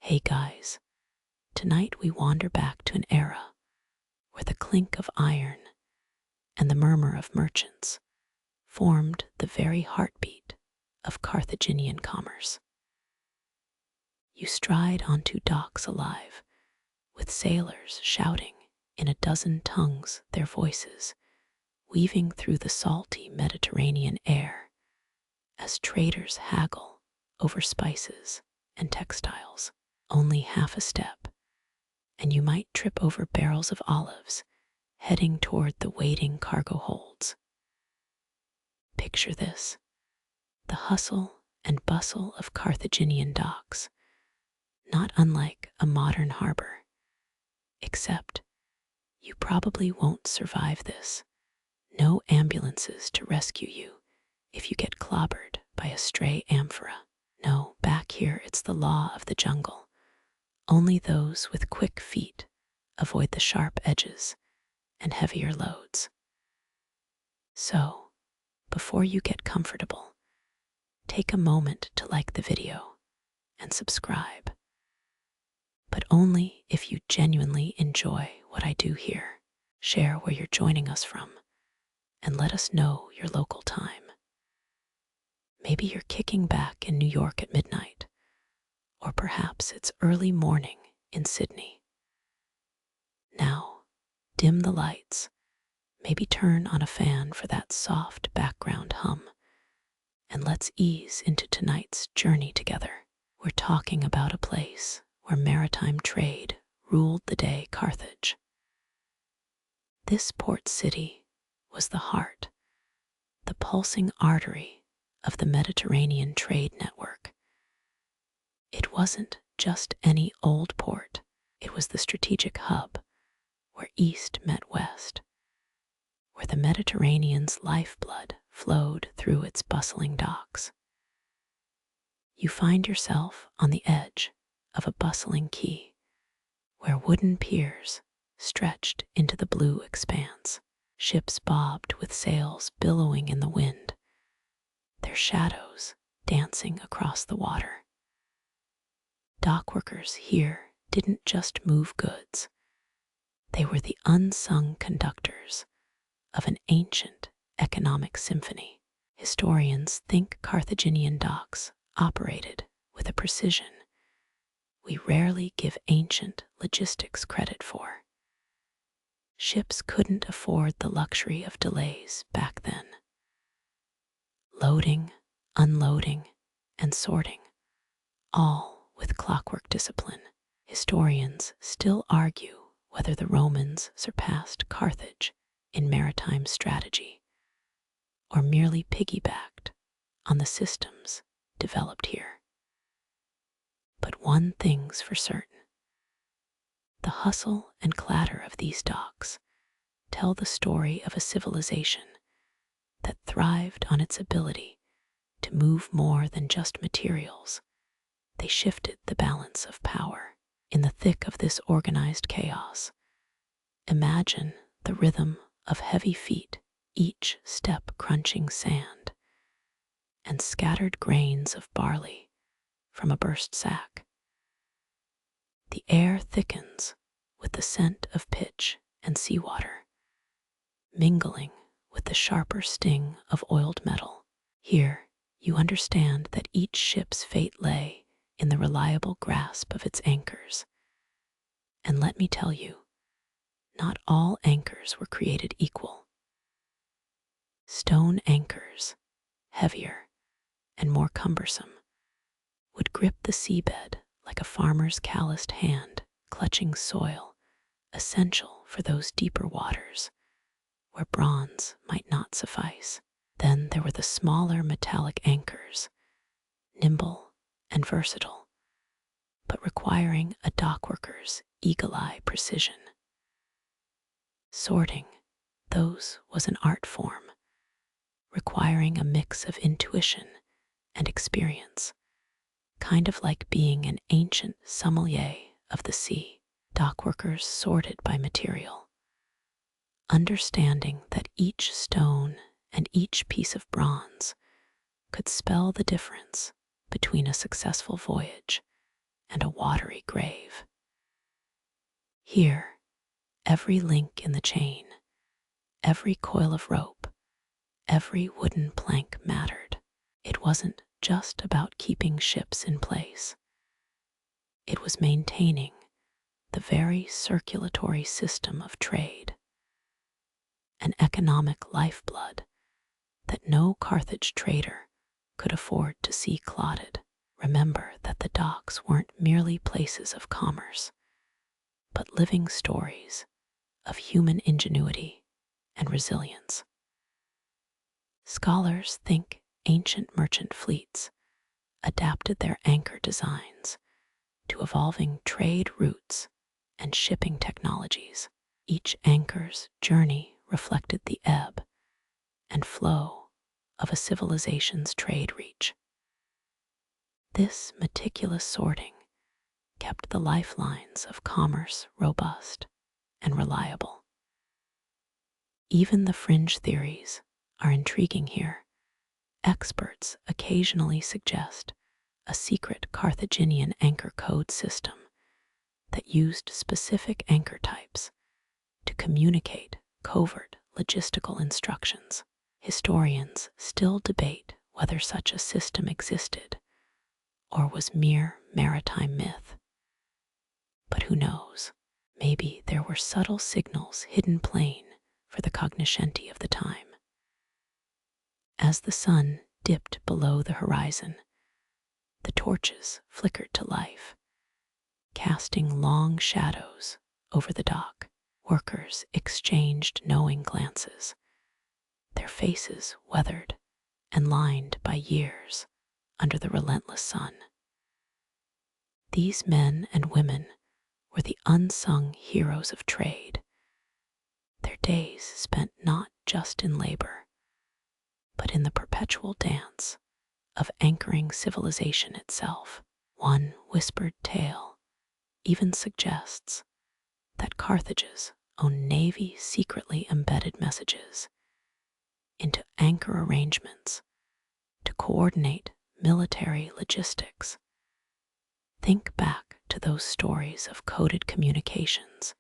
Hey guys, tonight we wander back to an era where the clink of iron and the murmur of merchants formed the very heartbeat of Carthaginian commerce. You stride onto docks alive, with sailors shouting in a dozen tongues their voices, weaving through the salty Mediterranean air as traders haggle over spices and textiles. Only half a step, and you might trip over barrels of olives heading toward the waiting cargo holds. Picture this: the hustle and bustle of Carthaginian docks, not unlike a modern harbor, except you probably won't survive this. No ambulances to rescue you if you get clobbered by a stray amphora. No, back here it's the law of the jungle. Only those with quick feet avoid the sharp edges and heavier loads. So, before you get comfortable, take a moment to like the video and subscribe. But only if you genuinely enjoy what I do here. Share where you're joining us from and let us know your local time. Maybe you're kicking back in New York at midnight, or perhaps it's early morning in Sydney. Now, dim the lights, maybe turn on a fan for that soft background hum, and let's ease into tonight's journey together. We're talking about a place where maritime trade ruled the day: Carthage. This port city was the heart, the pulsing artery of the Mediterranean trade network. It wasn't just any old port, it was the strategic hub where East met West, where the Mediterranean's lifeblood flowed through its bustling docks. You find yourself on the edge of a bustling quay, where wooden piers stretched into the blue expanse. Ships bobbed with sails billowing in the wind, their shadows dancing across the water. Dockworkers here didn't just move goods. They were the unsung conductors of an ancient economic symphony. Historians think Carthaginian docks operated with a precision we rarely give ancient logistics credit for. Ships couldn't afford the luxury of delays back then. Loading, unloading, and sorting, all with clockwork discipline. Historians still argue whether the Romans surpassed Carthage in maritime strategy, or merely piggybacked on the systems developed here. But one thing's for certain: the hustle and clatter of these docks tell the story of a civilization that thrived on its ability to move more than just materials. They shifted the balance of power. In the thick of this organized chaos, imagine the rhythm of heavy feet, each step crunching sand, and scattered grains of barley from a burst sack. The air thickens with the scent of pitch and seawater, mingling with the sharper sting of oiled metal. Here, you understand that each ship's fate lay in the reliable grasp of its anchors. And let me tell you, not all anchors were created equal. Stone anchors, heavier and more cumbersome, would grip the seabed like a farmer's calloused hand clutching soil, essential for those deeper waters where bronze might not suffice. Then there were the smaller metallic anchors, nimble and versatile, but requiring a dockworker's eagle-eye precision. Sorting, those was an art form, requiring a mix of intuition and experience, kind of like being an ancient sommelier of the sea. Dockworkers sorted by material, understanding that each stone and each piece of bronze could spell the difference between a successful voyage and a watery grave. Here, every link in the chain, every coil of rope, every wooden plank mattered. It wasn't just about keeping ships in place. It was maintaining the very circulatory system of trade, an economic lifeblood that no Carthage trader could afford to see clotted. Remember that the docks weren't merely places of commerce, but living stories of human ingenuity and resilience. Scholars think ancient merchant fleets adapted their anchor designs to evolving trade routes and shipping technologies. Each anchor's journey reflected the ebb and flow of a civilization's trade reach. This meticulous sorting kept the lifelines of commerce robust and reliable. Even the fringe theories are intriguing here. Experts occasionally suggest a secret Carthaginian anchor code system that used specific anchor types to communicate covert logistical instructions. Historians still debate whether such a system existed or was mere maritime myth. But who knows? Maybe there were subtle signals hidden plain for the cognoscenti of the time. As the sun dipped below the horizon, the torches flickered to life, casting long shadows over the dock. Workers exchanged knowing glances, their faces weathered and lined by years under the relentless sun. These men and women were the unsung heroes of trade, their days spent not just in labor, but in the perpetual dance of anchoring civilization itself. One whispered tale even suggests that Carthage's own navy secretly embedded messages into anchor arrangements to coordinate military logistics. Think back to those stories of coded communications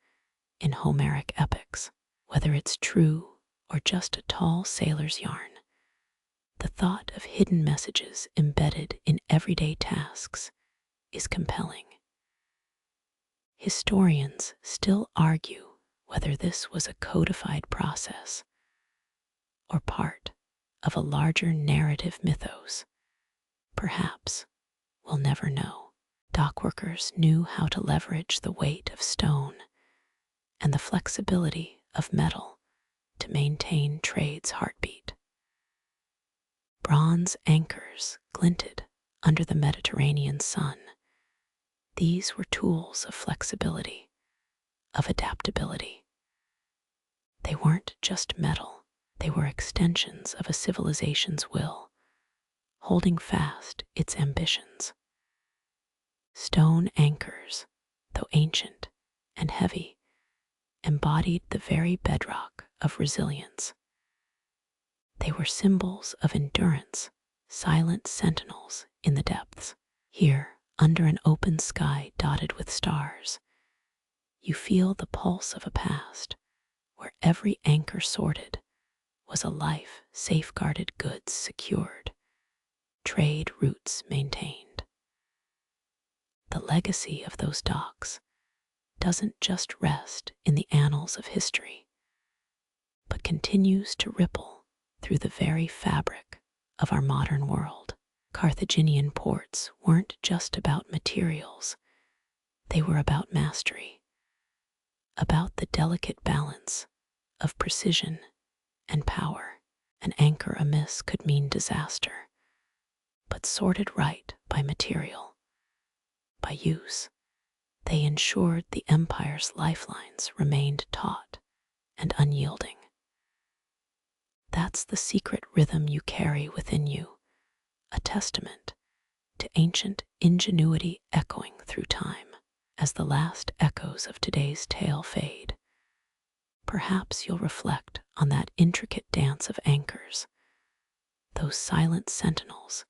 in Homeric epics. Whether it's true or just a tall sailor's yarn, the thought of hidden messages embedded in everyday tasks is compelling. Historians still argue whether this was a codified process or part of a larger narrative mythos. Perhaps we'll never know. Dockworkers knew how to leverage the weight of stone and the flexibility of metal to maintain trade's heartbeat. Bronze anchors glinted under the Mediterranean sun. These were tools of flexibility, of adaptability. They weren't just metal, they were extensions of a civilization's will, holding fast its ambitions. Stone anchors, though ancient and heavy, embodied the very bedrock of resilience. They were symbols of endurance, silent sentinels in the depths. Here, under an open sky dotted with stars, you feel the pulse of a past where every anchor sorted was a life safeguarded, goods secured, trade routes maintained. The legacy of those docks doesn't just rest in the annals of history, but continues to ripple through the very fabric of our modern world. Carthaginian ports weren't just about materials, they were about mastery, about the delicate balance of precision and power. An anchor amiss could mean disaster, but sorted right by material, by use, they ensured the empire's lifelines remained taut and unyielding. That's the secret rhythm you carry within you, a testament to ancient ingenuity echoing through time. As the last echoes of today's tale fade, perhaps you'll reflect on that intricate dance of anchors, those silent sentinels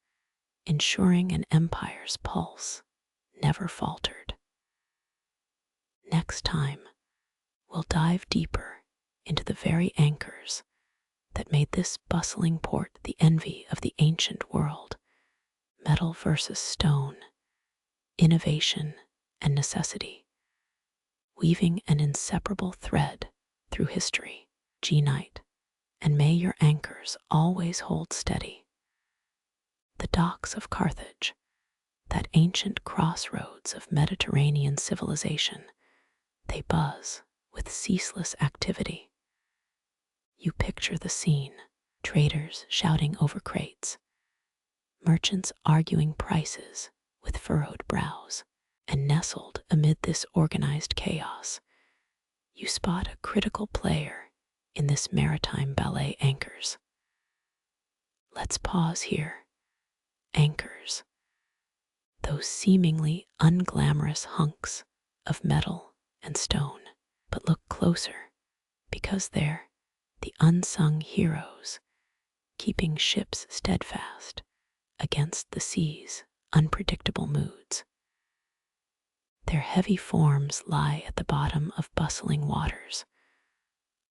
ensuring an empire's pulse never faltered. Next time, we'll dive deeper into the very anchors that made this bustling port the envy of the ancient world. Metal versus stone, innovation and necessity, weaving an inseparable thread through history. G-Night, and may your anchors always hold steady. The docks of Carthage, that ancient crossroads of Mediterranean civilization, they buzz with ceaseless activity. You picture the scene, traders shouting over crates, merchants arguing prices with furrowed brows, and nestled amid this organized chaos, you spot a critical player in this maritime ballet. Anchors. Let's pause here. Anchors. Those seemingly unglamorous hunks of metal and stone. But look closer, because they're the unsung heroes, keeping ships steadfast against the sea's unpredictable moods. Their heavy forms lie at the bottom of bustling waters,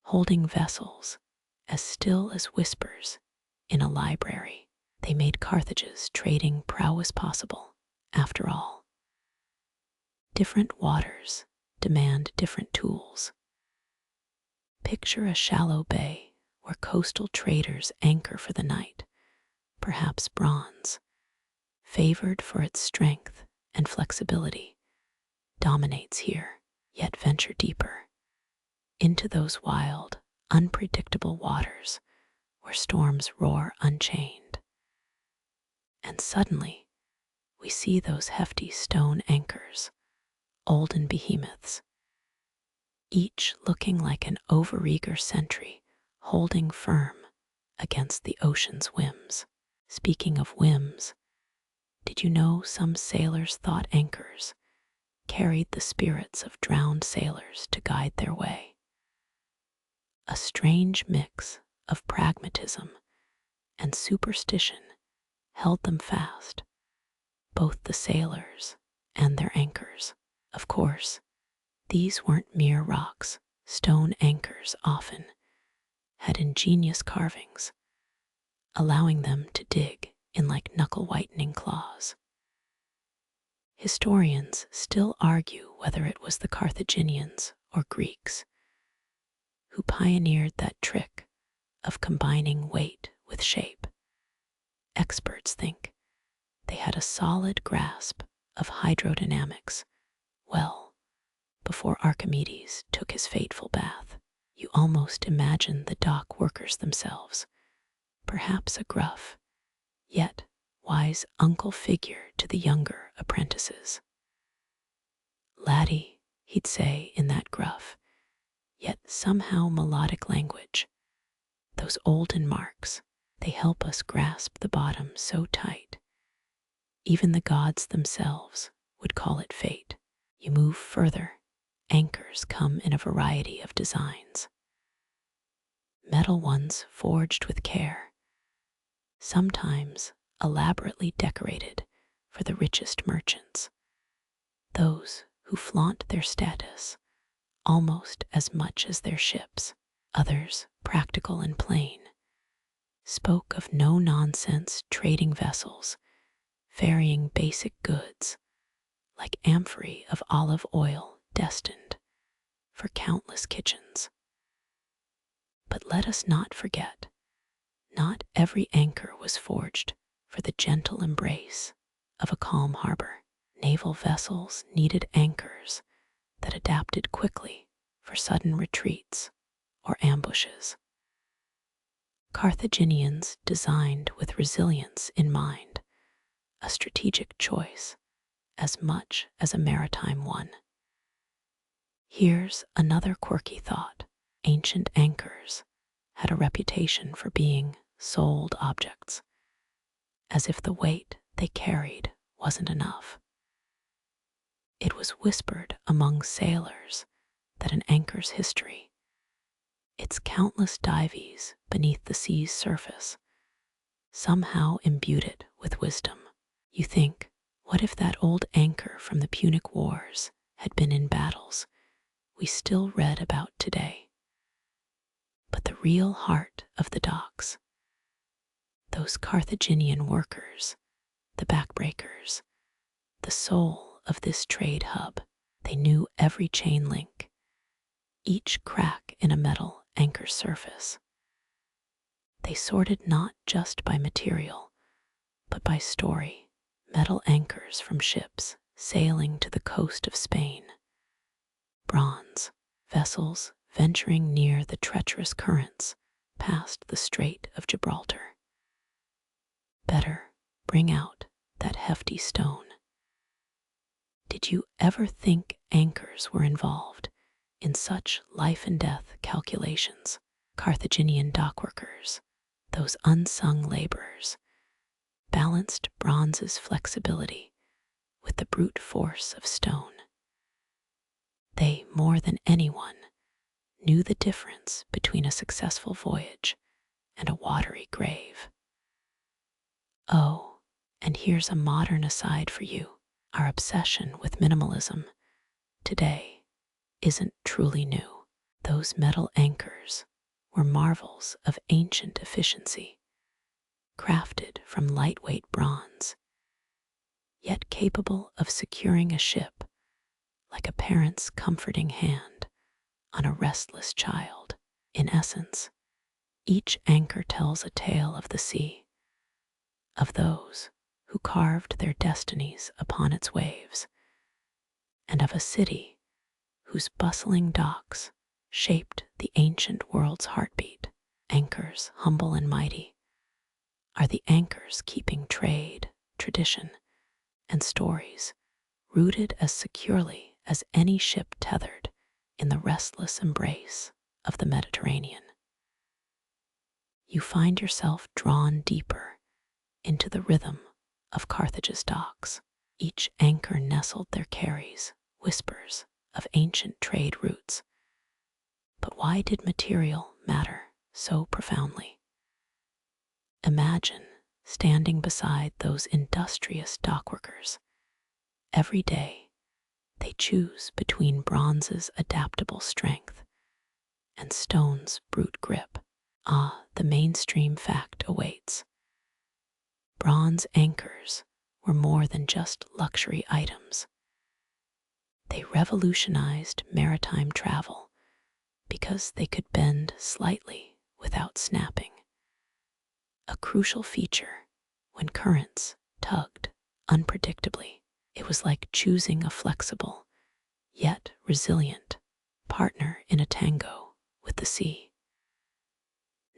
holding vessels as still as whispers in a library. They made Carthage's trading prowess possible, after all. Different waters demand different tools. Picture a shallow bay where coastal traders anchor for the night, perhaps bronze, favored for its strength and flexibility, dominates here. Yet venture deeper into those wild, unpredictable waters where storms roar unchained. And suddenly, we see those hefty stone anchors, olden behemoths, each looking like an overeager sentry holding firm against the ocean's whims. Speaking of whims, did you know some sailors thought anchors carried the spirits of drowned sailors to guide their way? A strange mix of pragmatism and superstition held them fast, both the sailors and their anchors. Of course, these weren't mere rocks. Stone anchors often had ingenious carvings, allowing them to dig in like knuckle-whitening claws. Historians still argue whether it was the Carthaginians or Greeks who pioneered that trick of combining weight with shape. Experts think they had a solid grasp of hydrodynamics well before Archimedes took his fateful bath. You almost imagine the dock workers themselves, perhaps a gruff, yet wise uncle figure to the younger apprentices. "Laddie," he'd say in that gruff, yet somehow melodic language. Those olden marks, they help us grasp the bottom so tight. Even the gods themselves would call it fate. You move further, anchors come in a variety of designs. Metal ones forged with care, sometimes elaborately decorated for the richest merchants, those who flaunt their status almost as much as their ships. Others, practical and plain, spoke of no-nonsense trading vessels, ferrying basic goods like amphorae of olive oil destined for countless kitchens. But let us not forget, not every anchor was forged for the gentle embrace of a calm harbor. Naval vessels needed anchors that adapted quickly for sudden retreats or ambushes. Carthaginians designed with resilience in mind, a strategic choice as much as a maritime one. Here's another quirky thought. Ancient anchors had a reputation for being sold objects, as if the weight they carried wasn't enough. It was whispered among sailors that an anchor's history, its countless dives beneath the sea's surface, somehow imbued it with wisdom. You think, What if that old anchor from the Punic Wars had been in battles we still read about today? But the real heart of the docks, those Carthaginian workers, the backbreakers, the soul of this trade hub, they knew every chain link, each crack in a metal anchor surface. They sorted not just by material, but by story. Metal anchors from ships sailing to the coast of Spain. Bronze vessels venturing near the treacherous currents past the Strait of Gibraltar. Better bring out that hefty stone. Did you ever think anchors were involved in such life and death calculations? Carthaginian dockworkers, those unsung laborers, balanced bronze's flexibility with the brute force of stone. They, more than anyone, knew the difference between a successful voyage and a watery grave. Oh, and here's a modern aside for you. Our obsession with minimalism today isn't truly new. Those metal anchors were marvels of ancient efficiency, crafted from lightweight bronze, yet capable of securing a ship like a parent's comforting hand on a restless child. In essence, each anchor tells a tale of the sea, of those who carved their destinies upon its waves, and of a city whose bustling docks shaped the ancient world's heartbeat. Anchors, humble and mighty, are the anchors keeping trade, tradition, and stories rooted as securely as any ship tethered in the restless embrace of the Mediterranean. You find yourself drawn deeper into the rhythm of Carthage's docks. Each anchor nestled there carries whispers of ancient trade routes. But why did material matter so profoundly? Imagine standing beside those industrious dockworkers. Every day, they choose between bronze's adaptable strength and stone's brute grip. Ah, the mainstream fact awaits. Bronze anchors were more than just luxury items. They revolutionized maritime travel because they could bend slightly without snapping. A crucial feature when currents tugged unpredictably. It was like choosing a flexible, yet resilient, partner in a tango with the sea.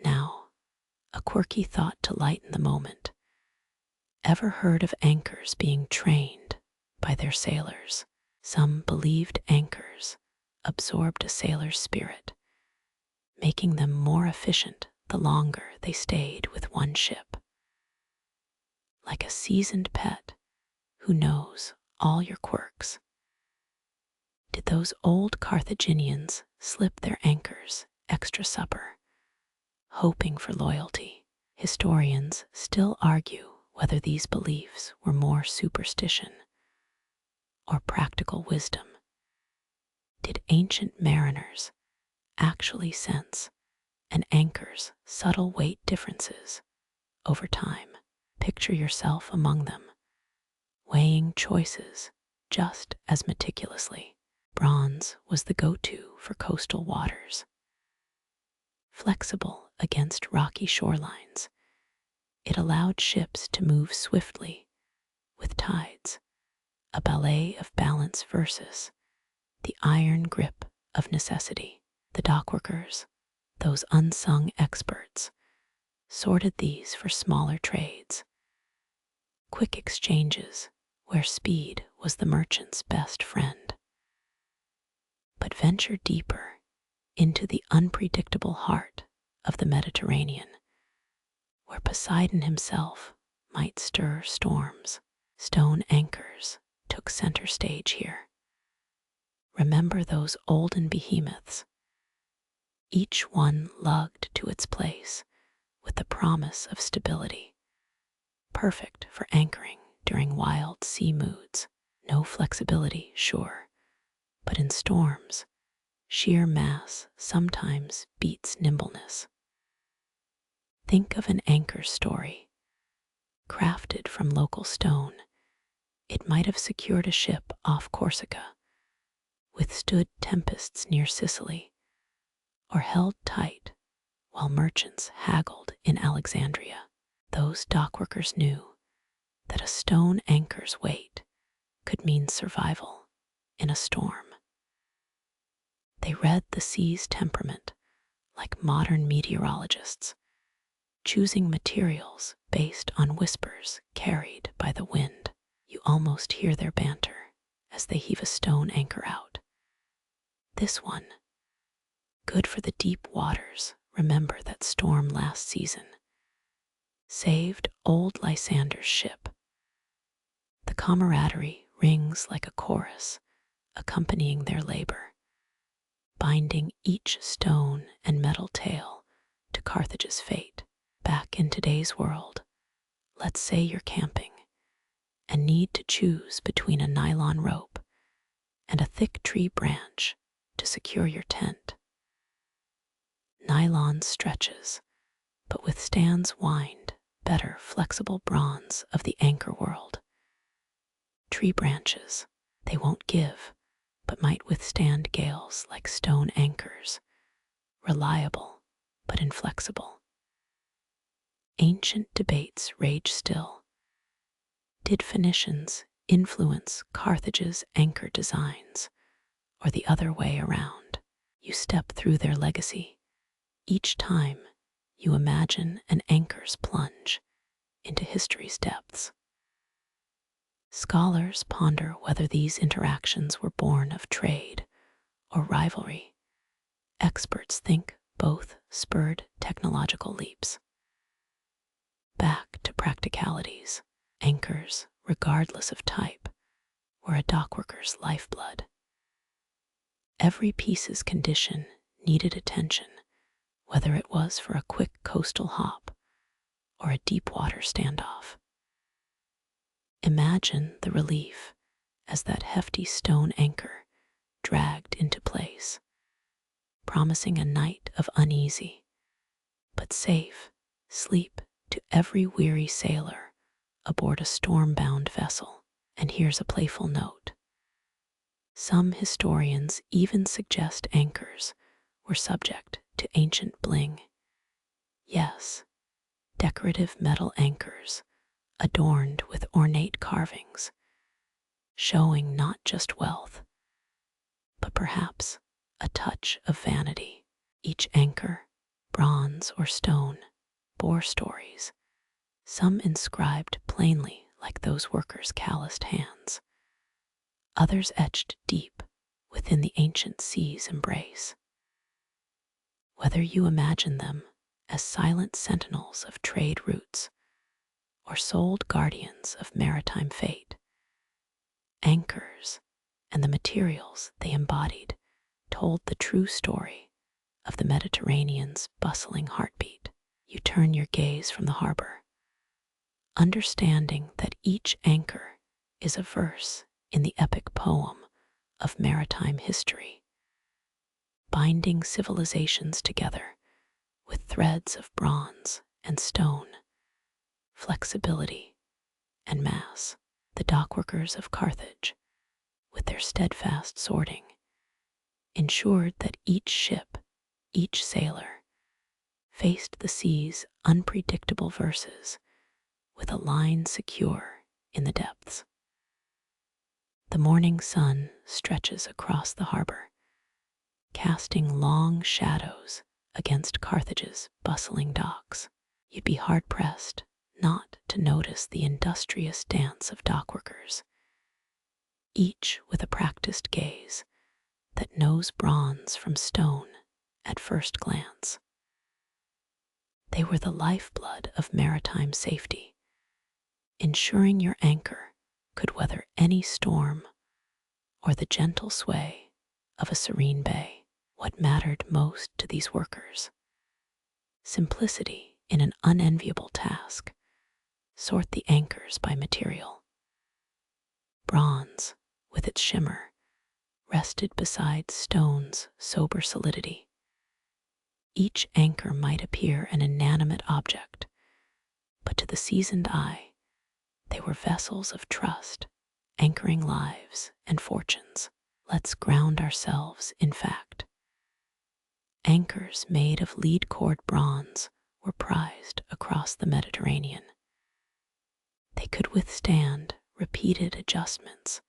Now, a quirky thought to lighten the moment. Ever heard of anchors being trained by their sailors? Some believed anchors absorbed a sailor's spirit, making them more efficient the longer they stayed with one ship. Like a seasoned pet who knows all your quirks. Did those old Carthaginians slip their anchors extra supper, hoping for loyalty? Historians still argue whether these beliefs were more superstition or practical wisdom. Did ancient mariners actually sense an anchor's subtle weight differences over time? Picture yourself among them, weighing choices just as meticulously. Bronze was the go-to for coastal waters. Flexible against rocky shorelines, it allowed ships to move swiftly with tides, a ballet of balance versus the iron grip of necessity. The dockworkers, those unsung experts, sorted these for smaller trades, quick exchanges where speed was the merchant's best friend. But venture deeper into the unpredictable heart of the Mediterranean, where Poseidon himself might stir storms. Stone anchors took center stage here. Remember those olden behemoths, each one lugged to its place with the promise of stability, perfect for anchoring during wild sea moods. No flexibility, sure, but in storms, sheer mass sometimes beats nimbleness. Think of an anchor story. Crafted from local stone, it might have secured a ship off Corsica, withstood tempests near Sicily, or held tight while merchants haggled in Alexandria. Those dockworkers knew that a stone anchor's weight could mean survival in a storm. They read the sea's temperament like modern meteorologists, choosing materials based on whispers carried by the wind. You almost hear their banter as they heave a stone anchor out. This one, good for the deep waters, remember that storm last season, saved old Lysander's ship. The camaraderie rings like a chorus, accompanying their labor, binding each stone and metal tale to Carthage's fate. Back in today's world, let's say you're camping and need to choose between a nylon rope and a thick tree branch to secure your tent. Nylon stretches, but withstands wind better flexible bronze of the anchor world. Tree branches, they won't give, but might withstand gales like stone anchors, reliable but inflexible. Ancient debates rage still. Did Phoenicians influence Carthage's anchor designs, or the other way around? You step through their legacy. Each time you imagine an anchor's plunge into history's depths. Scholars ponder whether these interactions were born of trade or rivalry. Experts think both spurred technological leaps. Back to practicalities, anchors, regardless of type, were a dockworker's lifeblood. Every piece's condition needed attention, whether it was for a quick coastal hop or a deep water standoff. Imagine the relief as that hefty stone anchor dragged into place, promising a night of uneasy but safe sleep to every weary sailor aboard a storm-bound vessel. And here's a playful note. Some historians even suggest anchors were subject to ancient bling. Yes, decorative metal anchors adorned with ornate carvings, showing not just wealth, but perhaps a touch of vanity. Each anchor, bronze or stone, bore stories, some inscribed plainly like those workers' calloused hands, others etched deep within the ancient sea's embrace. Whether you imagine them as silent sentinels of trade routes or souled guardians of maritime fate, anchors and the materials they embodied told the true story of the Mediterranean's bustling heartbeat. You turn your gaze from the harbor, understanding that each anchor is a verse in the epic poem of maritime history, binding civilizations together with threads of bronze and stone, flexibility and mass. The dockworkers of Carthage, with their steadfast sorting, ensured that each ship, each sailor, faced the sea's unpredictable verses with a line secure in the depths. The morning sun stretches across the harbor, casting long shadows against Carthage's bustling docks. You'd be hard-pressed not to notice the industrious dance of dockworkers, each with a practiced gaze that knows bronze from stone at first glance. They were the lifeblood of maritime safety, ensuring your anchor could weather any storm or the gentle sway of a serene bay. What mattered most to these workers? Simplicity in an unenviable task. Sort the anchors by material, Bronze, with its shimmer, rested beside stone's sober solidity. Each anchor might appear an inanimate object, but to the seasoned eye, they were vessels of trust, anchoring lives and fortunes. Let's ground ourselves in fact. Anchors made of lead-cord bronze were prized across the Mediterranean. They could withstand repeated adjustments,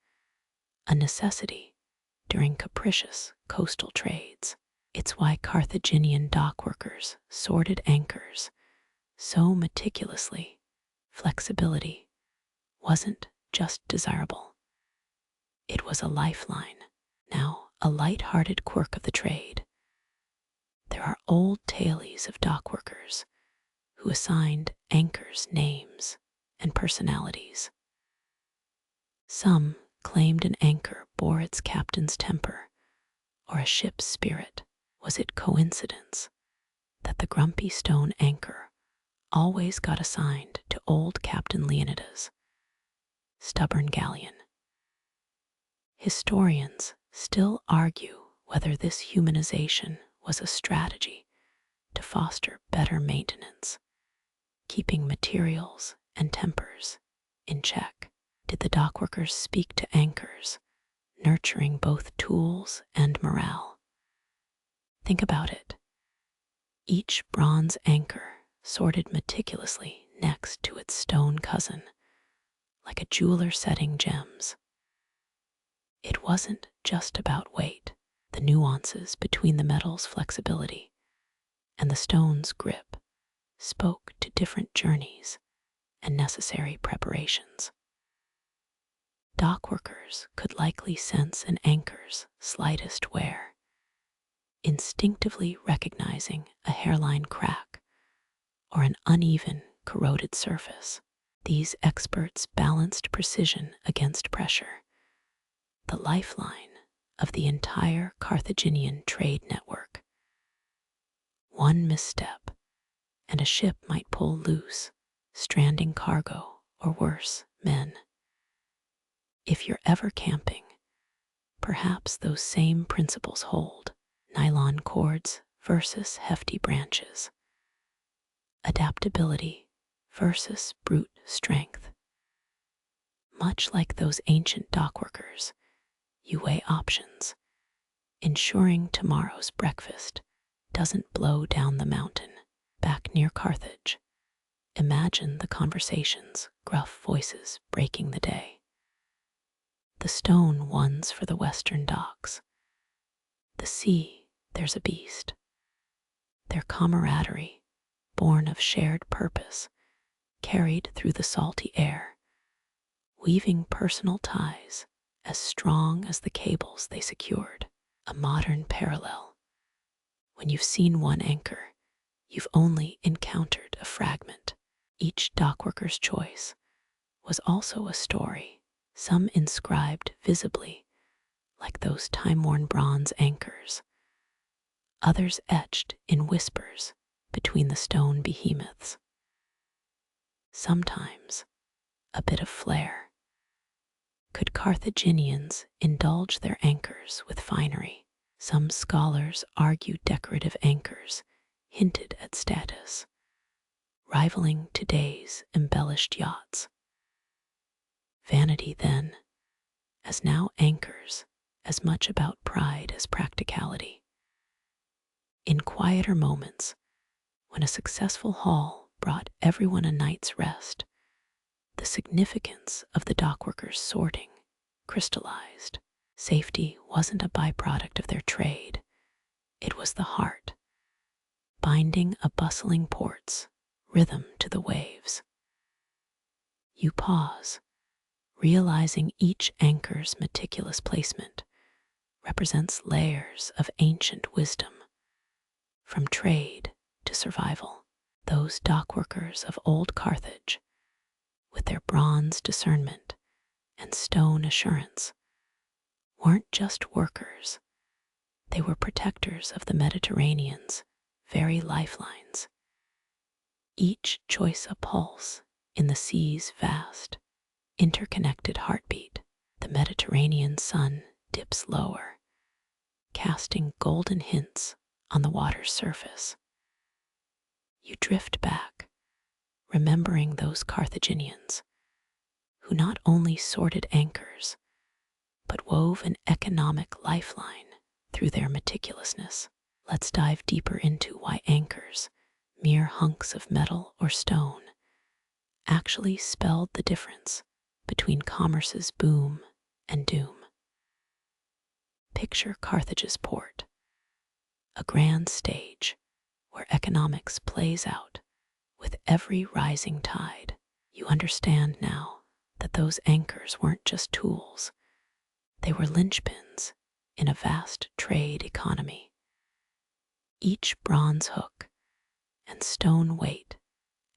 a necessity during capricious coastal trades. It's why Carthaginian dockworkers sorted anchors so meticulously. Flexibility wasn't just desirable, it was a lifeline. Now, a light-hearted quirk of the trade. There are old tales of dockworkers who assigned anchors names and personalities. Some claimed an anchor bore its captain's temper or a ship's spirit. Was it coincidence that the grumpy stone anchor always got assigned to old Captain Leonidas' stubborn galleon? Historians still argue whether this humanization was a strategy to foster better maintenance, keeping materials and tempers in check. Did the dockworkers speak to anchors, nurturing both tools and morale? Think about it. Each bronze anchor sorted meticulously next to its stone cousin, like a jeweler setting gems. It wasn't just about weight. The nuances between the metal's flexibility and the stone's grip spoke to different journeys and necessary preparations. Dockworkers could likely sense an anchor's slightest wear, instinctively recognizing a hairline crack or an uneven, corroded surface. These experts balanced precision against pressure, the lifeline of the entire Carthaginian trade network. One misstep, and a ship might pull loose, stranding cargo or worse, men. If you're ever camping, perhaps those same principles hold. Nylon cords versus hefty branches. Adaptability versus brute strength. Much like those ancient dockworkers, you weigh options, ensuring tomorrow's breakfast doesn't blow down the mountain. Back near Carthage, imagine the conversations, gruff voices breaking the day. The stone one's for the western docks. The sea, there's a beast. Their camaraderie, born of shared purpose, carried through the salty air, weaving personal ties as strong as the cables they secured. A modern parallel. When you've seen one anchor, you've only encountered a fragment. Each dockworker's choice was also a story, some inscribed visibly, like those time-worn bronze anchors, others etched in whispers between the stone behemoths. Sometimes a bit of flair. Could Carthaginians indulge their anchors with finery? Some scholars argue decorative anchors hinted at status, rivaling today's embellished yachts. Vanity then, as now anchors, as much about pride as practicality. In quieter moments, when a successful haul brought everyone a night's rest, the significance of the dockworkers' sorting crystallized. Safety wasn't a byproduct of their trade, it was the heart, binding a bustling port's rhythm to the waves. You pause, realizing each anchor's meticulous placement represents layers of ancient wisdom, from trade to survival. Those dockworkers of old Carthage, with their bronze discernment and stone assurance, weren't just workers, they were protectors of the Mediterranean's very lifelines, each choice a pulse in the sea's vast, interconnected heartbeat. The Mediterranean sun dips lower, casting golden hints on the water's surface. You drift back, remembering those Carthaginians who not only sorted anchors, but wove an economic lifeline through their meticulousness. Let's dive deeper into why anchors, mere hunks of metal or stone, actually spelled the difference between commerce's boom and doom. Picture Carthage's port, a grand stage where economics plays out with every rising tide. You understand now that those anchors weren't just tools, they were linchpins in a vast trade economy. Each bronze hook and stone weight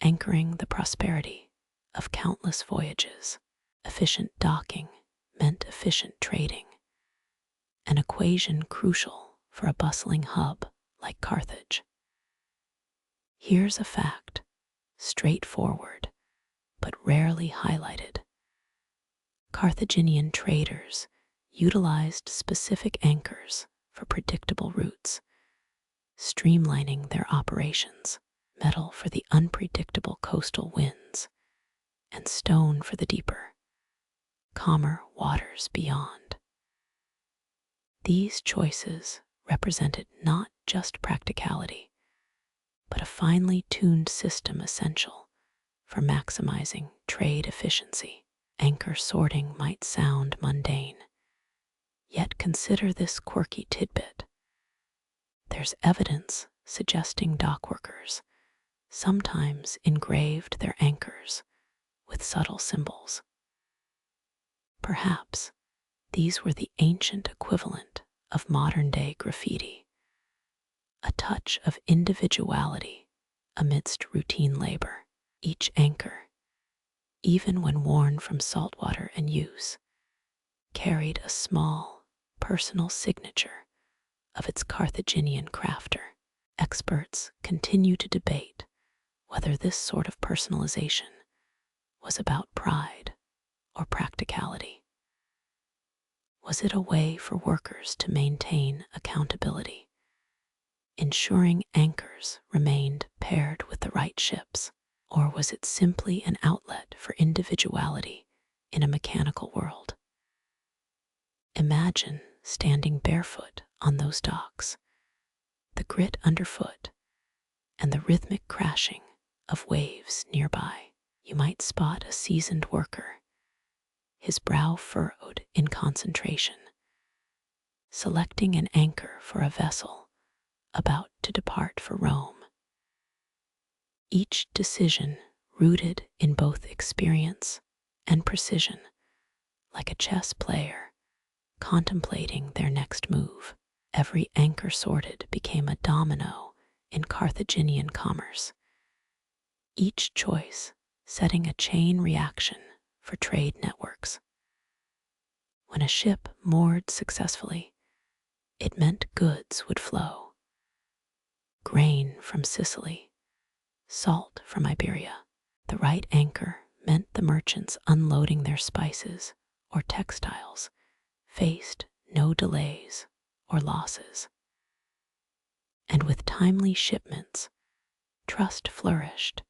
anchoring the prosperity of countless voyages. Efficient docking meant efficient trading, an equation crucial for a bustling hub like Carthage. Here's a fact, straightforward, but rarely highlighted. Carthaginian traders utilized specific anchors for predictable routes, streamlining their operations, metal for the unpredictable coastal winds, and stone for the deeper, calmer waters beyond. These choices represented not just practicality, but a finely tuned system essential for maximizing trade efficiency. Anchor sorting might sound mundane, yet consider this quirky tidbit. There's evidence suggesting dockworkers sometimes engraved their anchors with subtle symbols. Perhaps these were the ancient equivalent of modern-day graffiti, a touch of individuality amidst routine labor. Each anchor, even when worn from saltwater and use, carried a small, personal signature of its Carthaginian crafter. Experts continue to debate whether this sort of personalization was about pride or practicality. Was it a way for workers to maintain accountability, ensuring anchors remained paired with the right ships? Or was it simply an outlet for individuality in a mechanical world? Imagine standing barefoot on those docks, the grit underfoot, and the rhythmic crashing of waves nearby. You might spot a seasoned worker, his brow furrowed in concentration, selecting an anchor for a vessel about to depart for Rome. Each decision rooted in both experience and precision, like a chess player contemplating their next move. Every anchor sorted became a domino in Carthaginian commerce, each choice setting a chain reaction for trade networks. When a ship moored successfully, it meant goods would flow. Grain from Sicily, salt from Iberia. The right anchor meant the merchants unloading their spices or textiles faced no delays or losses. And with timely shipments, trust flourished,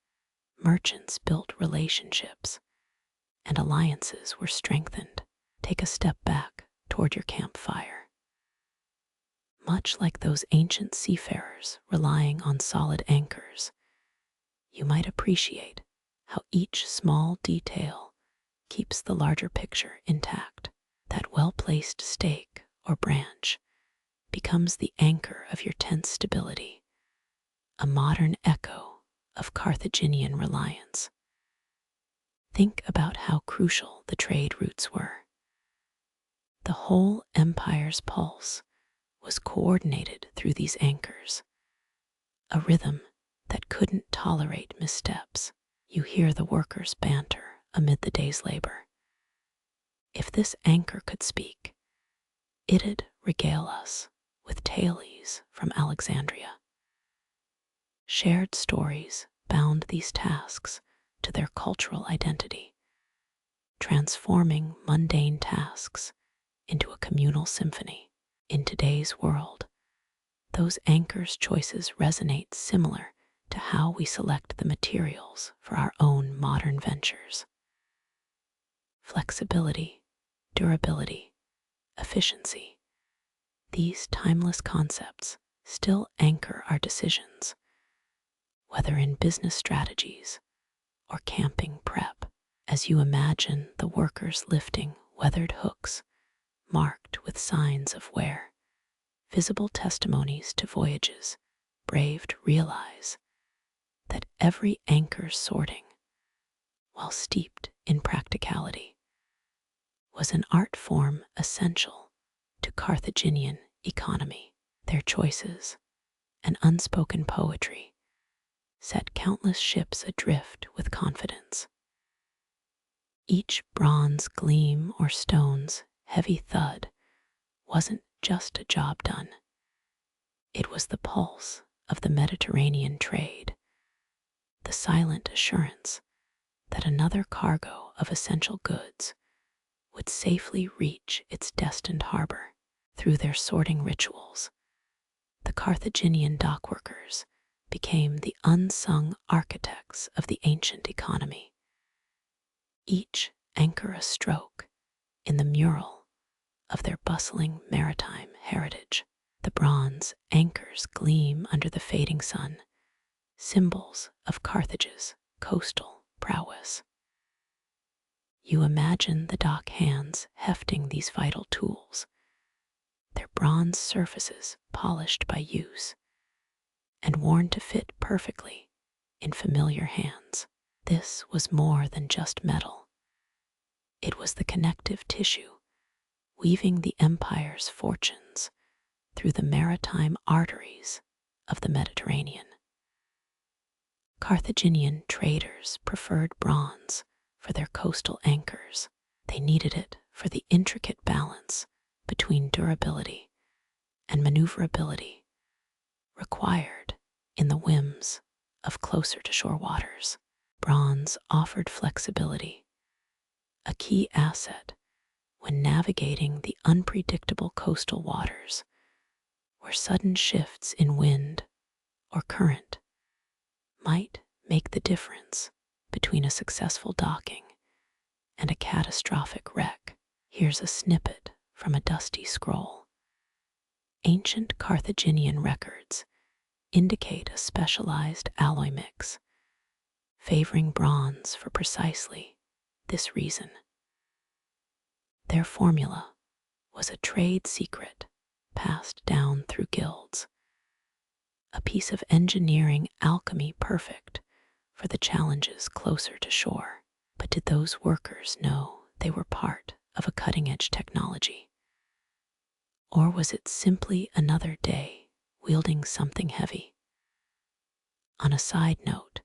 merchants built relationships, and alliances were strengthened. Take a step back toward your campfire. Much like those ancient seafarers relying on solid anchors, you might appreciate how each small detail keeps the larger picture intact. That well-placed stake or branch becomes the anchor of your tent's stability, a modern echo of Carthaginian reliance. Think about how crucial the trade routes were. The whole empire's pulse was coordinated through these anchors, a rhythm that couldn't tolerate missteps. You hear the workers banter amid the day's labor. If this anchor could speak, it'd regale us with tales from Alexandria. Shared stories bound these tasks to their cultural identity, transforming mundane tasks into a communal symphony. In today's world, those anchors' choices resonate similar to how we select the materials for our own modern ventures. Flexibility, durability, efficiency. These timeless concepts still anchor our decisions, whether in business strategies or camping prep. As you imagine the workers lifting weathered hooks marked with signs of wear, visible testimonies to voyages braved, realize that every anchor's sorting, while steeped in practicality, was an art form essential to Carthaginian economy. Their choices, an unspoken poetry, set countless ships adrift with confidence. Each bronze gleam or stone's heavy thud wasn't just a job done. It was the pulse of the Mediterranean trade, the silent assurance that another cargo of essential goods would safely reach its destined harbor. Through their sorting rituals, the Carthaginian dockworkers became the unsung architects of the ancient economy. Each anchor a stroke in the mural of their bustling maritime heritage. The bronze anchors gleam under the fading sun, symbols of Carthage's coastal prowess. You imagine the dock hands hefting these vital tools, their bronze surfaces polished by use and worn to fit perfectly in familiar hands. This was more than just metal. It was the connective tissue, weaving the empire's fortunes through the maritime arteries of the Mediterranean. Carthaginian traders preferred bronze for their coastal anchors. They needed it for the intricate balance between durability and maneuverability required in the whims of closer-to-shore waters. Bronze offered flexibility, a key asset when navigating the unpredictable coastal waters, where sudden shifts in wind or current might make the difference between a successful docking and a catastrophic wreck. Here's a snippet from a dusty scroll. Ancient Carthaginian records indicate a specialized alloy mix, favoring bronze for precisely this reason. Their formula was a trade secret passed down through guilds, a piece of engineering alchemy perfect for the challenges closer to shore. But did those workers know they were part of a cutting-edge technology? Or was it simply another day wielding something heavy? On a side note,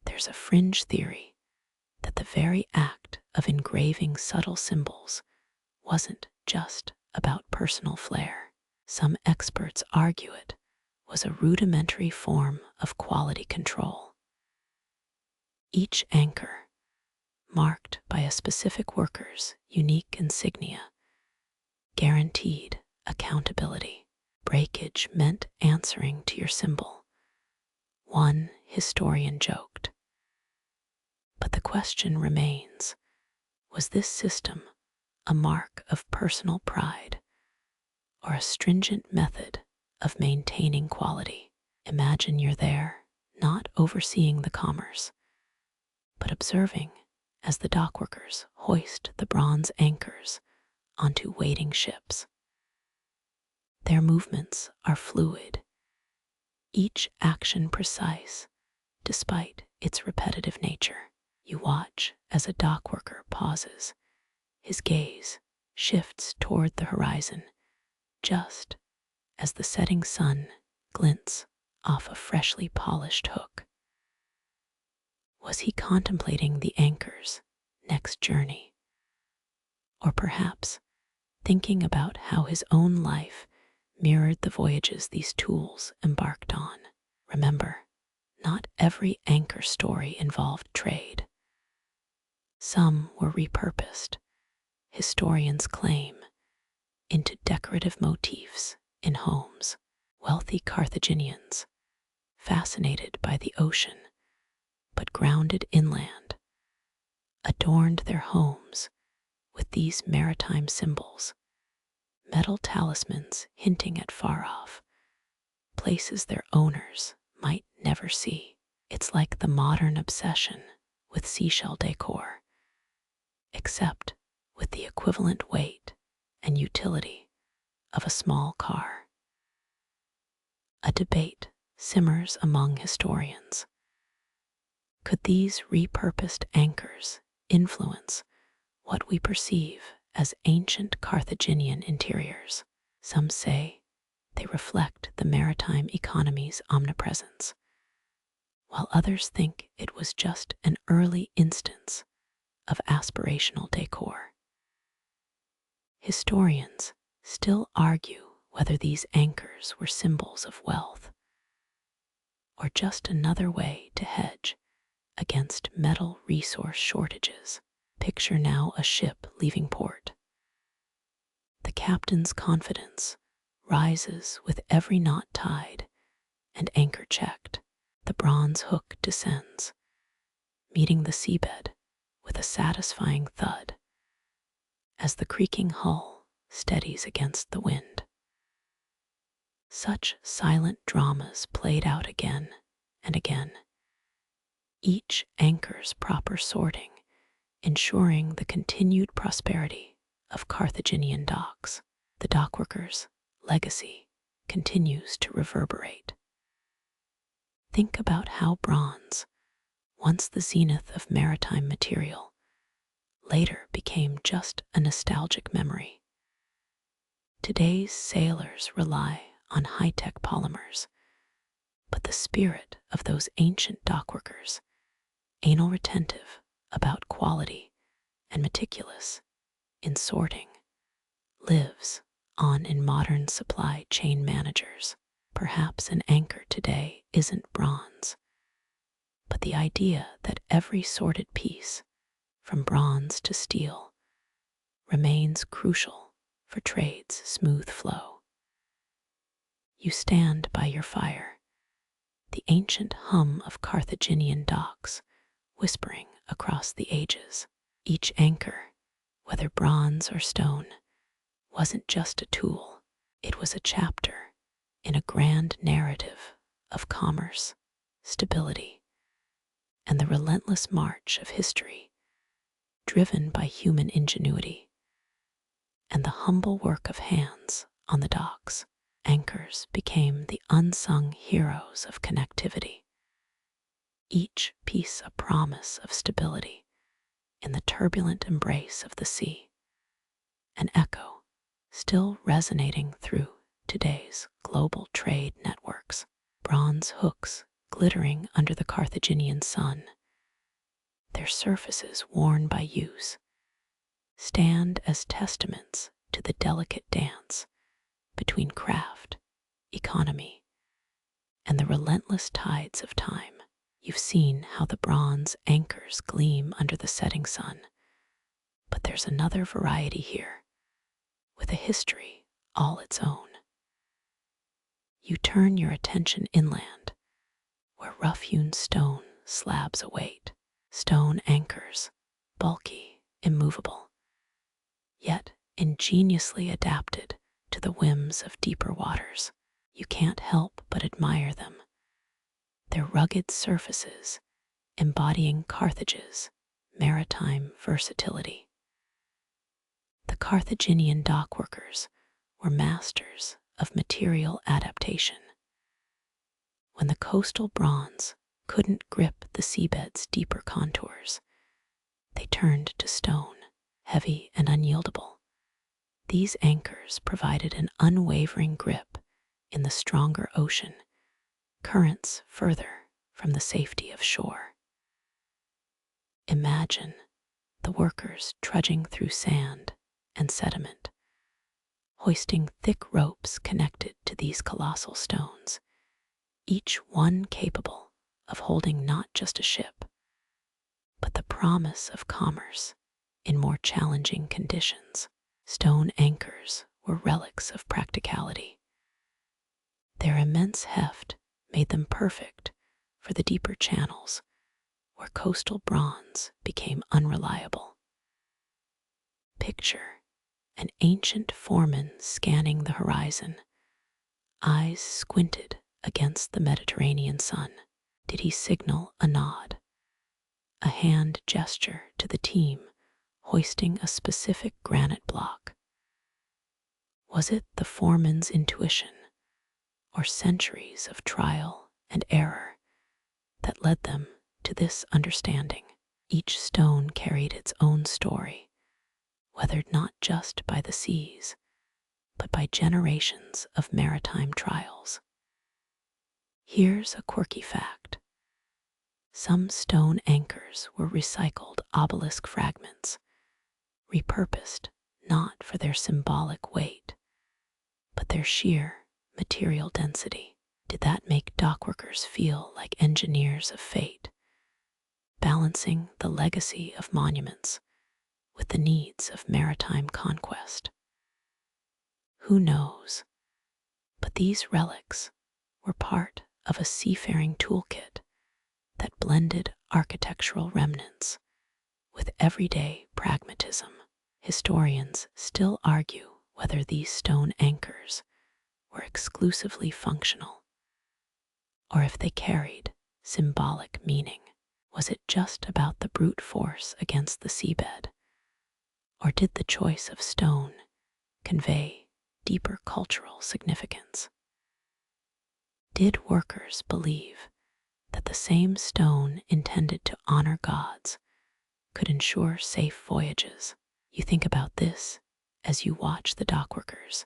there's a fringe theory that the very act of engraving subtle symbols wasn't just about personal flair. Some experts argue it was a rudimentary form of quality control. Each anchor, marked by a specific worker's unique insignia, guaranteed accountability. Breakage meant answering to your symbol, one historian joked. But the question remains, was this system a mark of personal pride or a stringent method of maintaining quality? Imagine you're there, not overseeing the commerce, but observing as the dockworkers hoist the bronze anchors onto waiting ships. Their movements are fluid, each action precise despite its repetitive nature. You watch as a dockworker pauses. His gaze shifts toward the horizon just as the setting sun glints off a freshly polished hook. Was he contemplating the anchor's next journey? Or perhaps thinking about how his own life mirrored the voyages these tools embarked on? Remember, not every anchor story involved trade. Some were repurposed, historians claim, into decorative motifs in homes. Wealthy Carthaginians, fascinated by the ocean but grounded inland, adorned their homes with these maritime symbols, metal talismans hinting at far-off places their owners might never see. It's like the modern obsession with seashell decor, except with the equivalent weight and utility of a small car. A debate simmers among historians. Could these repurposed anchors influence what we perceive as ancient Carthaginian interiors? Some say they reflect the maritime economy's omnipresence, while others think it was just an early instance of aspirational decor. Historians still argue whether these anchors were symbols of wealth or just another way to hedge against metal resource shortages. Picture now a ship leaving port. The captain's confidence rises with every knot tied and anchor checked. The bronze hook descends, meeting the seabed with a satisfying thud as the creaking hull steadies against the wind. Such silent dramas played out again and again, each anchor's proper sorting ensuring the continued prosperity of Carthaginian docks. The dockworkers' legacy continues to reverberate. Think about how bronze, once the zenith of maritime material, later became just a nostalgic memory. Today's sailors rely on high-tech polymers, but the spirit of those ancient dockworkers, anal retentive about quality and meticulous in sorting, lives on in modern supply chain managers. Perhaps an anchor today isn't bronze, but the idea that every sorted piece, from bronze to steel, remains crucial for trade's smooth flow. You stand by your fire, the ancient hum of Carthaginian docks whispering across the ages. Each anchor, whether bronze or stone, wasn't just a tool, it was a chapter in a grand narrative of commerce, stability, and the relentless march of history, driven by human ingenuity and the humble work of hands on the docks. Anchors became the unsung heroes of connectivity, each piece a promise of stability in the turbulent embrace of the sea, an echo still resonating through today's global trade networks. Bronze hooks glittering under the Carthaginian sun, their surfaces worn by use, stand as testaments to the delicate dance between craft, economy, and the relentless tides of time. You've seen how the bronze anchors gleam under the setting sun, but there's another variety here, with a history all its own. You turn your attention inland, where rough-hewn stone slabs await. Stone anchors, bulky, immovable, yet ingeniously adapted to the whims of deeper waters. You can't help but admire them, their rugged surfaces embodying Carthage's maritime versatility. The Carthaginian dockworkers were masters of material adaptation. When the coastal bronze couldn't grip the seabed's deeper contours, they turned to stone, heavy and unyieldable. These anchors provided an unwavering grip in the stronger ocean, currents further from the safety of shore. Imagine the workers trudging through sand and sediment, hoisting thick ropes connected to these colossal stones, each one capable of holding not just a ship, but the promise of commerce in more challenging conditions. Stone anchors were relics of practicality. Their immense heft made them perfect for the deeper channels where coastal bronze became unreliable. Picture an ancient foreman scanning the horizon, eyes squinted against the Mediterranean sun. Did he signal a nod, a hand gesture to the team hoisting a specific granite block? Was it the foreman's intuition or centuries of trial and error that led them to this understanding? Each stone carried its own story, weathered not just by the seas, but by generations of maritime trials. Here's a quirky fact. Some stone anchors were recycled obelisk fragments, repurposed not for their symbolic weight, but their sheer material density. Did that make dockworkers feel like engineers of fate, balancing the legacy of monuments with the needs of maritime conquest? Who knows? But these relics were part of a seafaring toolkit that blended architectural remnants with everyday pragmatism. Historians still argue whether these stone anchors were exclusively functional or if they carried symbolic meaning. Was it just about the brute force against the seabed, or did the choice of stone convey deeper cultural significance? Did workers believe that the same stone intended to honor gods could ensure safe voyages? You think about this as you watch the dockworkers,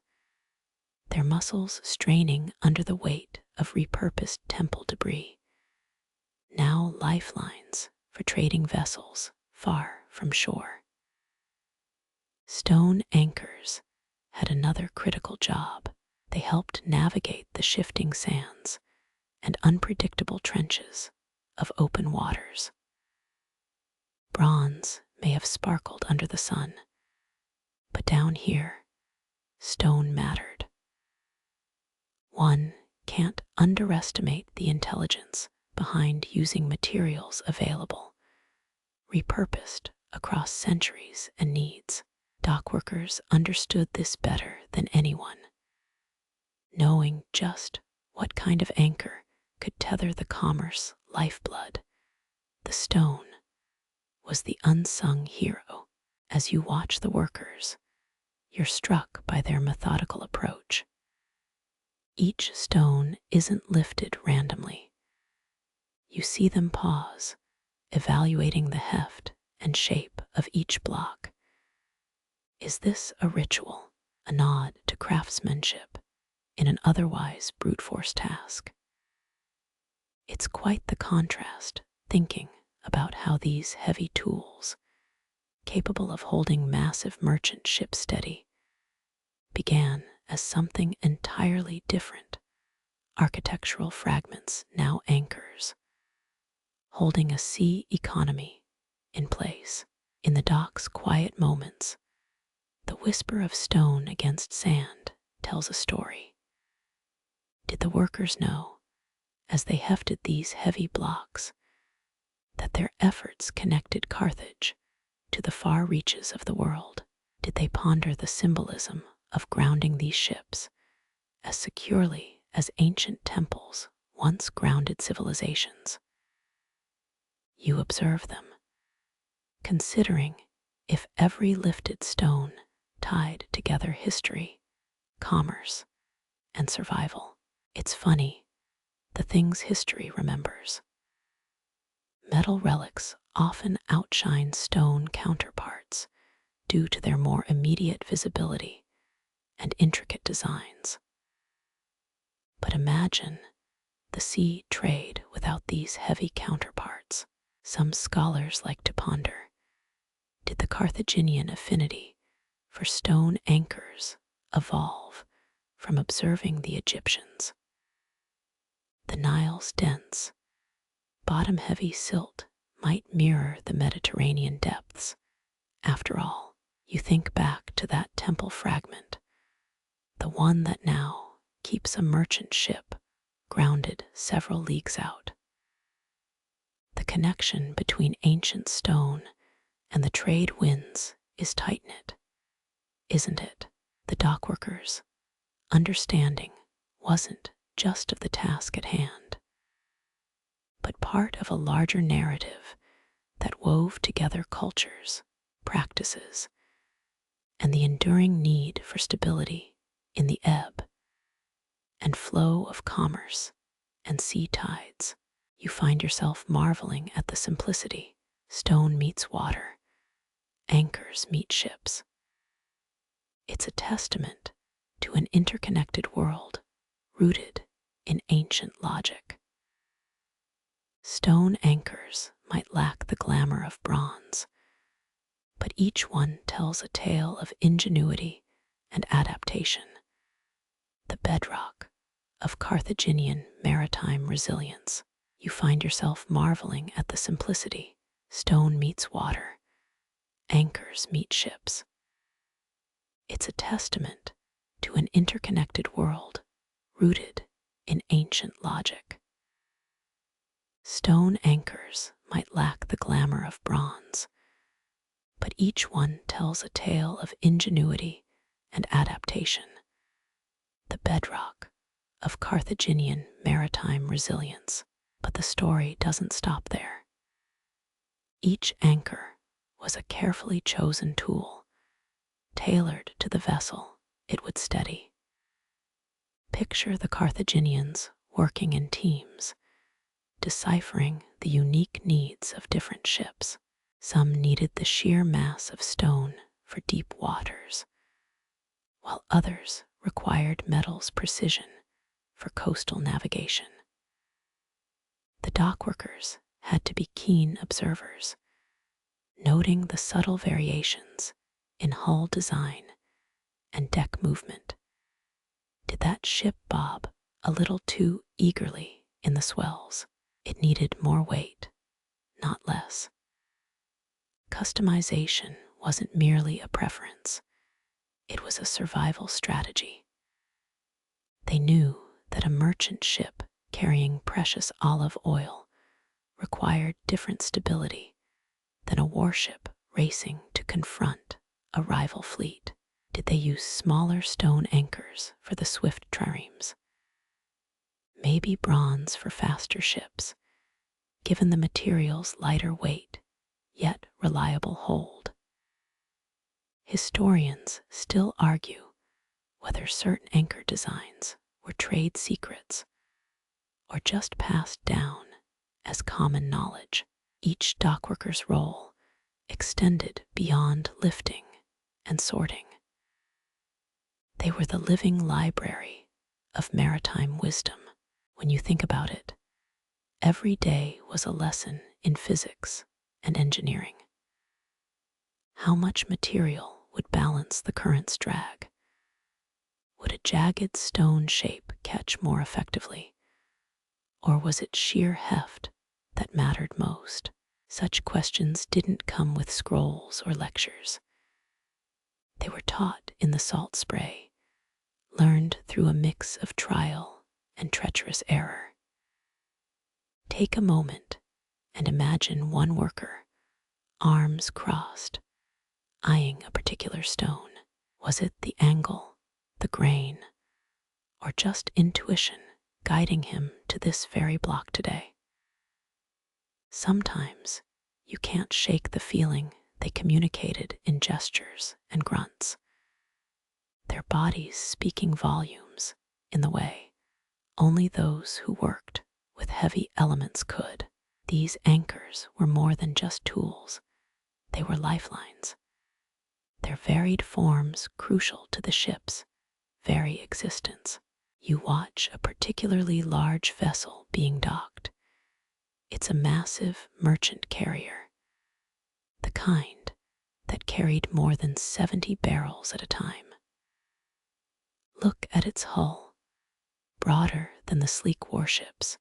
their muscles straining under the weight of repurposed temple debris, now lifelines for trading vessels far from shore. Stone anchors had another critical job. They helped navigate the shifting sands and unpredictable trenches of open waters. Bronze may have sparkled under the sun, but down here, stone mattered. One can't underestimate the intelligence behind using materials available, repurposed across centuries and needs. Dockworkers understood this better than anyone, knowing just what kind of anchor could tether the commerce lifeblood. The stone was the unsung hero. As you watch the workers, you're struck by their methodical approach. Each stone isn't lifted randomly. You see them pause, evaluating the heft and shape of each block. Is this a ritual, a nod to craftsmanship in an otherwise brute force task? It's quite the contrast thinking about how these heavy tools, capable of holding massive merchant ships steady, began as something entirely different, architectural fragments now anchors, holding a sea economy in place. In the dock's quiet moments, the whisper of stone against sand tells a story. Did the workers know, as they hefted these heavy blocks, that their efforts connected Carthage to the far reaches of the world? Did they ponder the symbolism of grounding these ships as securely as ancient temples once grounded civilizations? You observe them, considering if every lifted stone tied together history, commerce, and survival. It's funny, the things history remembers. Metal relics often outshine stone counterparts due to their more immediate visibility and intricate designs. But imagine the sea trade without these heavy counterparts. Some scholars like to ponder, did the Carthaginian affinity for stone anchors evolve from observing the Egyptians? The Nile's dense, bottom-heavy silt might mirror the Mediterranean depths. After all, you think back to that temple fragment, the one that now keeps a merchant ship grounded several leagues out. The connection between ancient stone and the trade winds is tight-knit, isn't it? The dockworkers' understanding wasn't just of the task at hand, but part of a larger narrative that wove together cultures, practices, and the enduring need for stability in the ebb and flow of commerce and sea tides. You find yourself marveling at the simplicity. Stone meets water, anchors meet ships. It's a testament to an interconnected world rooted in ancient logic. Stone anchors might lack the glamour of bronze, but each one tells a tale of ingenuity and adaptation, the bedrock of Carthaginian maritime resilience. You find yourself marveling at the simplicity. Stone meets water, anchors meet ships. It's a testament to an interconnected world rooted in ancient logic. Stone anchors might lack the glamour of bronze, but each one tells a tale of ingenuity and adaptation, the bedrock of Carthaginian maritime resilience. But the story doesn't stop there. Each anchor was a carefully chosen tool, tailored to the vessel it would steady. Picture the Carthaginians working in teams, deciphering the unique needs of different ships. Some needed the sheer mass of stone for deep waters, while others required metal's precision for coastal navigation. The dockworkers had to be keen observers, noting the subtle variations in hull design and deck movement. Did that ship bob a little too eagerly in the swells? It needed more weight, not less. Customization wasn't merely a preference, it was a survival strategy. They knew that a merchant ship carrying precious olive oil required different stability than a warship racing to confront a rival fleet. Did they use smaller stone anchors for the swift triremes? Maybe bronze for faster ships, given the material's lighter weight, yet reliable hold. Historians still argue whether certain anchor designs were trade secrets or just passed down as common knowledge. Each dockworker's role extended beyond lifting and sorting. They were the living library of maritime wisdom. When you think about it, every day was a lesson in physics and engineering. How much material would balance the current's drag? Would a jagged stone shape catch more effectively? Or was it sheer heft that mattered most? Such questions didn't come with scrolls or lectures. They were taught in the salt spray, learned through a mix of trial and treacherous error. Take a moment and imagine one worker, arms crossed, eyeing a particular stone. Was it the angle, the grain, or just intuition guiding him to this very block today? Sometimes you can't shake the feeling they communicated in gestures and grunts, their bodies speaking volumes in the way only those who worked with heavy elements could. These anchors were more than just tools, they were lifelines, their varied forms crucial to the ship's very existence. You watch a particularly large vessel being docked. It's a massive merchant carrier, the kind that carried more than 70 barrels at a time. Look at its hull, broader than the sleek warships,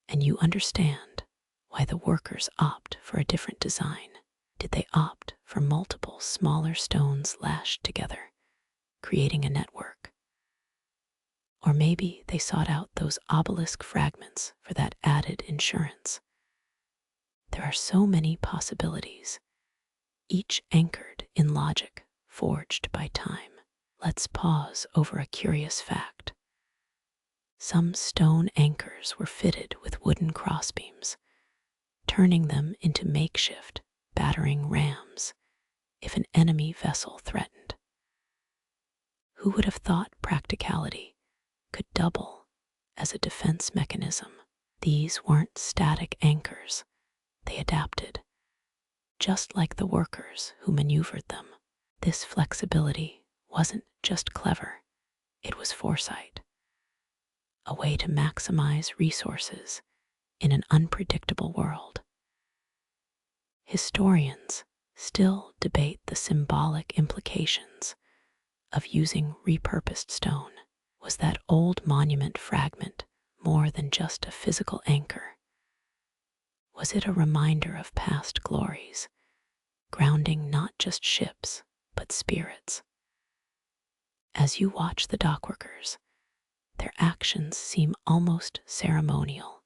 and you understand Why the workers opt for a different design? Did they opt for multiple smaller stones lashed together, creating a network? Or maybe they sought out those obelisk fragments for that added insurance. There are so many possibilities, each anchored in logic forged by time. Let's pause over a curious fact. Some stone anchors were fitted with wooden crossbeams, turning them into makeshift battering rams if an enemy vessel threatened. Who would have thought practicality could double as a defense mechanism? These weren't static anchors, they adapted, just like the workers who maneuvered them. This flexibility wasn't just clever, it was foresight, a way to maximize resources in an unpredictable world. Historians still debate the symbolic implications of using repurposed stone. Was that old monument fragment more than just a physical anchor? Was it a reminder of past glories, grounding not just ships, but spirits? As you watch the dockworkers, their actions seem almost ceremonial,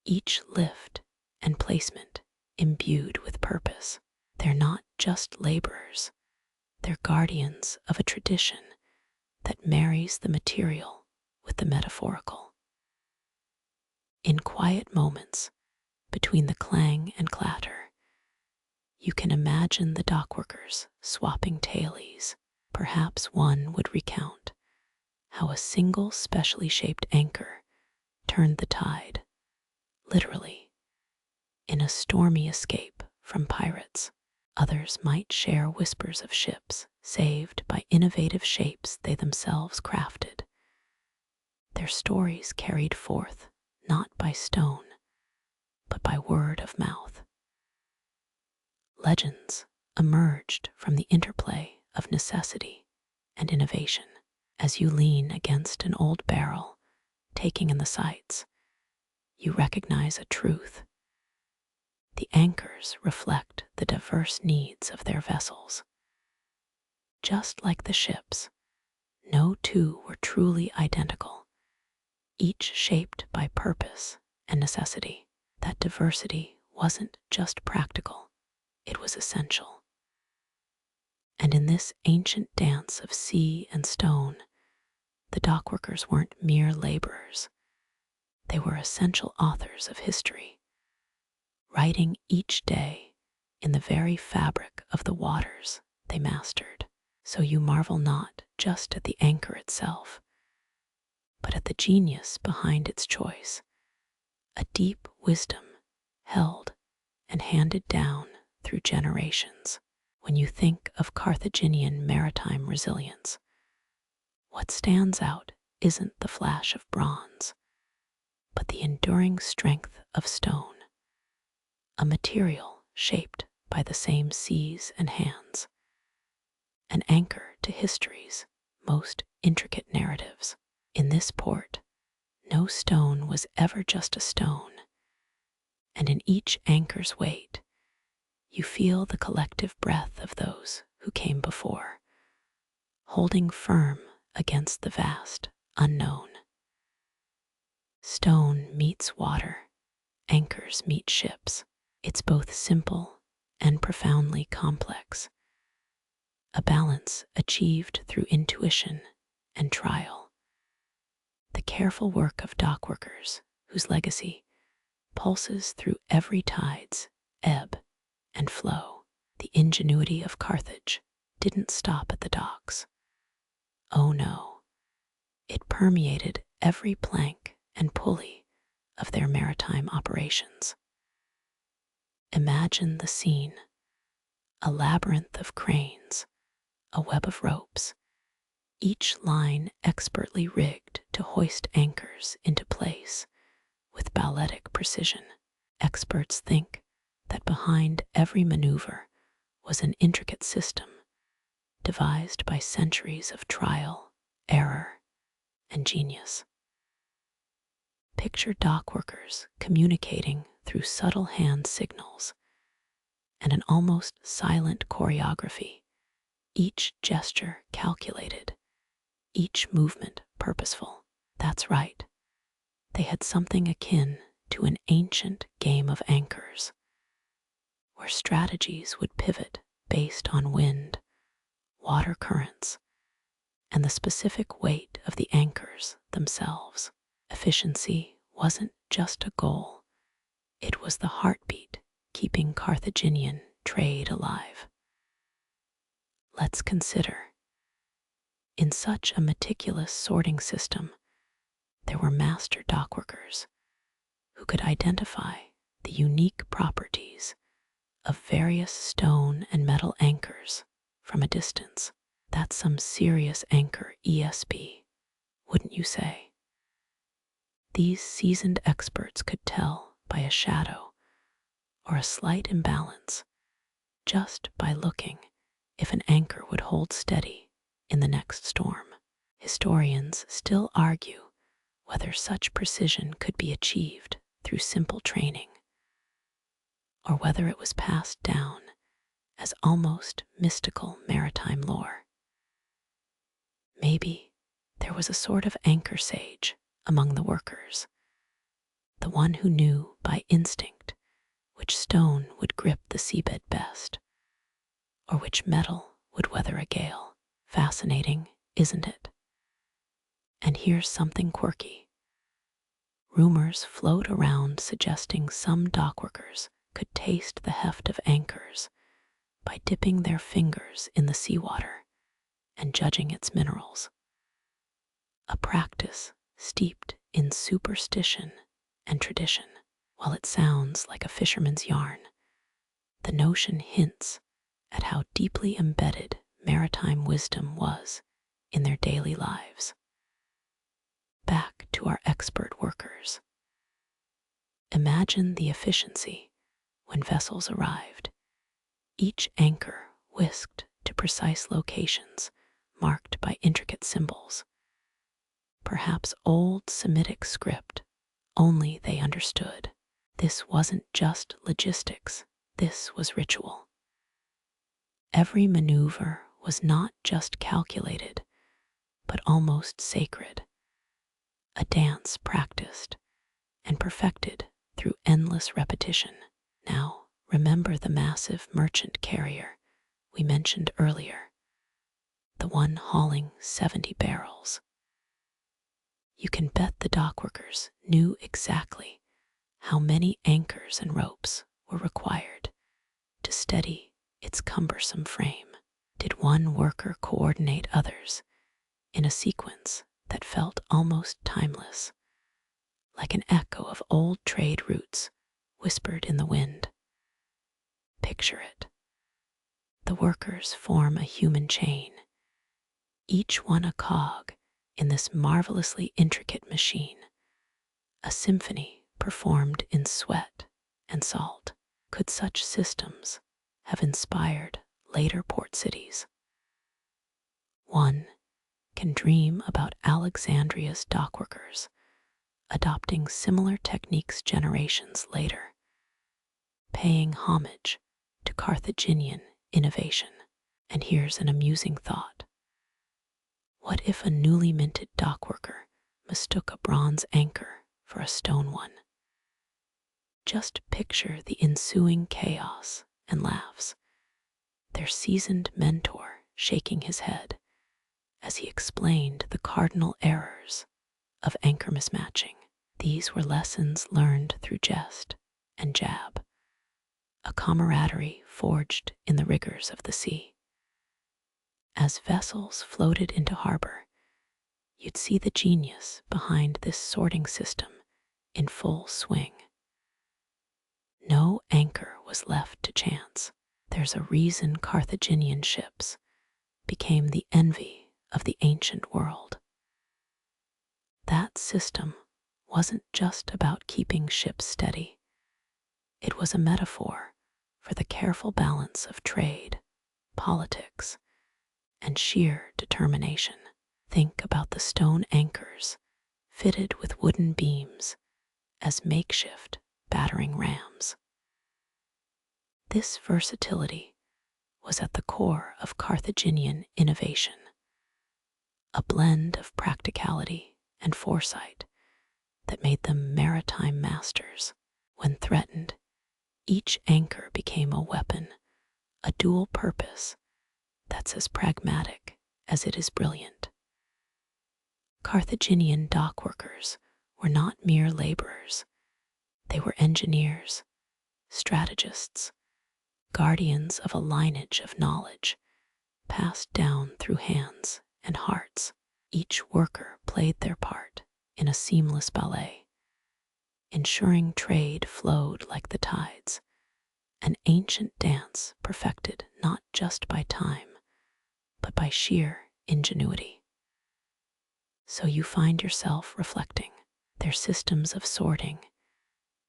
each lift and placement imbued with purpose. They're not just laborers, they're guardians of a tradition that marries the material with the metaphorical. In quiet moments between the clang and clatter, you can imagine the dockworkers swapping tailies. Perhaps one would recount how a single specially shaped anchor turned the tide, literally, in a stormy escape from pirates. Others might share whispers of ships saved by innovative shapes they themselves crafted. Their stories carried forth not by stone, but by word of mouth. Legends emerged from the interplay of necessity and innovation. As you lean against an old barrel, taking in the sights, you recognize a truth. The anchors reflect the diverse needs of their vessels. Just like the ships, no two were truly identical, each shaped by purpose and necessity. That diversity wasn't just practical, it was essential. And in this ancient dance of sea and stone, the dockworkers weren't mere laborers. They were essential authors of history, writing each day in the very fabric of the waters they mastered. So you marvel not just at the anchor itself, but at the genius behind its choice, a deep wisdom held and handed down through generations. When you think of Carthaginian maritime resilience, what stands out isn't the flash of bronze, but the enduring strength of stone, a material shaped by the same seas and hands, an anchor to history's most intricate narratives. In this port, no stone was ever just a stone, and in each anchor's weight, you feel the collective breath of those who came before, holding firm against the vast unknown. Stone meets water, anchors meet ships. It's both simple and profoundly complex, a balance achieved through intuition and trial. The careful work of dockworkers, whose legacy pulses through every tide's ebb and flow. The ingenuity of Carthage didn't stop at the docks. Oh no, it permeated every plank and pulley of their maritime operations. Imagine the scene, a labyrinth of cranes, a web of ropes, each line expertly rigged to hoist anchors into place with balletic precision. Experts think that behind every maneuver was an intricate system devised by centuries of trial, error, and genius. Picture dockworkers communicating through subtle hand signals and an almost silent choreography, each gesture calculated, each movement purposeful. That's right, they had something akin to an ancient game of anchors, where strategies would pivot based on wind, water currents, and the specific weight of the anchors themselves. Efficiency wasn't just a goal, it was the heartbeat keeping Carthaginian trade alive. Let's consider, in such a meticulous sorting system, there were master dockworkers who could identify the unique properties of various stone and metal anchors from a distance. That's some serious anchor ESP, wouldn't you say? These seasoned experts could tell by a shadow or a slight imbalance just by looking if an anchor would hold steady in the next storm. Historians still argue whether such precision could be achieved through simple training, or whether it was passed down as almost mystical maritime lore. Maybe there was a sort of anchor sage among the workers, the one who knew by instinct which stone would grip the seabed best, or which metal would weather a gale. Fascinating, isn't it? And here's something quirky. Rumors float around suggesting some dockworkers could taste the heft of anchors by dipping their fingers in the seawater and judging its minerals. A practice steeped in superstition and tradition. While it sounds like a fisherman's yarn, the notion hints at how deeply embedded maritime wisdom was in their daily lives. Back to our expert workers. Imagine the efficiency when vessels arrived, each anchor whisked to precise locations marked by intricate symbols, perhaps old Semitic script only they understood. This wasn't just logistics, this was ritual. Every maneuver was not just calculated, but almost sacred, a dance practiced and perfected through endless repetition. Now, remember the massive merchant carrier we mentioned earlier, the one hauling 70 barrels. You can bet the dockworkers knew exactly how many anchors and ropes were required to steady its cumbersome frame. Did one worker coordinate others in a sequence that felt almost timeless, like an echo of old trade routes whispered in the wind? Picture it. The workers form a human chain, each one a cog in this marvelously intricate machine, a symphony performed in sweat and salt. Could such systems have inspired later port cities? One can dream about Alexandria's dockworkers adopting similar techniques generations later, paying homage to Carthaginian innovation. And here's an amusing thought. What if a newly minted dockworker mistook a bronze anchor for a stone one? Just picture the ensuing chaos and laughs, their seasoned mentor shaking his head as he explained the cardinal errors of anchor mismatching. These were lessons learned through jest and jab, a camaraderie forged in the rigors of the sea. As vessels floated into harbor, you'd see the genius behind this sorting system in full swing. No anchor was left to chance. There's a reason Carthaginian ships became the envy of the ancient world. That system wasn't just about keeping ships steady. It was a metaphor for the careful balance of trade, politics, and sheer determination. Think about the stone anchors fitted with wooden beams as makeshift battering rams. This versatility was at the core of Carthaginian innovation, a blend of practicality and foresight that made them maritime masters. When threatened, each anchor became a weapon, a dual purpose that's as pragmatic as it is brilliant. Carthaginian dockworkers were not mere laborers. They were engineers, strategists, guardians of a lineage of knowledge passed down through hands and hearts. Each worker played their part in a seamless ballet, ensuring trade flowed like the tides, an ancient dance perfected not just by time, but by sheer ingenuity. So you find yourself reflecting their systems of sorting,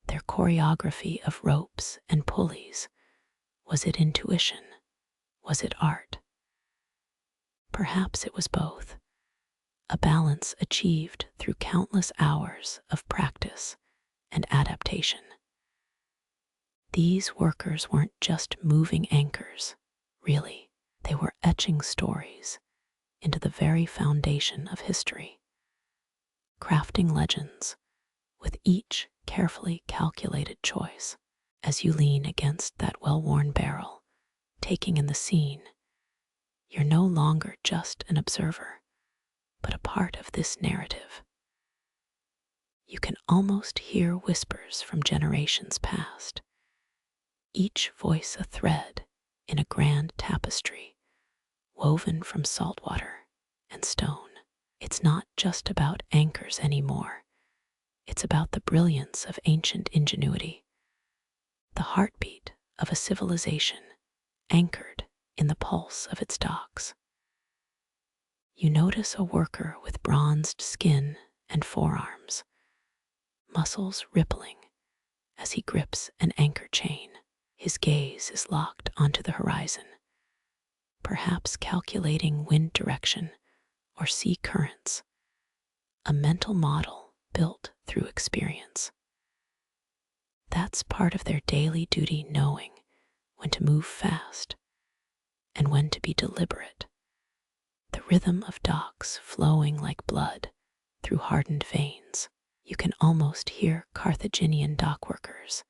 their choreography of ropes and pulleys. Was it intuition? Was it art? Perhaps it was both, a balance achieved through countless hours of practice and adaptation. These workers weren't just moving anchors, really. They were etching stories into the very foundation of history, crafting legends with each carefully calculated choice. As you lean against that well-worn barrel, taking in the scene, you're no longer just an observer, but a part of this narrative. You can almost hear whispers from generations past, each voice a thread in a grand tapestry woven from salt water and stone. It's not just about anchors anymore. It's about the brilliance of ancient ingenuity, the heartbeat of a civilization anchored in the pulse of its docks. You notice a worker with bronzed skin and forearms, muscles rippling as he grips an anchor chain. His gaze is locked onto the horizon, perhaps calculating wind direction or sea currents, a mental model built through experience. That's part of their daily duty, knowing when to move fast and when to be deliberate. The rhythm of docks flowing like blood through hardened veins. You can almost hear Carthaginian dockworkers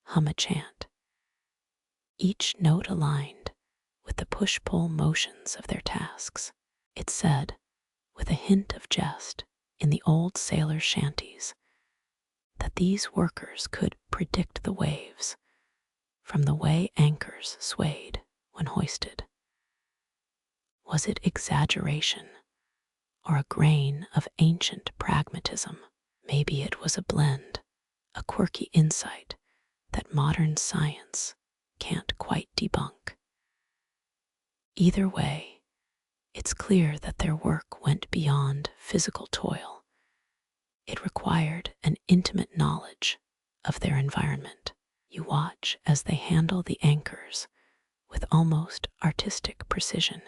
hum a chant, each note aligned with the push-pull motions of their tasks. It's said, with a hint of jest in the old sailors' shanties, that these workers could predict the waves from the way anchors swayed when hoisted. Was it exaggeration or a grain of ancient pragmatism? Maybe it was a blend, a quirky insight that modern science can't quite debunk. Either way, it's clear that their work went beyond physical toil. It required an intimate knowledge of their environment. You watch as they handle the anchors with almost artistic precision.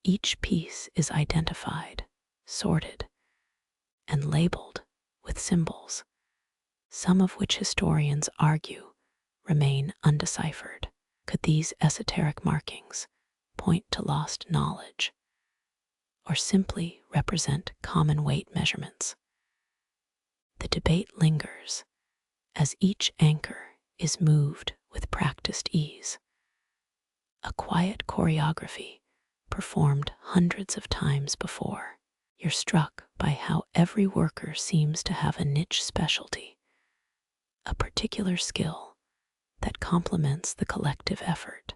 Each piece is identified, sorted, and labeled with symbols, some of which historians argue remain undeciphered. Could these esoteric markings point to lost knowledge, or simply represent common weight measurements? The debate lingers as each anchor is moved with practiced ease, a quiet choreography performed hundreds of times before. You're struck by how every worker seems to have a niche specialty, a particular skill that complements the collective effort.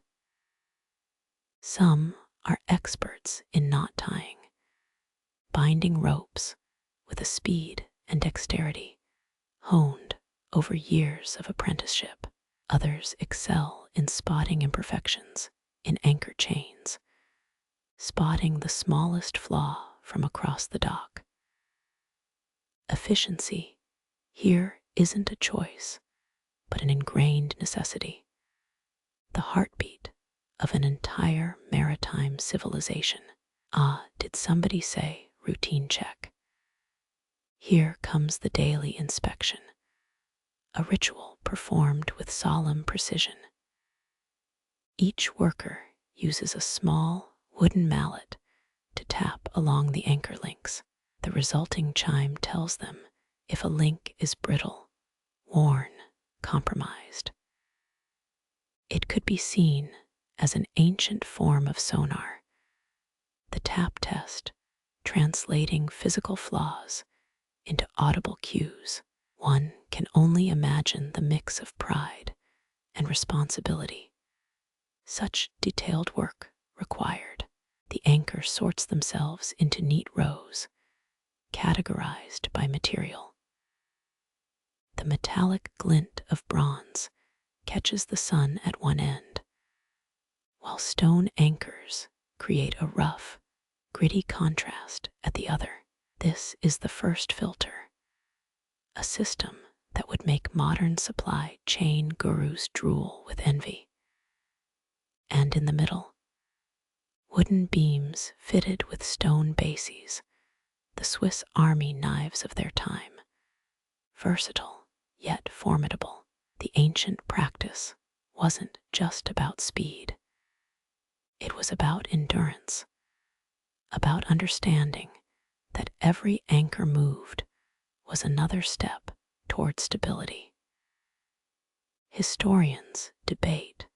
Some are experts in knot tying, binding ropes with a speed and dexterity honed over years of apprenticeship. Others excel in spotting imperfections in anchor chains, spotting the smallest flaw from across the dock. Efficiency here isn't a choice, but an ingrained necessity, the heartbeat of an entire maritime civilization. Ah, did somebody say routine check? Here comes the daily inspection, a ritual performed with solemn precision. Each worker uses a small wooden mallet to tap along the anchor links. The resulting chime tells them if a link is brittle, worn, compromised. It could be seen as an ancient form of sonar, the tap test translating physical flaws into audible cues. One can only imagine the mix of pride and responsibility such detailed work required. The anchor sorts themselves into neat rows, categorized by material. The metallic glint of bronze catches the sun at one end, while stone anchors create a rough, gritty contrast at the other. This is the first filter, a system that would make modern supply chain gurus drool with envy. And in the middle, wooden beams fitted with stone bases, the Swiss army knives of their time, versatile yet formidable. The ancient practice wasn't just about speed. It was about endurance, about understanding that every anchor moved was another step toward stability. Historians debate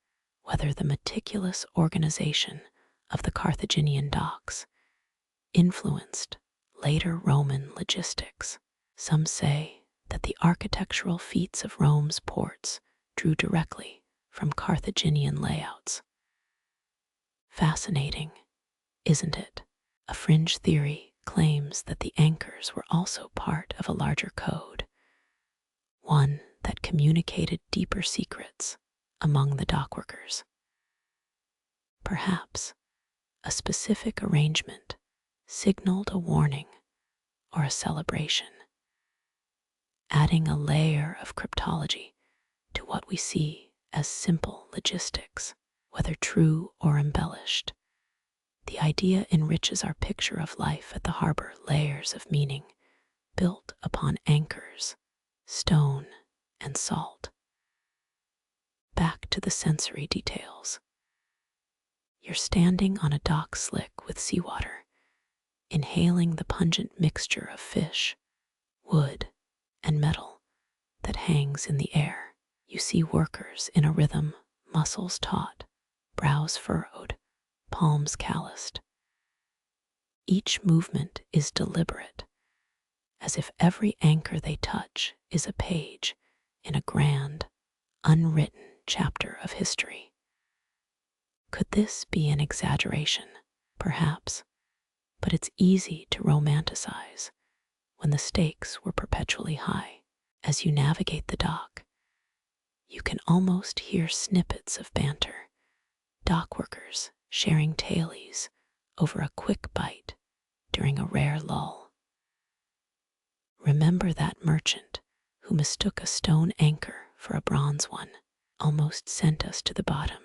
whether the meticulous organization of the Carthaginian docks influenced later Roman logistics. Some say that the architectural feats of Rome's ports drew directly from Carthaginian layouts. Fascinating, isn't it? A fringe theory claims that the anchors were also part of a larger code, one that communicated deeper secrets among the dockworkers. Perhaps a specific arrangement signaled a warning or a celebration, adding a layer of cryptology to what we see as simple logistics. Whether true or embellished, the idea enriches our picture of life at the harbor. Layers of meaning built upon anchors, stone, and salt. Back to the sensory details. You're standing on a dock slick with seawater, inhaling the pungent mixture of fish, wood, and metal that hangs in the air. You see workers in a rhythm, muscles taut, brows furrowed, palms calloused. Each movement is deliberate, as if every anchor they touch is a page in a grand, unwritten chapter of history. Could this be an exaggeration? Perhaps, but it's easy to romanticize when the stakes were perpetually high. As you navigate the dock, you can almost hear snippets of banter, dockworkers sharing tailies over a quick bite during a rare lull. Remember that merchant who mistook a stone anchor for a bronze one, almost sent us to the bottom.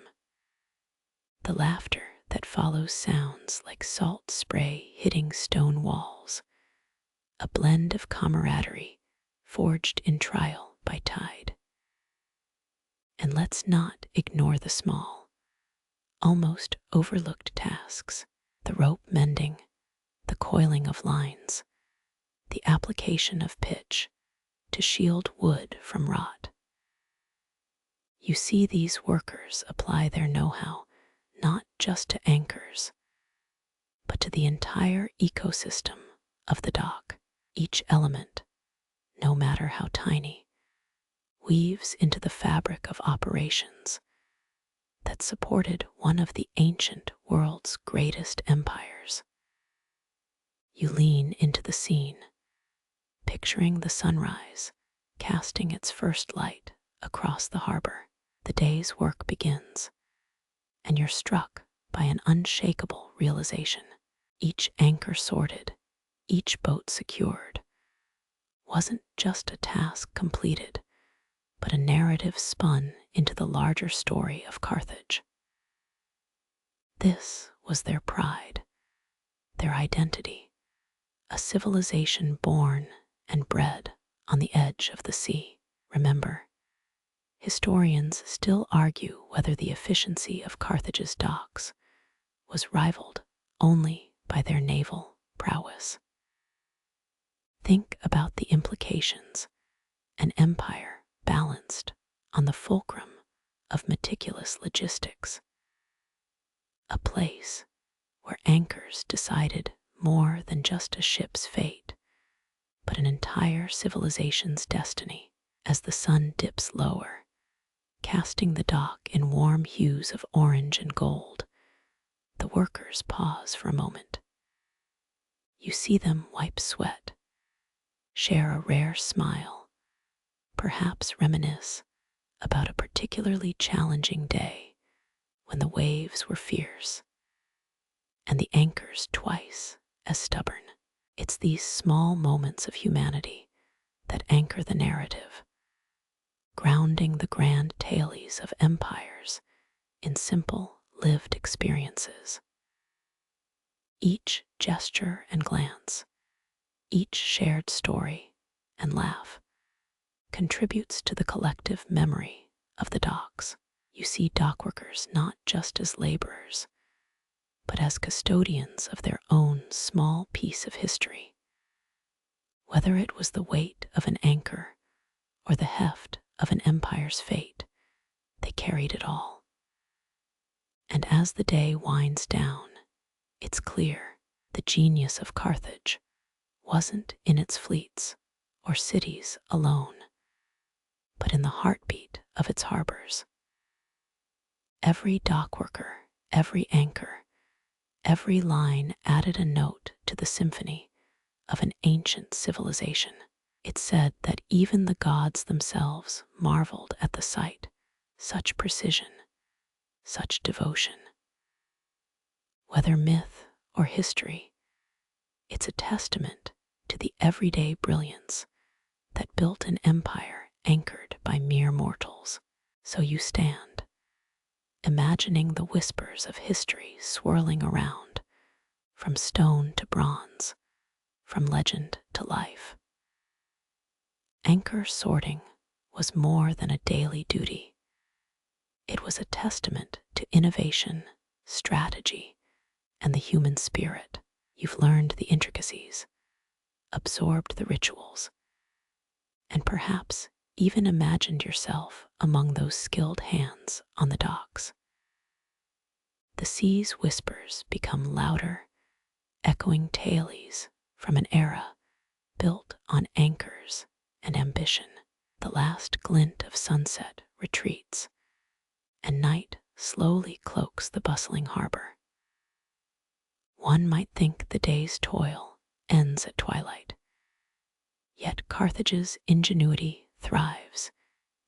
The laughter that follows sounds like salt spray hitting stone walls, a blend of camaraderie forged in trial by tide. And let's not ignore the small, almost overlooked tasks, the rope mending, the coiling of lines, the application of pitch to shield wood from rot. You see these workers apply their know-how not just to anchors, but to the entire ecosystem of the dock. Each element, no matter how tiny, weaves into the fabric of operations that supported one of the ancient world's greatest empires. You lean into the scene, picturing the sunrise casting its first light across the harbor. The day's work begins, and you're struck by an unshakable realization. Each anchor sorted, each boat secured, wasn't just a task completed, but a narrative spun into the larger story of Carthage. This was their pride, their identity, a civilization born and bred on the edge of the sea. Remember, historians still argue whether the efficiency of Carthage's docks was rivaled only by their naval prowess. Think about the implications: an empire balanced on the fulcrum of meticulous logistics, a place where anchors decided more than just a ship's fate, but an entire civilization's destiny. As the sun dips lower, casting the dock in warm hues of orange and gold, the workers pause for a moment. You see them wipe sweat, share a rare smile, perhaps reminisce about a particularly challenging day when the waves were fierce and the anchors twice as stubborn. It's these small moments of humanity that anchor the narrative, grounding the grand tales of empires in simple, lived experiences. Each gesture and glance, each shared story and laugh contributes to the collective memory of the docks. You see dockworkers not just as laborers, but as custodians of their own small piece of history. Whether it was the weight of an anchor or the heft of an empire's fate, they carried it all. And as the day winds down, it's clear the genius of Carthage wasn't in its fleets or cities alone, but in the heartbeat of its harbors. Every dockworker, every anchor, every line added a note to the symphony of an ancient civilization. It's said that even the gods themselves marveled at the sight: such precision, such devotion. Whether myth or history, it's a testament to the everyday brilliance that built an empire anchored by mere mortals. So you stand, imagining the whispers of history swirling around, from stone to bronze, from legend to life. Anchor sorting was more than a daily duty. It was a testament to innovation, strategy, and the human spirit. You've learned the intricacies, absorbed the rituals, and perhaps even imagined yourself among those skilled hands on the docks. The sea's whispers become louder, echoing tales from an era built on anchors and ambition. The last glint of sunset retreats, and night slowly cloaks the bustling harbor. One might think the day's toil ends at twilight, yet Carthage's ingenuity thrives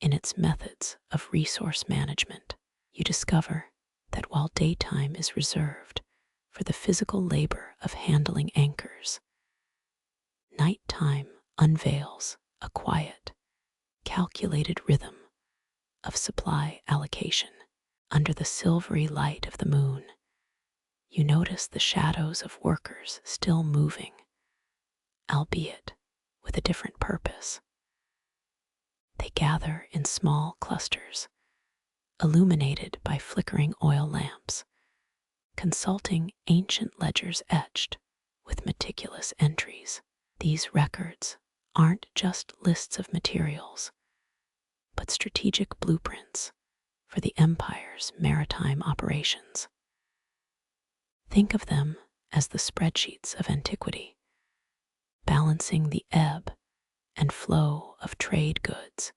in its methods of resource management. You discover that while daytime is reserved for the physical labor of handling anchors, nighttime unveils a quiet, calculated rhythm of supply allocation. Under the silvery light of the moon, you notice the shadows of workers still moving, albeit with a different purpose. They gather in small clusters, illuminated by flickering oil lamps, consulting ancient ledgers etched with meticulous entries. These records aren't just lists of materials, but strategic blueprints for the empire's maritime operations. Think of them as the spreadsheets of antiquity, balancing the ebb and flow of trade goods,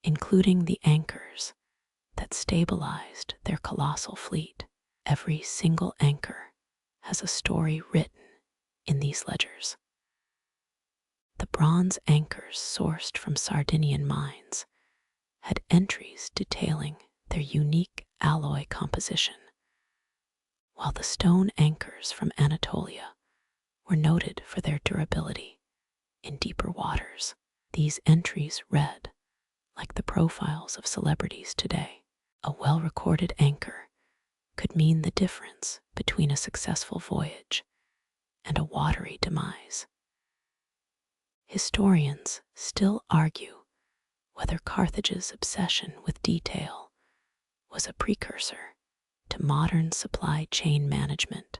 including the anchors that stabilized their colossal fleet. Every single anchor has a story written in these ledgers. The bronze anchors sourced from Sardinian mines had entries detailing their unique alloy composition, while the stone anchors from Anatolia were noted for their durability in deeper waters. These entries read like the profiles of celebrities today. A well-recorded anchor could mean the difference between a successful voyage and a watery demise. Historians still argue whether Carthage's obsession with detail was a precursor to modern supply chain management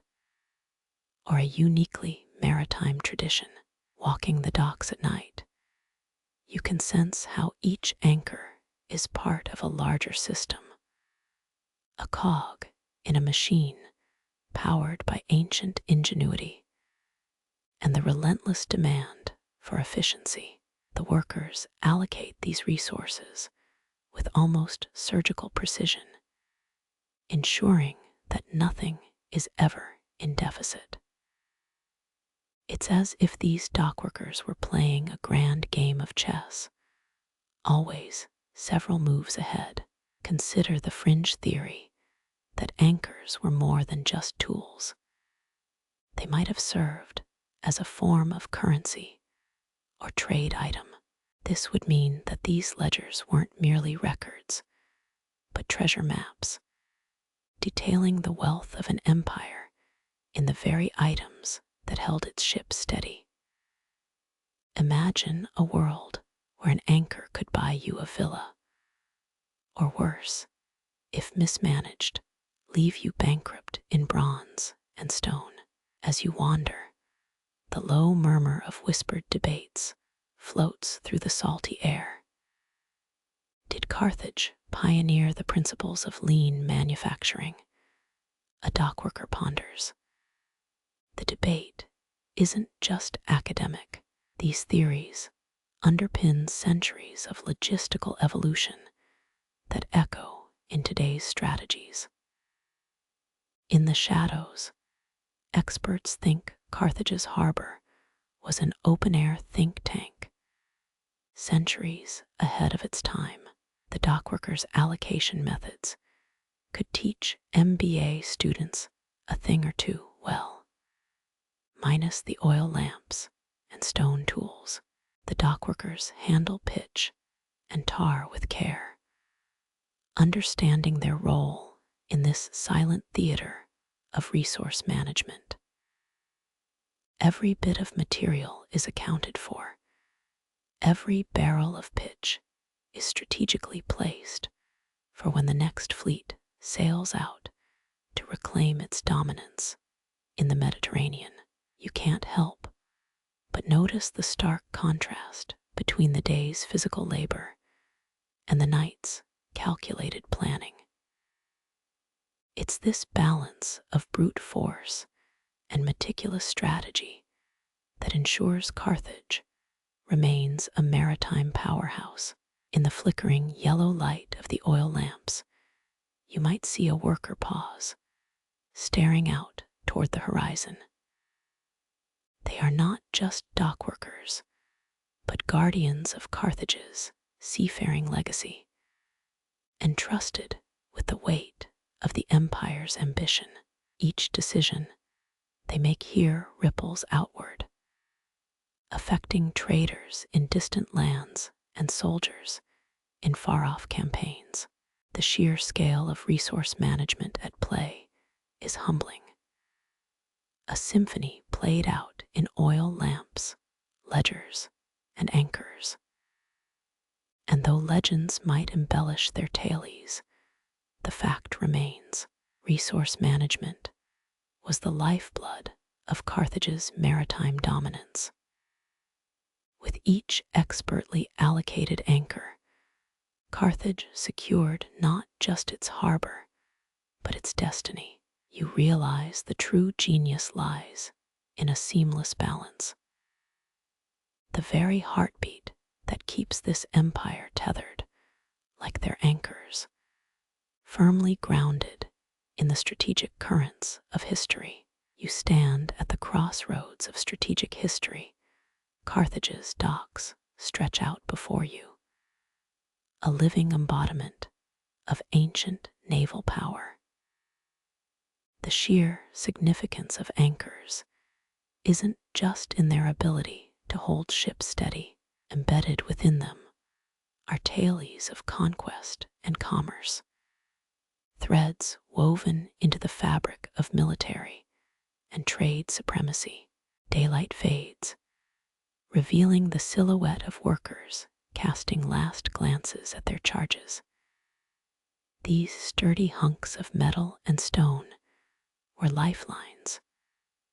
or a uniquely maritime tradition. Walking the docks at night, you can sense how each anchor is part of a larger system, a cog in a machine powered by ancient ingenuity and the relentless demand for efficiency. The workers allocate these resources with almost surgical precision, ensuring that nothing is ever in deficit. It's as if these dockworkers were playing a grand game of chess, always several moves ahead. Consider the fringe theory that anchors were more than just tools. They might have served as a form of currency or trade item. This would mean that these ledgers weren't merely records, but treasure maps, detailing the wealth of an empire in the very items that held its ship steady. Imagine a world where an anchor could buy you a villa, or worse, if mismanaged, leave you bankrupt in bronze and stone. As you wander, the low murmur of whispered debates floats through the salty air. Did Carthage pioneer the principles of lean manufacturing? A dockworker ponders. The debate isn't just academic. These theories underpin centuries of logistical evolution that echo in today's strategies. In the shadows, experts think Carthage's harbor was an open-air think tank, centuries ahead of its time. The dockworkers' allocation methods could teach MBA students a thing or two well. Minus the oil lamps and stone tools, the dockworkers handle pitch and tar with care, understanding their role in this silent theater of resource management. Every bit of material is accounted for. Every barrel of pitch is strategically placed for when the next fleet sails out to reclaim its dominance in the Mediterranean. You can't help but notice the stark contrast between the day's physical labor and the night's calculated planning. It's this balance of brute force and meticulous strategy that ensures Carthage remains a maritime powerhouse. In the flickering yellow light of the oil lamps, you might see a worker pause, staring out toward the horizon. They are not just dockworkers, but guardians of Carthage's seafaring legacy, entrusted with the weight of the empire's ambition. Each decision they make here ripples outward, affecting traders in distant lands and soldiers in far-off campaigns. The sheer scale of resource management at play is humbling. A symphony played out in oil lamps, ledgers, and anchors. And though legends might embellish their tales, the fact remains: resource management was the lifeblood of Carthage's maritime dominance. With each expertly allocated anchor, Carthage secured not just its harbor, but its destiny. You realize the true genius lies in a seamless balance. The very heartbeat that keeps this empire tethered, like their anchors, firmly grounded in the strategic currents of history. You stand at the crossroads of strategic history. Carthage's docks stretch out before you, a living embodiment of ancient naval power. The sheer significance of anchors isn't just in their ability to hold ships steady. Embedded within them are tales of conquest and commerce, threads woven into the fabric of military and trade supremacy. Daylight fades, revealing the silhouette of workers casting last glances at their charges. These sturdy hunks of metal and stone were lifelines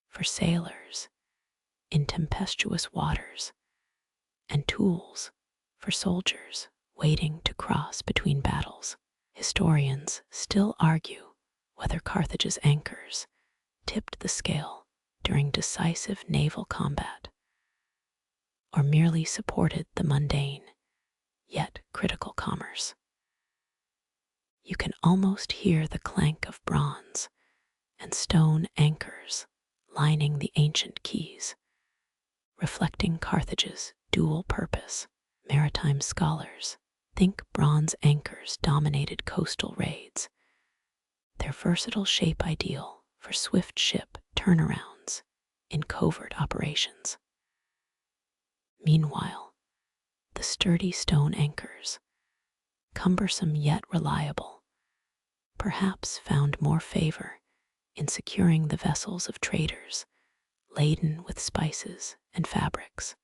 for sailors in tempestuous waters and tools for soldiers waiting to cross between battles. Historians still argue whether Carthage's anchors tipped the scale during decisive naval combat or merely supported the mundane yet critical commerce. You can almost hear the clank of bronze and stone anchors lining the ancient quays, reflecting Carthage's dual purpose. Maritime scholars think bronze anchors dominated coastal raids, their versatile shape ideal for swift ship turnarounds in covert operations. Meanwhile, the sturdy stone anchors, cumbersome yet reliable, perhaps found more favor in securing the vessels of traders laden with spices and fabrics.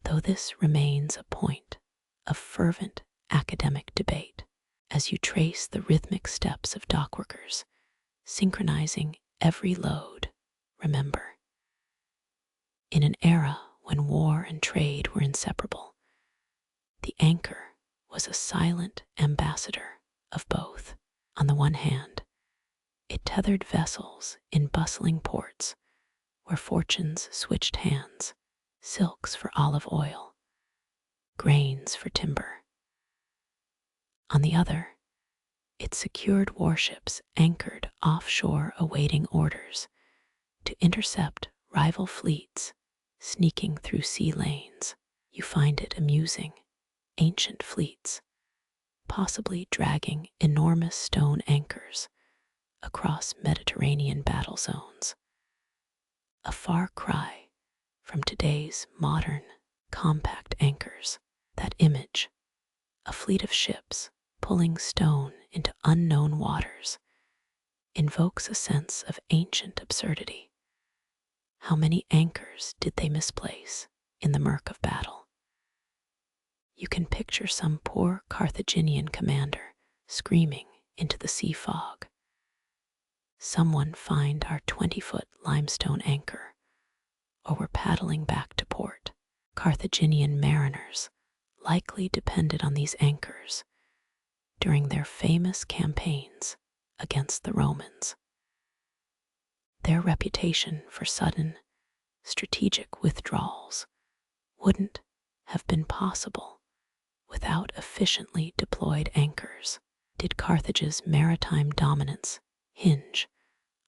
Though this remains a point of fervent academic debate as you trace the rhythmic steps of dockworkers, synchronizing every load. Remember, in an era when war and trade were inseparable, the anchor was a silent ambassador of both. On the one hand, it tethered vessels in bustling ports where fortunes switched hands, silks for olive oil, grains for timber. On the other, it secured warships anchored offshore awaiting orders to intercept rival fleets sneaking through sea lanes. You find it amusing. Ancient fleets, possibly dragging enormous stone anchors across Mediterranean battle zones. A far cry from today's modern, compact anchors. That image, a fleet of ships pulling stone into unknown waters, invokes a sense of ancient absurdity. How many anchors did they misplace in the murk of battle? You can picture some poor Carthaginian commander screaming into the sea fog, "Someone find our 20-foot limestone anchor, or we're paddling back to port." Carthaginian mariners likely depended on these anchors during their famous campaigns against the Romans. Their reputation for sudden, strategic withdrawals wouldn't have been possible without efficiently deployed anchors. Did Carthage's maritime dominance hinge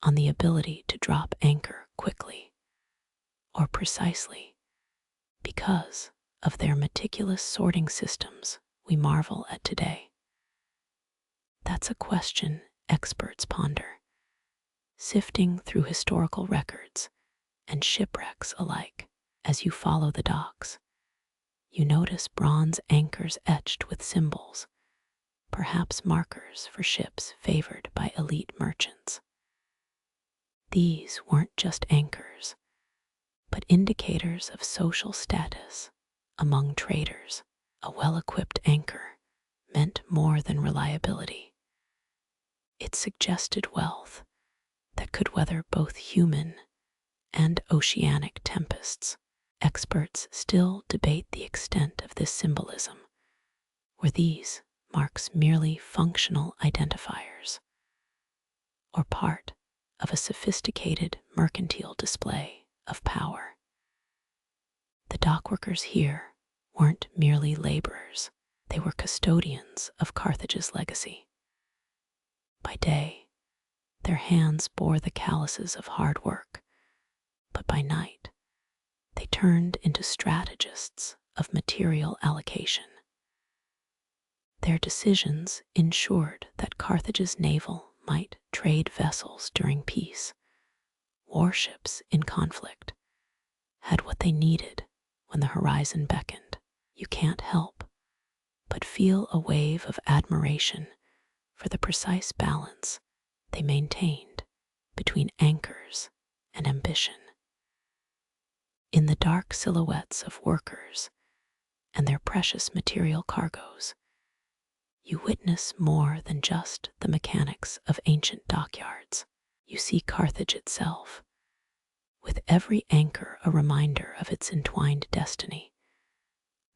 on the ability to drop anchor quickly, or precisely because of their meticulous sorting systems we marvel at today? That's a question experts ponder, sifting through historical records and shipwrecks alike. As you follow the docks, you notice bronze anchors etched with symbols, perhaps markers for ships favored by elite merchants. These weren't just anchors, but indicators of social status among traders. A well-equipped anchor meant more than reliability. It suggested wealth that could weather both human and oceanic tempests. Experts still debate the extent of this symbolism. Were these marks merely functional identifiers, or part of a sophisticated mercantile display of power? The dockworkers here weren't merely laborers, they were custodians of Carthage's legacy. By day, their hands bore the calluses of hard work, but by night, they turned into strategists of material allocation. Their decisions ensured that Carthage's naval might trade vessels during peace. Warships in conflict had what they needed when the horizon beckoned. You can't help but feel a wave of admiration for the precise balance they maintained between anchors and ambition. In the dark silhouettes of workers and their precious material cargoes. You witness more than just the mechanics of ancient dockyards. You see Carthage itself, with every anchor a reminder of its entwined destiny,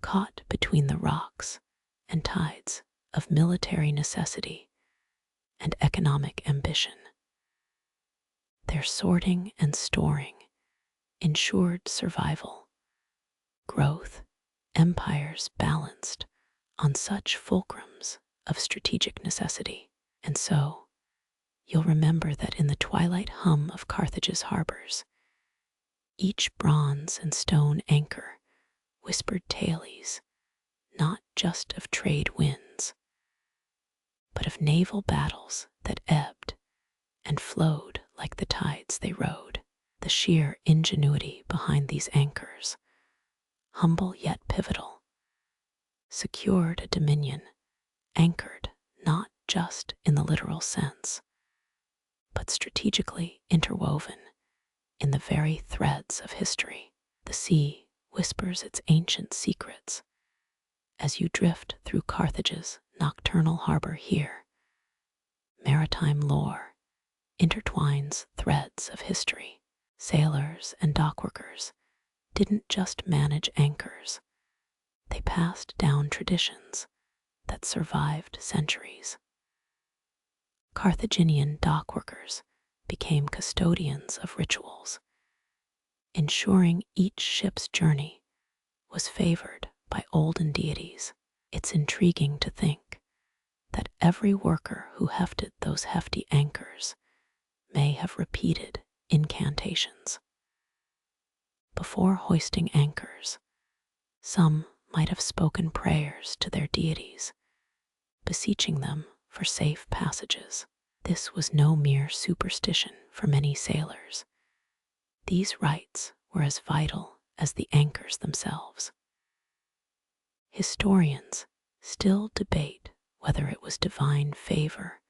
caught between the rocks and tides of military necessity and economic ambition. Their sorting and storing ensured survival, growth, empires balanced on such fulcrums of strategic necessity. And so, you'll remember that in the twilight hum of Carthage's harbors, each bronze and stone anchor whispered tales not just of trade winds, but of naval battles that ebbed and flowed like the tides they rode. The sheer ingenuity behind these anchors, humble yet pivotal, secured a dominion anchored not just in the literal sense, but strategically interwoven in the very threads of history. The sea whispers its ancient secrets as you drift through Carthage's nocturnal harbor here. Maritime lore intertwines threads of history. Sailors and dockworkers didn't just manage anchors, they passed down traditions that survived centuries. Carthaginian dockworkers became custodians of rituals, ensuring each ship's journey was favored by olden deities. It's intriguing to think that every worker who hefted those hefty anchors may have repeated incantations. Before hoisting anchors, some might have spoken prayers to their deities, beseeching them for safe passages. This was no mere superstition for many sailors. These rites were as vital as the anchors themselves. Historians still debate whether it was divine favor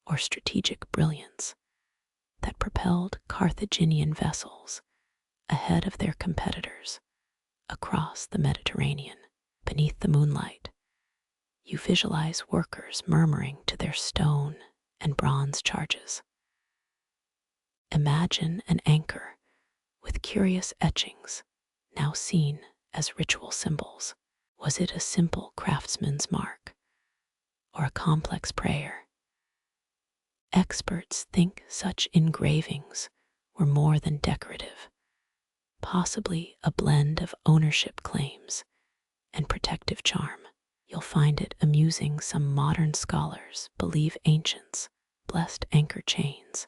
or strategic brilliance that propelled Carthaginian vessels ahead of their competitors across the Mediterranean. Beneath the moonlight, you visualize workers murmuring to their stone and bronze charges. Imagine an anchor with curious etchings, now seen as ritual symbols. Was it a simple craftsman's mark or a complex prayer? Experts think such engravings were more than decorative, possibly a blend of ownership claims and protective charm. You'll find it amusing some modern scholars believe ancients blessed anchor chains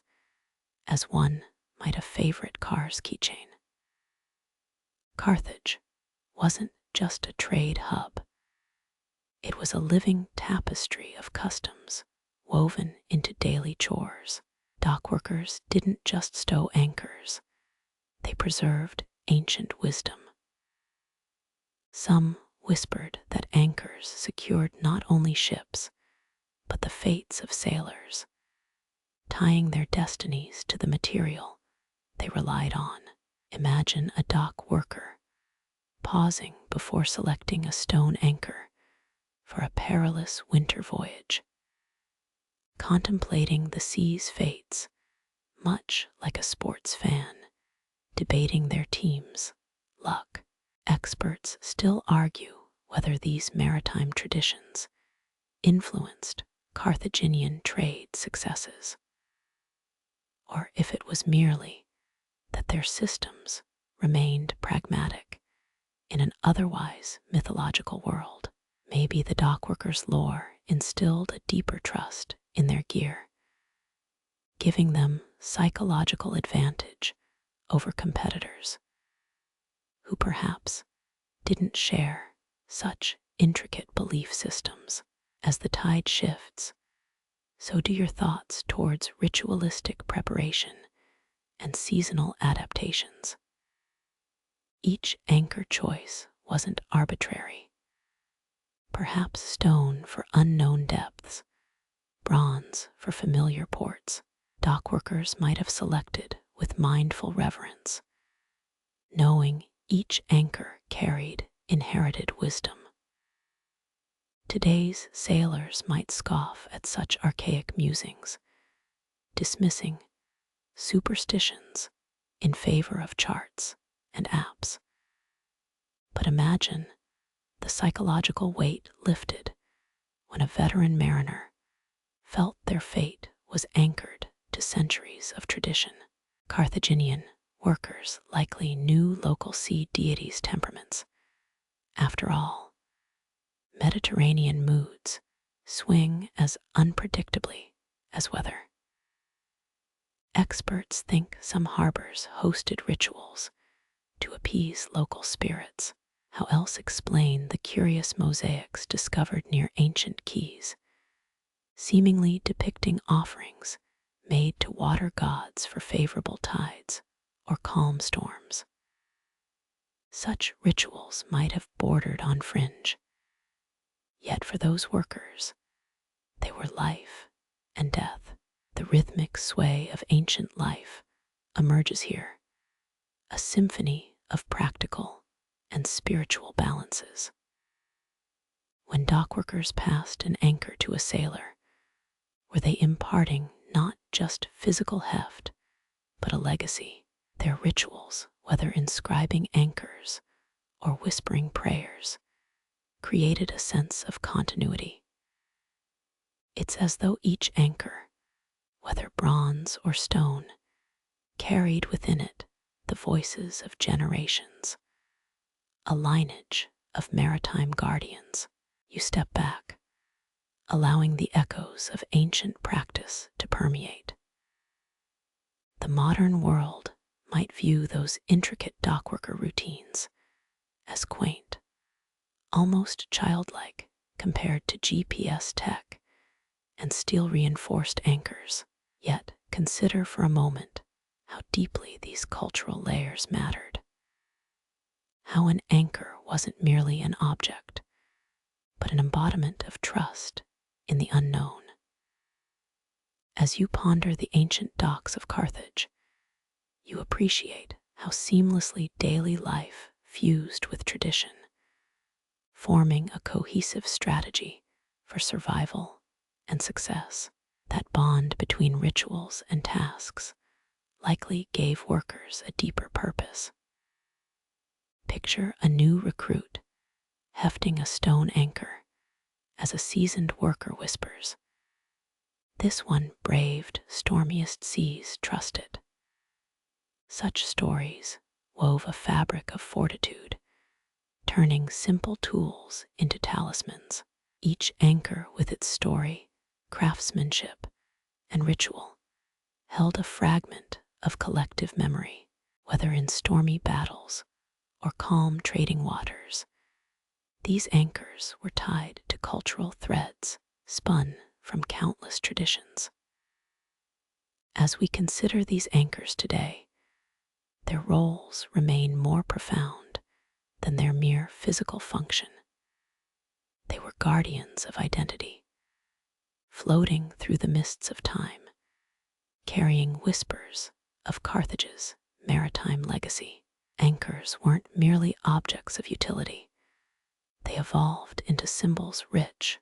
as one might a favorite car's keychain. Carthage wasn't just a trade hub. It was a living tapestry of customs woven into daily chores. Dockworkers didn't just stow anchors, they preserved ancient wisdom. Some whispered that anchors secured not only ships, but the fates of sailors, tying their destinies to the material they relied on. Imagine a dock worker pausing before selecting a stone anchor for a perilous winter voyage, contemplating the sea's fates, much like a sports fan debating their team's luck. Experts still argue whether these maritime traditions influenced Carthaginian trade successes, or if it was merely that their systems remained pragmatic in an otherwise mythological world. Maybe the dockworkers' lore instilled a deeper trust in their gear, giving them psychological advantage over competitors who perhaps didn't share such intricate belief systems. As the tide shifts, so do your thoughts towards ritualistic preparation and seasonal adaptations. Each anchor choice wasn't arbitrary. Perhaps stone for unknown depths, bronze for familiar ports. Dockworkers might have selected with mindful reverence, knowing each anchor carried inherited wisdom. Today's sailors might scoff at such archaic musings, dismissing superstitions in favor of charts and apps. But imagine the psychological weight lifted when a veteran mariner felt their fate was anchored to centuries of tradition. Carthaginian workers likely knew local sea deities' temperaments. After all, Mediterranean moods swing as unpredictably as weather. Experts think some harbors hosted rituals to appease local spirits. How else explain the curious mosaics discovered near ancient quays, seemingly depicting offerings made to water gods for favorable tides or calm storms? Such rituals might have bordered on fringe, yet for those workers, they were life and death. The rhythmic sway of ancient life emerges here, a symphony of practical and spiritual balances. When dockworkers passed an anchor to a sailor, were they imparting not just physical heft, but a legacy? Their rituals, whether inscribing anchors or whispering prayers, created a sense of continuity. It's as though each anchor, whether bronze or stone, carried within it the voices of generations, a lineage of maritime guardians. You step back, allowing the echoes of ancient practice to permeate. The modern world might view those intricate dockworker routines as quaint, almost childlike compared to GPS tech and steel-reinforced anchors. Yet consider for a moment how deeply these cultural layers mattered. How an anchor wasn't merely an object, but an embodiment of trust in the unknown. As you ponder the ancient docks of Carthage, you appreciate how seamlessly daily life fused with tradition, forming a cohesive strategy for survival and success. That bond between rituals and tasks likely gave workers a deeper purpose. Picture a new recruit hefting a stone anchor as a seasoned worker whispers, "This one braved stormiest seas, trust it." Such stories wove a fabric of fortitude, turning simple tools into talismans. Each anchor with its story, craftsmanship, and ritual held a fragment of collective memory. Whether in stormy battles or calm trading waters, these anchors were tied to cultural threads spun from countless traditions. As we consider these anchors today, their roles remain more profound than their mere physical function. They were guardians of identity, floating through the mists of time, carrying whispers of Carthage's maritime legacy. Anchors weren't merely objects of utility. They evolved into symbols rich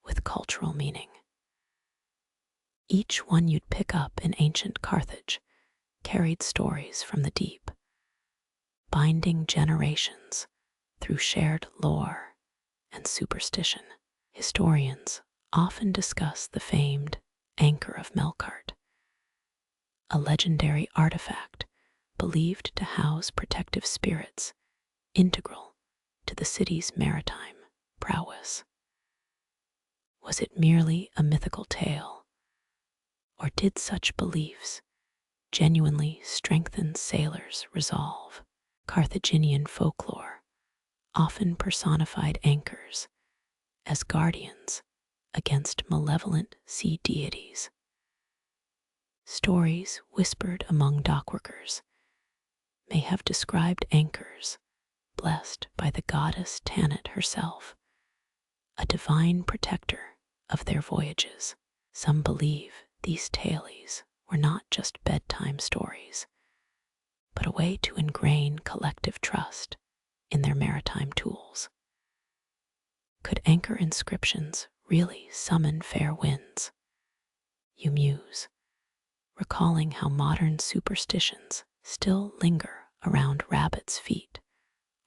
with cultural meaning. Each one you'd pick up in ancient Carthage carried stories from the deep, binding generations through shared lore and superstition. Historians often discuss the famed Anchor of Melkart, a legendary artifact believed to house protective spirits integral to the city's maritime prowess. Was it merely a mythical tale, or did such beliefs genuinely strengthen sailors' resolve? Carthaginian folklore often personified anchors as guardians against malevolent sea deities. Stories whispered among dockworkers may have described anchors blessed by the goddess Tanit herself, a divine protector of their voyages. Some believe these tales were not just bedtime stories, but a way to ingrain collective trust in their maritime tools. anchor inscriptions really summon fair winds? You muse, recalling how modern superstitions still linger around rabbits' feet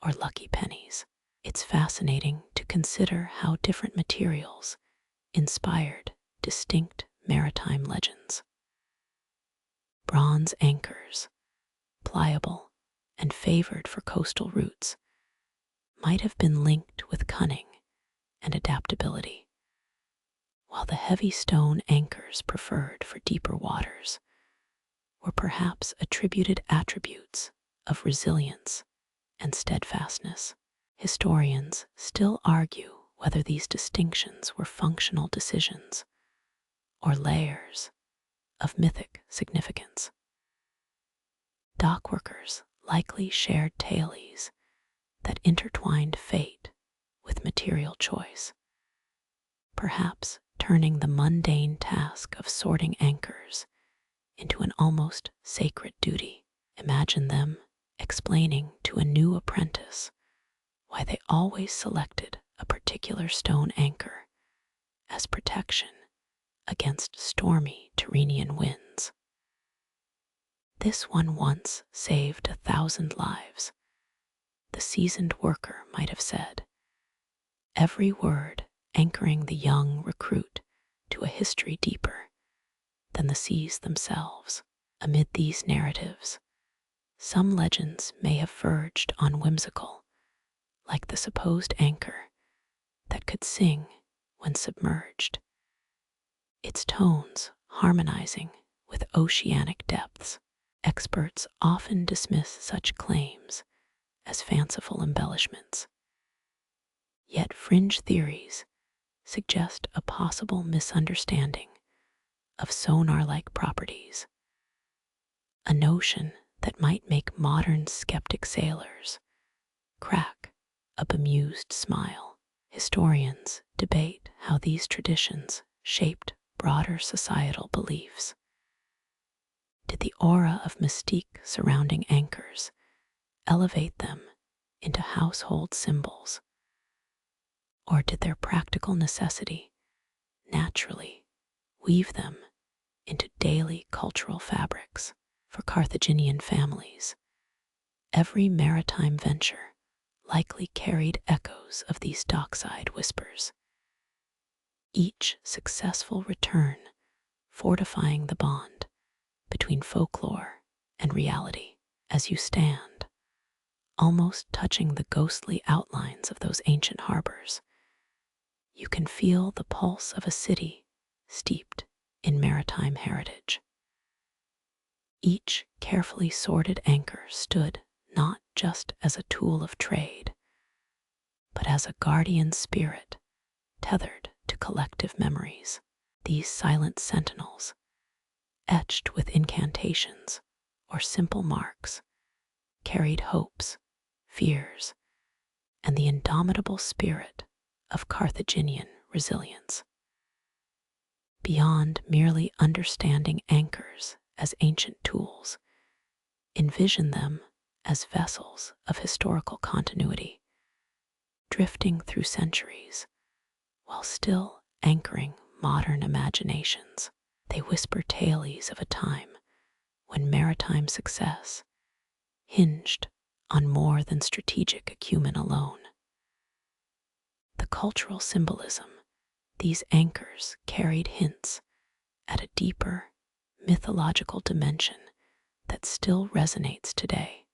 or lucky pennies. It's fascinating to consider how different materials inspired distinct maritime legends. Bronze anchors, pliable and favored for coastal routes, might have been linked with cunning and adaptability, while the heavy stone anchors preferred for deeper waters were perhaps attributed attributes of resilience and steadfastness. Historians still argue whether these distinctions were functional decisions or layers of mythic significance. Dockworkers likely shared tales that intertwined fate with material choice, perhaps turning the mundane task of sorting anchors into an almost sacred duty. Imagine them explaining to a new apprentice why they always selected a particular stone anchor as protection against stormy Tyrrhenian winds. This one once saved 1,000 lives, the seasoned worker might have said, every word anchoring the young recruit to a history deeper than the seas themselves. Amid these narratives, some legends may have verged on whimsical, like the supposed anchor that could sing when submerged, its tones harmonizing with oceanic depths. Experts often dismiss such claims as fanciful embellishments. Yet fringe theories suggest a possible misunderstanding of sonar-like properties, a notion that might make modern skeptic sailors crack a bemused smile. Historians debate how these traditions shaped broader societal beliefs. Did the aura of mystique surrounding anchors elevate them into household symbols, or did their practical necessity naturally weave them into daily cultural fabrics? For Carthaginian families, every maritime venture likely carried echoes of these dockside whispers, each successful return fortifying the bond between folklore and reality. As you stand, almost touching the ghostly outlines of those ancient harbors, you can feel the pulse of a city steeped in maritime heritage. Each carefully sorted anchor stood not just as a tool of trade, but as a guardian spirit tethered to collective memories. These silent sentinels, etched with incantations or simple marks, carried hopes, fears, and the indomitable spirit of Carthaginian resilience. Beyond merely understanding anchors as ancient tools, envision them as vessels of historical continuity, drifting through centuries while still anchoring modern imaginations. They whisper tales of a time when maritime success hinged on more than strategic acumen alone. The cultural symbolism these anchors carried hints at a deeper mythological dimension that still resonates today,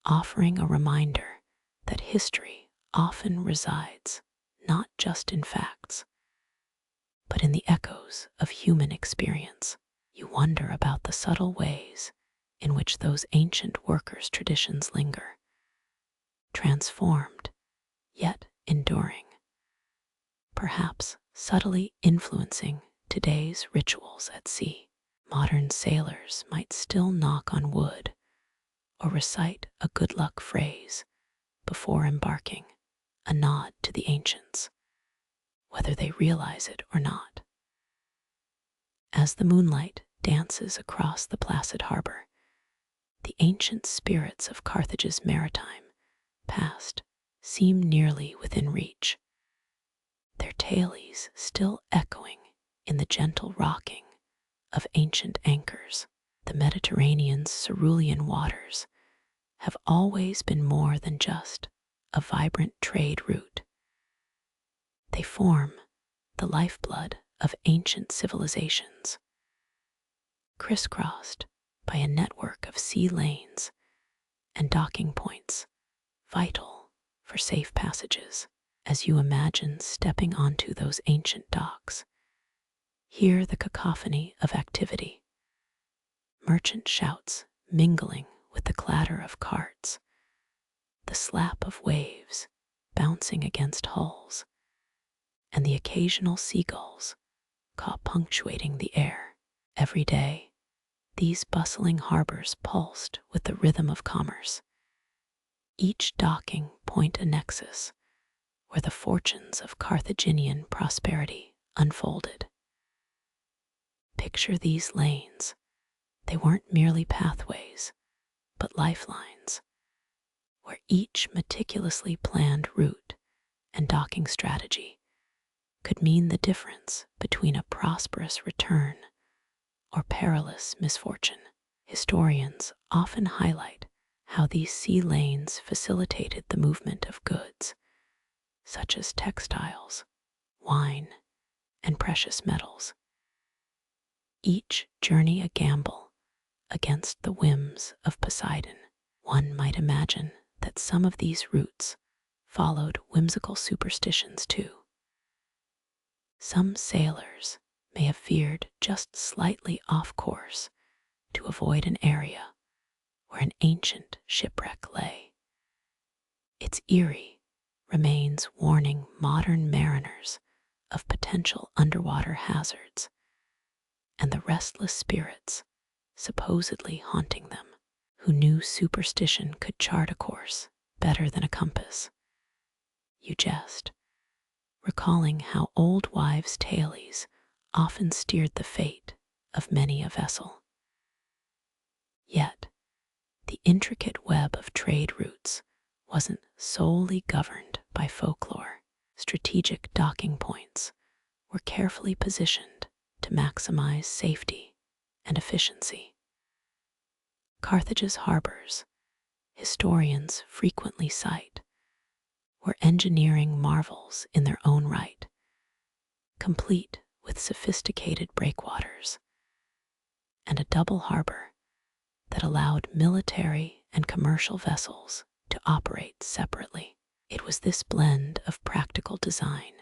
offering a reminder that history often resides not just in facts, but in the echoes of human experience. You wonder about the subtle ways in which those ancient workers' traditions linger, transformed yet enduring, perhaps subtly influencing today's rituals at sea. Modern sailors might still knock on wood or recite a good luck phrase before embarking, a nod to the ancients, whether they realize it or not. As the moonlight dances across the placid harbor, the ancient spirits of Carthage's maritime past seem nearly within reach, tales still echoing in the gentle rocking of ancient anchors. The Mediterranean's cerulean waters have always been more than just a vibrant trade route. They form the lifeblood of ancient civilizations, crisscrossed by a network of sea lanes and docking points, vital for safe passages. As you imagine stepping onto those ancient docks, hear the cacophony of activity. Merchant shouts mingling with the clatter of carts, the slap of waves bouncing against hulls, and the occasional seagulls caught punctuating the air. Every day, these bustling harbors pulsed with the rhythm of commerce, each docking point a nexus where the fortunes of Carthaginian prosperity unfolded. Picture these lanes. They weren't merely pathways, but lifelines, where each meticulously planned route and docking strategy could mean the difference between a prosperous return or perilous misfortune. Historians often highlight how these sea lanes facilitated the movement of goods, such as textiles, wine, and precious metals. Each journey a gamble against the whims of Poseidon. One might imagine that some of these routes followed whimsical superstitions too. Some sailors may have veered just slightly off course to avoid an area where an ancient shipwreck lay. Its eerie remains warning modern mariners of potential underwater hazards and the restless spirits supposedly haunting them, who knew superstition could chart a course better than a compass. You jest, recalling how old wives' tales often steered the fate of many a vessel. Yet, the intricate web of trade routes wasn't solely governed by folklore. Strategic docking points were carefully positioned to maximize safety and efficiency. Carthage's harbors, historians frequently cite, were engineering marvels in their own right, complete with sophisticated breakwaters and a double harbor that allowed military and commercial vessels to operate separately. It was this blend of practical design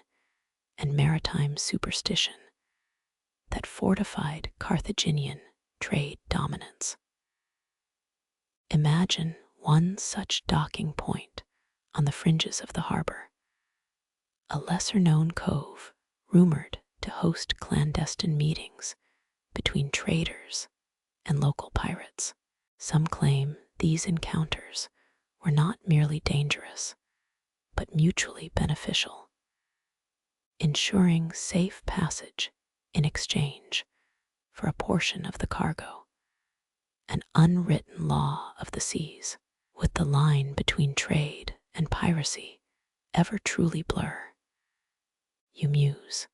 and maritime superstition that fortified Carthaginian trade dominance. Imagine one such docking point on the fringes of the harbor, a lesser-known cove rumored to host clandestine meetings between traders and local pirates. Some claim these encounters were not merely dangerous, but mutually beneficial, ensuring safe passage in exchange for a portion of the cargo, an unwritten law of the seas. Would the line between trade and piracy ever truly blur? You muse,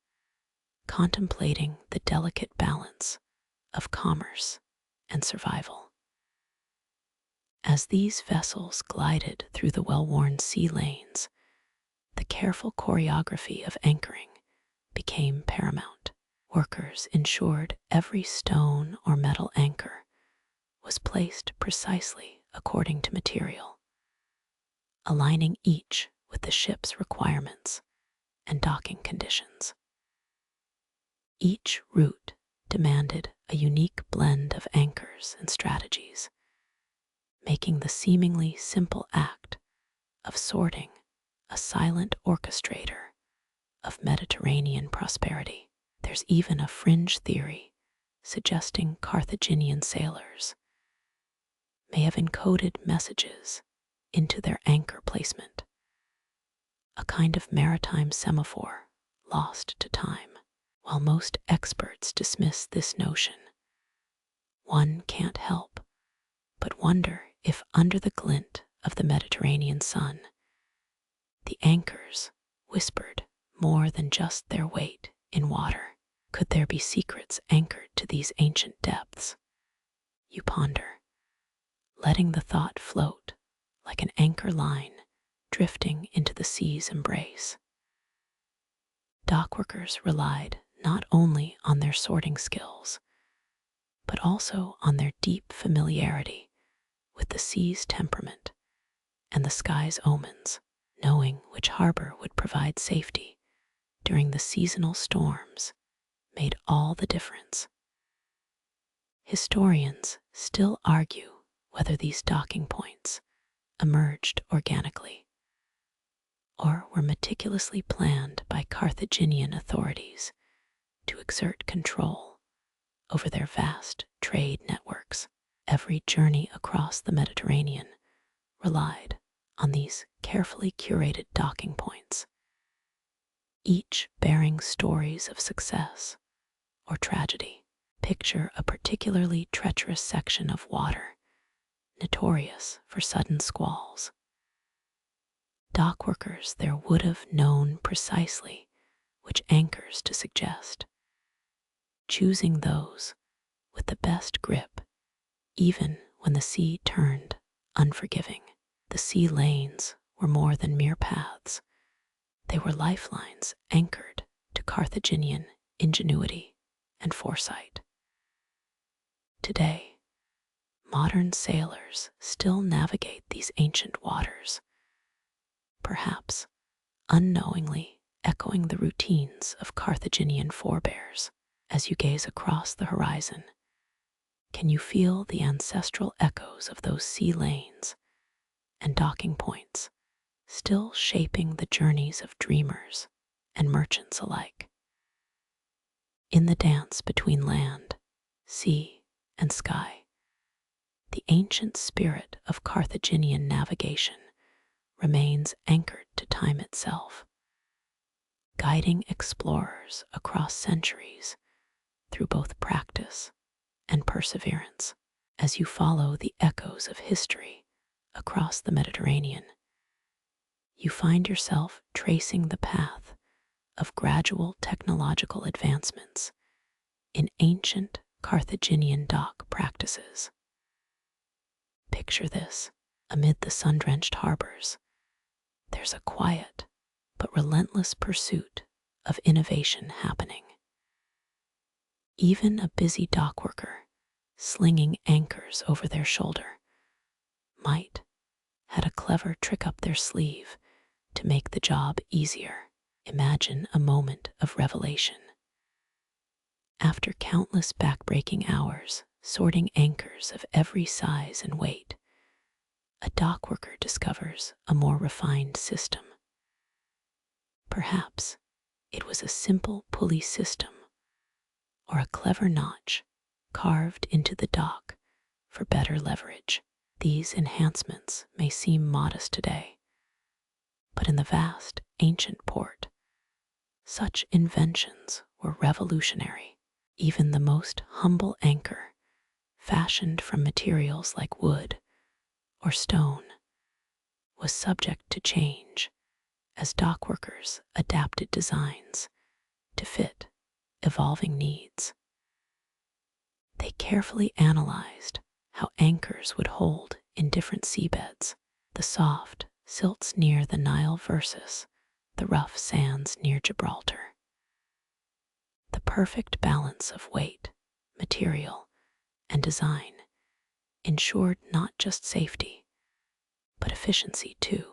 contemplating the delicate balance of commerce and survival. As these vessels glided through the well-worn sea lanes, the careful choreography of anchoring became paramount. Workers ensured every stone or metal anchor was placed precisely according to material, aligning each with the ship's requirements and docking conditions. Each route demanded a unique blend of anchors and strategies, making the seemingly simple act of sorting a silent orchestrator of Mediterranean prosperity. There's even a fringe theory suggesting Carthaginian sailors may have encoded messages into their anchor placement, a kind of maritime semaphore lost to time. While most experts dismiss this notion, one can't help but wonder if under the glint of the Mediterranean sun, the anchors whispered more than just their weight in water? Could there be secrets anchored to these ancient depths? You ponder, letting the thought float like an anchor line drifting into the sea's embrace. Dockworkers relied not only on their sorting skills, but also on their deep familiarity with the sea's temperament and the sky's omens, knowing which harbor would provide safety during the seasonal storms made all the difference. Historians still argue whether these docking points emerged organically or were meticulously planned by Carthaginian authorities to exert control over their vast trade networks. Every journey across the Mediterranean relied on these carefully curated docking points, each bearing stories of success or tragedy. Picture a particularly treacherous section of water, notorious for sudden squalls. Dockworkers there would have known precisely which anchors to suggest, choosing those with the best grip, even when the sea turned unforgiving. The sea lanes were more than mere paths. They were lifelines anchored to Carthaginian ingenuity and foresight. Today, modern sailors still navigate these ancient waters, perhaps unknowingly echoing the routines of Carthaginian forebears. As you gaze across the horizon, can you feel the ancestral echoes of those sea lanes and docking points still shaping the journeys of dreamers and merchants alike? In the dance between land, sea, and sky, the ancient spirit of Carthaginian navigation remains anchored to time itself, guiding explorers across centuries through both practice and perseverance. As you follow the echoes of history across the Mediterranean, you find yourself tracing the path of gradual technological advancements in ancient Carthaginian dock practices. Picture this: amid the sun-drenched harbors, there's a quiet but relentless pursuit of innovation happening. Even a busy dockworker, slinging anchors over their shoulder, might had a clever trick up their sleeve to make the job easier. Imagine a moment of revelation. After countless back-breaking hours sorting anchors of every size and weight, a dockworker discovers a more refined system. Perhaps it was a simple pulley system or a clever notch carved into the dock for better leverage. These enhancements may seem modest today, but in the vast, ancient port, such inventions were revolutionary. Even the most humble anchor, fashioned from materials like wood or stone, was subject to change as dockworkers adapted designs to fit evolving needs. They carefully analyzed how anchors would hold in different seabeds, the soft silts near the Nile versus the rough sands near Gibraltar. The perfect balance of weight, material, and design ensured not just safety, but efficiency too.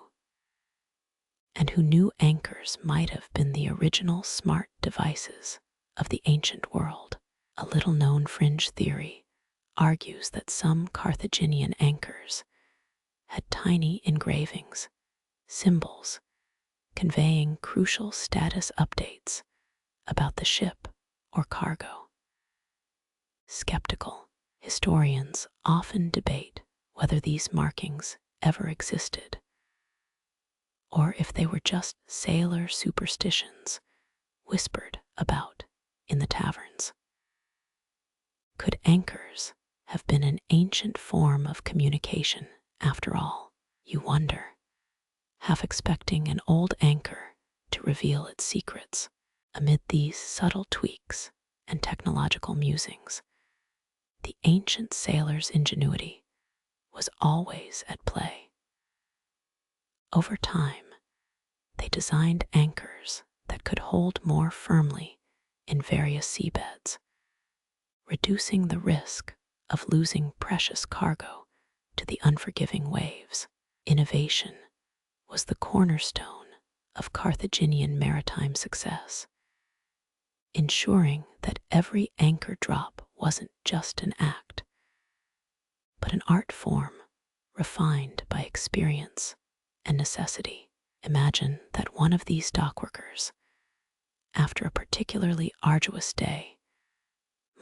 And who knew anchors might have been the original smart devices of the ancient world? A little-known fringe theory argues that some Carthaginian anchors had tiny engravings, symbols, conveying crucial status updates about the ship or cargo. Skeptical historians often debate whether these markings ever existed, or if they were just sailor superstitions whispered about in the taverns. Could anchors have been an ancient form of communication after all? You wonder, half expecting an old anchor to reveal its secrets. Amid these subtle tweaks and technological musings, the ancient sailor's ingenuity was always at play. Over time, they designed anchors that could hold more firmly in various seabeds, reducing the risk of losing precious cargo to the unforgiving waves. Innovation was the cornerstone of Carthaginian maritime success, ensuring that every anchor drop wasn't just an act, but an art form refined by experience and necessity. Imagine that one of these dockworkers, after a particularly arduous day,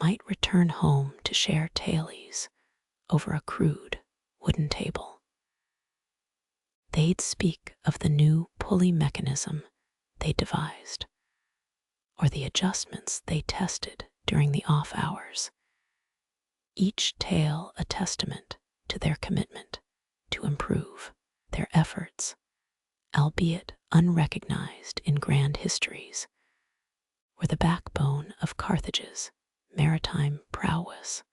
might return home to share tales over a crude wooden table. They'd speak of the new pulley mechanism they devised, or the adjustments they tested during the off hours, each tale a testament to their commitment to improve. Their efforts, albeit unrecognized in grand histories, were the backbone of Carthage's maritime prowess,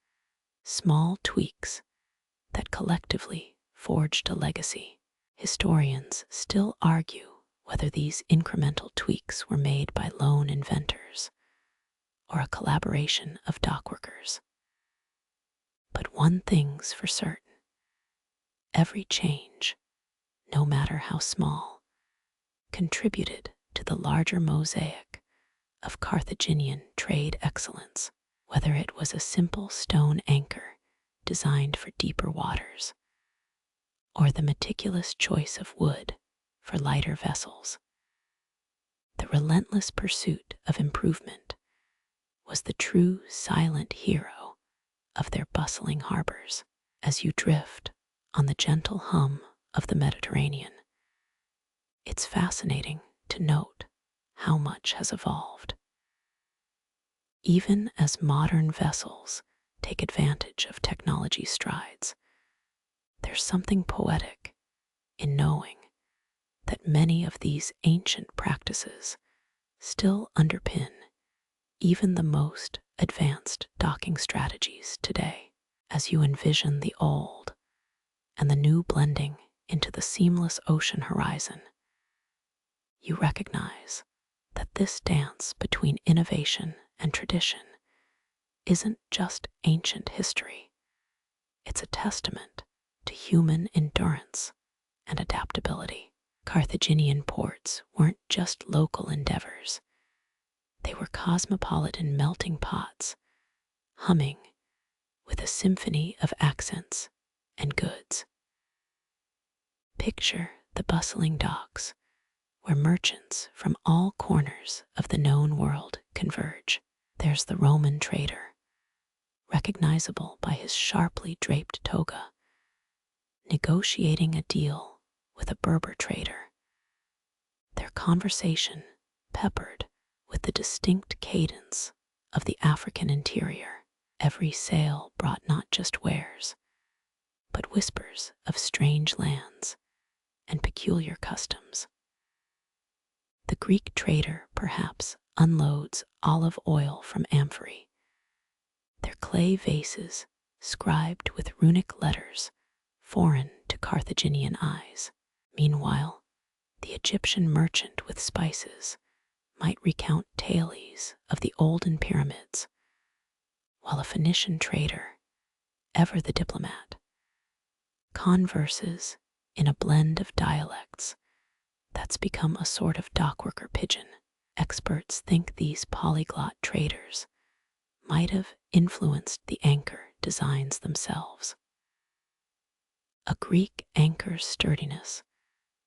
small tweaks that collectively forged a legacy. Historians still argue whether these incremental tweaks were made by lone inventors or a collaboration of dockworkers. But one thing's for certain: every change, no matter how small, contributed to the larger mosaic of Carthaginian trade excellence. Whether it was a simple stone anchor designed for deeper waters, or the meticulous choice of wood for lighter vessels, the relentless pursuit of improvement was the true silent hero of their bustling harbors. As you drift on the gentle hum of the Mediterranean, it's fascinating to note how much has evolved. Even as modern vessels take advantage of technology's strides, there's something poetic in knowing that many of these ancient practices still underpin even the most advanced docking strategies today. As you envision the old and the new blending into the seamless ocean horizon, you recognize that this dance between innovation and tradition isn't just ancient history. It's a testament to human endurance and adaptability. Carthaginian ports weren't just local endeavors. They were cosmopolitan melting pots, humming with a symphony of accents and goods. Picture the bustling docks where merchants from all corners of the known world converge. There's the Roman trader, recognizable by his sharply draped toga, negotiating a deal with a Berber trader, their conversation peppered with the distinct cadence of the African interior. Every sail brought not just wares, but whispers of strange lands and peculiar customs. The Greek trader perhaps unloads olive oil from amphorae, their clay vases scribed with runic letters foreign to Carthaginian eyes. Meanwhile, the Egyptian merchant with spices might recount tales of the olden pyramids, while a Phoenician trader, ever the diplomat, converses in a blend of dialects that's become a sort of dockworker pidgin. Experts think these polyglot traders might have influenced the anchor designs themselves. A Greek anchor's sturdiness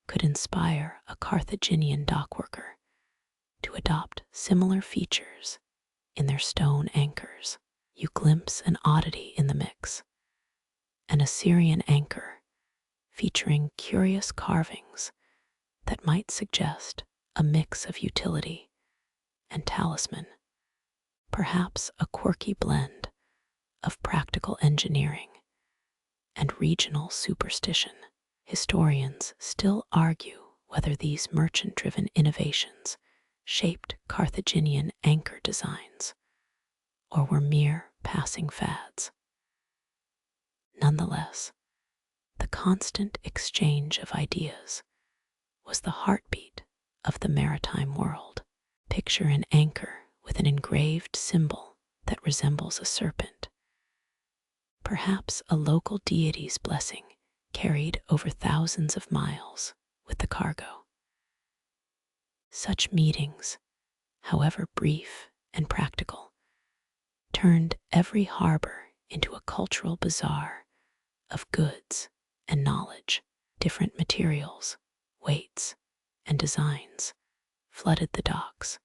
could inspire a Carthaginian dockworker to adopt similar features in their stone anchors. You glimpse an oddity in the mix: an Assyrian anchor featuring curious carvings that might suggest a mix of utility and talisman, perhaps a quirky blend of practical engineering and regional superstition. Historians still argue whether these merchant-driven innovations shaped Carthaginian anchor designs or were mere passing fads. Nonetheless, the constant exchange of ideas was the heartbeat of the maritime world. Picture an anchor with an engraved symbol that resembles a serpent, perhaps a local deity's blessing carried over thousands of miles with the cargo. Such meetings, however brief and practical, turned every harbor into a cultural bazaar of goods and knowledge. Different materials, weights, and designs flooded the docks,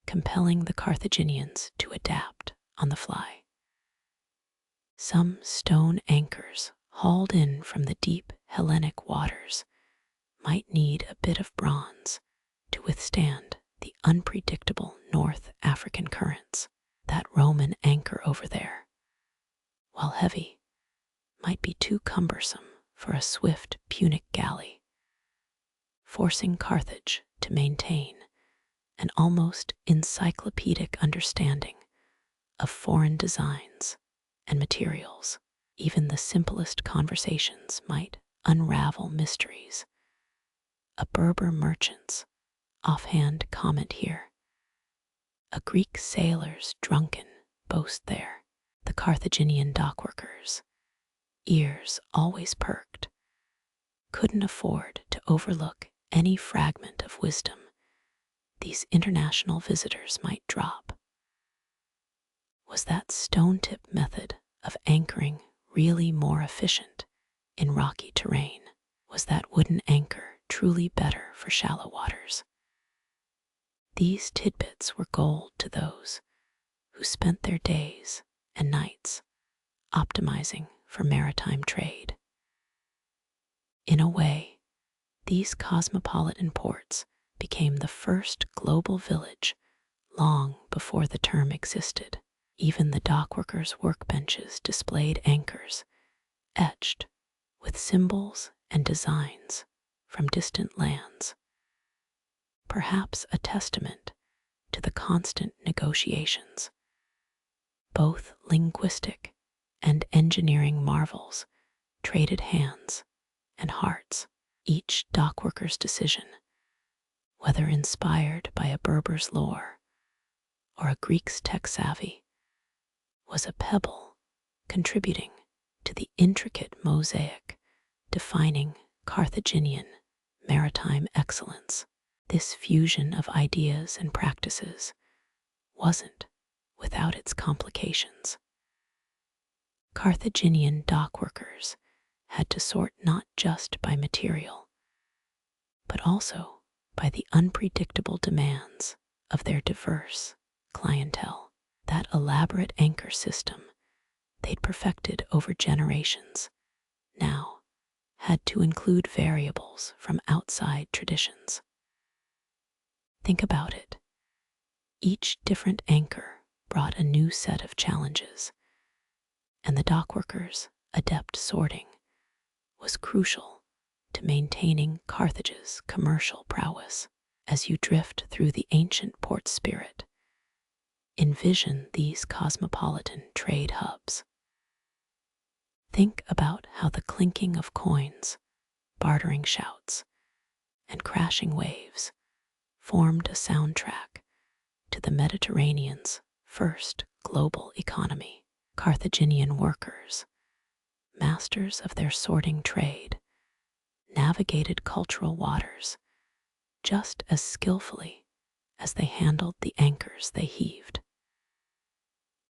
compelling the Carthaginians to adapt on the fly. Some stone anchors hauled in from the deep Hellenic waters might need a bit of bronze to withstand the unpredictable North African currents. That Roman anchor over there, while heavy, might be too cumbersome for a swift Punic galley, forcing Carthage to maintain an almost encyclopedic understanding of foreign designs and materials. Even the simplest conversations might unravel mysteries. A Berber merchant's offhand comment here, a Greek sailor's drunken boast there, the Carthaginian dockworkers, ears always perked, couldn't afford to overlook any fragment of wisdom these international visitors might drop. Was that stone-tip method of anchoring really more efficient in rocky terrain? Was that wooden anchor truly better for shallow waters? These tidbits were gold to those who spent their days and nights optimizing for maritime trade. In a way, these cosmopolitan ports became the first global village long before the term existed. Even the dockworkers' workbenches displayed anchors etched with symbols and designs from distant lands, perhaps a testament to the constant negotiations. Both linguistic and engineering marvels traded hands and hearts. Each dockworker's decision, whether inspired by a Berber's lore or a Greek's tech savvy, was a pebble contributing to the intricate mosaic defining Carthaginian maritime excellence. This fusion of ideas and practices wasn't without its complications. Carthaginian dockworkers had to sort not just by material, but also by the unpredictable demands of their diverse clientele. That elaborate anchor system they'd perfected over generations now had to include variables from outside traditions. Think about it. Each different anchor brought a new set of challenges, and the dockworkers' adept sorting was crucial to maintaining Carthage's commercial prowess. As you drift through the ancient port spirit, envision these cosmopolitan trade hubs. Think about how the clinking of coins, bartering shouts, and crashing waves formed a soundtrack to the Mediterranean's first global economy. Carthaginian workers, masters of their sorting trade, navigated cultural waters just as skillfully as they handled the anchors they heaved.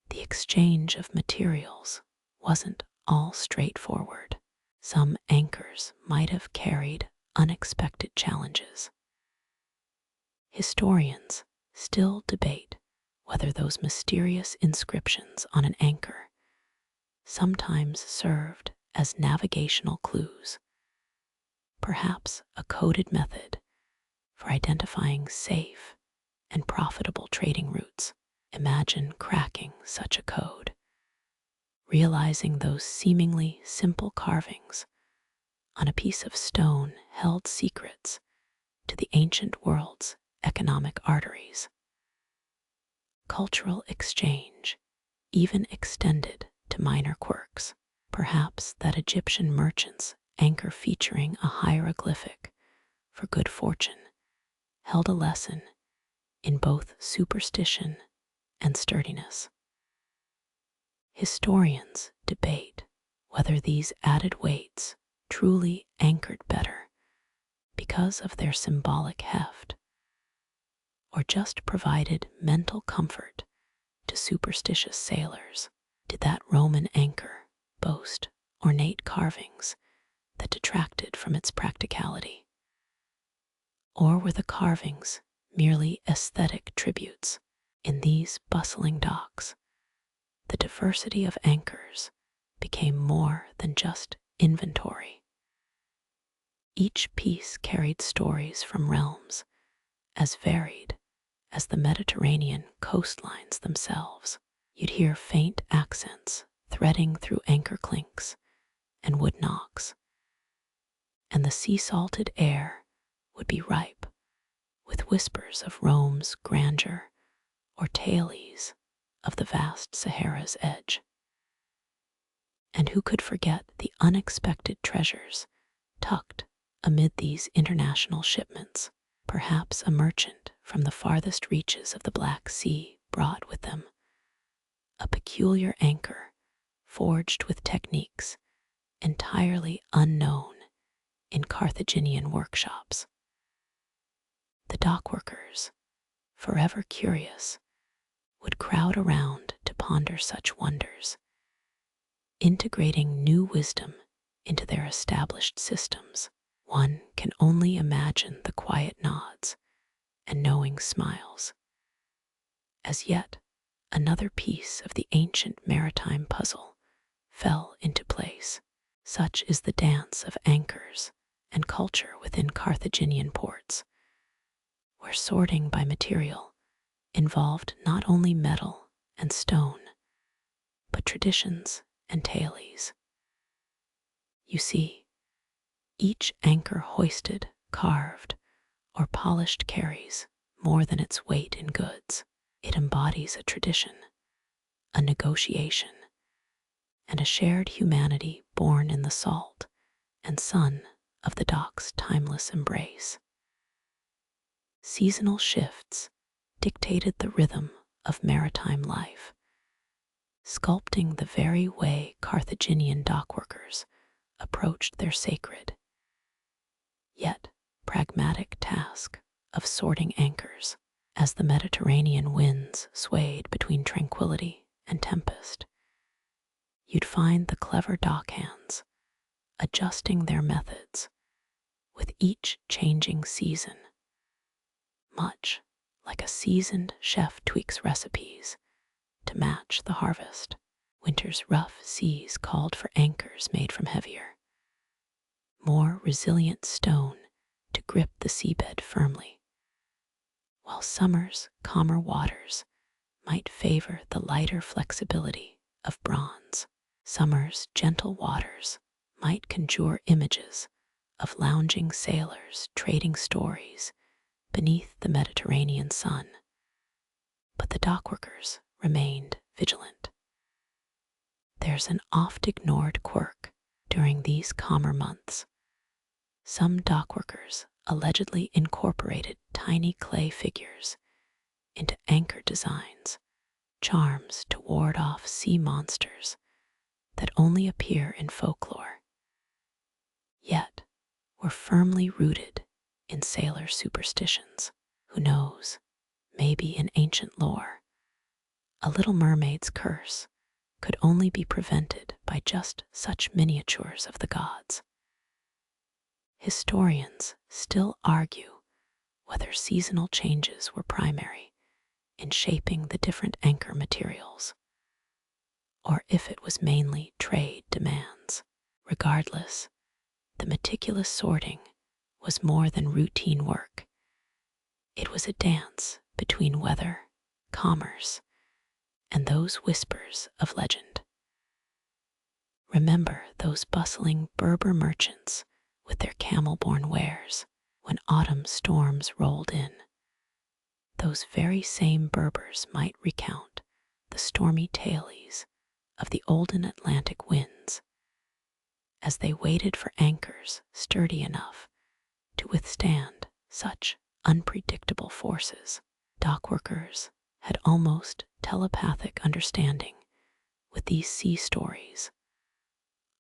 The exchange of materials wasn't all straightforward. Some anchors might have carried unexpected challenges. Historians still debate whether those mysterious inscriptions on an anchor sometimes served as navigational clues, perhaps a coded method for identifying safe and profitable trading routes. Imagine cracking such a code, realizing those seemingly simple carvings on a piece of stone held secrets to the ancient world's economic arteries. Cultural exchange even extended to minor quirks. Perhaps that Egyptian merchant's anchor featuring a hieroglyphic for good fortune held a lesson in both superstition and sturdiness. Historians debate whether these added weights truly anchored better because of their symbolic heft, or just provided mental comfort to superstitious sailors. Did that Roman anchor boast ornate carvings that detracted from its practicality? Or were the carvings merely aesthetic tributes? In these bustling docks, the diversity of anchors became more than just inventory. Each piece carried stories from realms as varied as the Mediterranean coastlines themselves. You'd hear faint accents threading through anchor clinks and wood knocks, and the sea-salted air would be ripe with whispers of Rome's grandeur or tales of the vast Sahara's edge. And who could forget the unexpected treasures tucked amid these international shipments? Perhaps a merchant from the farthest reaches of the Black Sea brought with them a peculiar anchor forged with techniques entirely unknown in Carthaginian workshops. The dockworkers, forever curious, would crowd around to ponder such wonders, integrating new wisdom into their established systems. One can only imagine the quiet nods and knowing smiles as yet another piece of the ancient maritime puzzle fell into place. Such is the dance of anchors and culture within Carthaginian ports, where sorting by material involved not only metal and stone, but traditions and tales. You see, each anchor hoisted, carved, or polished carries more than its weight in goods. It embodies a tradition, a negotiation, and a shared humanity born in the salt and sun of the dock's timeless embrace. Seasonal shifts dictated the rhythm of maritime life, sculpting the very way Carthaginian dockworkers approached their sacred, yet pragmatic task of sorting anchors. As the Mediterranean winds swayed between tranquility and tempest, you'd find the clever dockhands adjusting their methods with each changing season, much like a seasoned chef tweaks recipes to match the harvest. Winter's rough seas called for anchors made from heavier, more resilient stone to grip the seabed firmly, while summer's calmer waters might favor the lighter flexibility of bronze. Summer's gentle waters might conjure images of lounging sailors trading stories beneath the Mediterranean sun, but the dockworkers remained vigilant. There's an oft-ignored quirk during these calmer months. Some dockworkers allegedly incorporated tiny clay figures into anchor designs, charms to ward off sea monsters that only appear in folklore, yet were firmly rooted in sailor superstitions. Who knows, maybe in ancient lore, a little mermaid's curse could only be prevented by just such miniatures of the gods. Historians still argue whether seasonal changes were primary in shaping the different anchor materials, or if it was mainly trade demands. Regardless, the meticulous sorting was more than routine work. It was a dance between weather, commerce, and those whispers of legend. Remember those bustling Berber merchants with their camel-borne wares when autumn storms rolled in. Those very same Berbers might recount the stormy tales of the olden Atlantic winds as they waited for anchors sturdy enough to withstand such unpredictable forces. Dockworkers had almost telepathic understanding with these sea stories,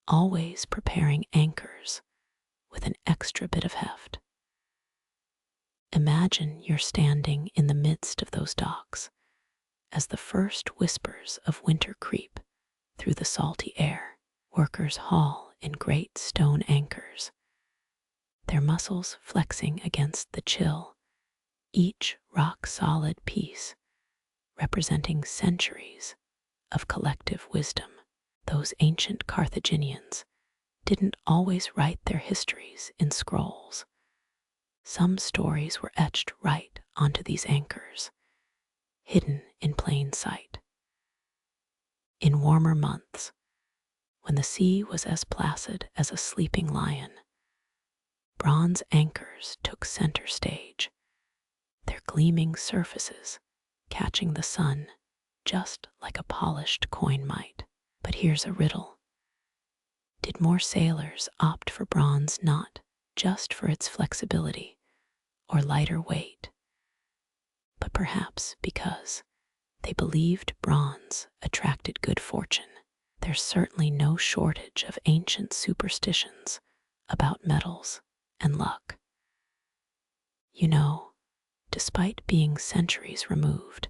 always preparing anchors with an extra bit of heft. Imagine you're standing in the midst of those docks as the first whispers of winter creep through the salty air. Workers haul in great stone anchors, their muscles flexing against the chill, each rock-solid piece representing centuries of collective wisdom. Those ancient Carthaginians didn't always write their histories in scrolls. Some stories were etched right onto these anchors, hidden in plain sight. In warmer months, when the sea was as placid as a sleeping lion, bronze anchors took center stage, their gleaming surfaces catching the sun just like a polished coin might. But here's a riddle. Did more sailors opt for bronze not just for its flexibility or lighter weight, but perhaps because they believed bronze attracted good fortune? There's certainly no shortage of ancient superstitions about metals and luck. You know, despite being centuries removed,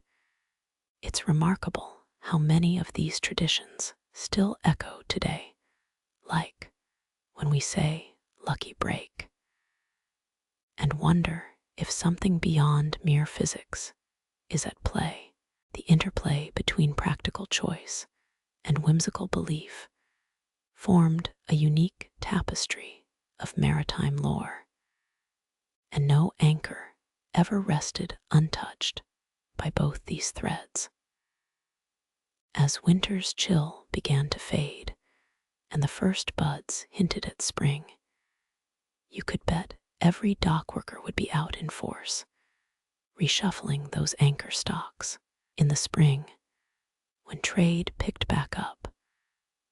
it's remarkable how many of these traditions still echo today, like when we say lucky break, and wonder if something beyond mere physics is at play. The interplay between practical choice and whimsical belief formed a unique tapestry of maritime lore, and no anchor ever rested untouched by both these threads. As winter's chill began to fade and the first buds hinted at spring, you could bet every dockworker would be out in force, reshuffling those anchor stocks. In the spring, when trade picked back up,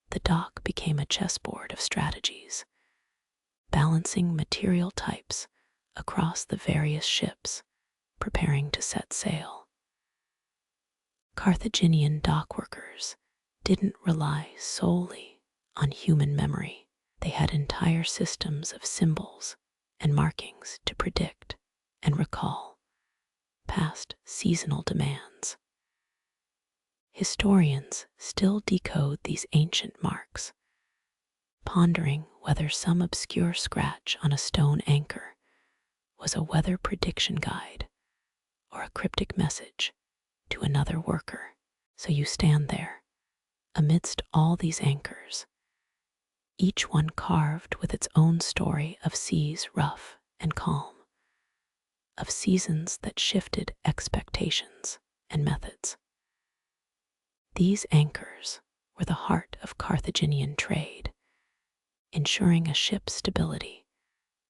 the dock became a chessboard of strategies, balancing material types across the various ships preparing to set sail. Carthaginian dockworkers didn't rely solely on human memory. They had entire systems of symbols and markings to predict and recall past seasonal demands. Historians still decode these ancient marks, pondering whether some obscure scratch on a stone anchor was a weather prediction guide or a cryptic message to another worker. So you stand there, amidst all these anchors, each one carved with its own story of seas rough and calm, of seasons that shifted expectations and methods. These anchors were the heart of Carthaginian trade, ensuring a ship's stability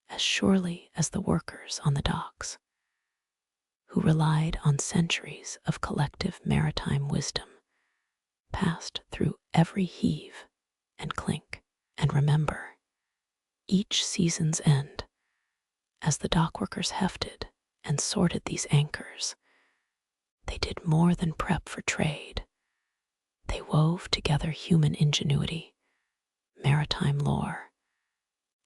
as surely as the workers on the docks, who relied on centuries of collective maritime wisdom passed through every heave and clink. And remember, each season's end, as the dockworkers hefted and sorted these anchors, they did more than prep for trade. They wove together human ingenuity, maritime lore,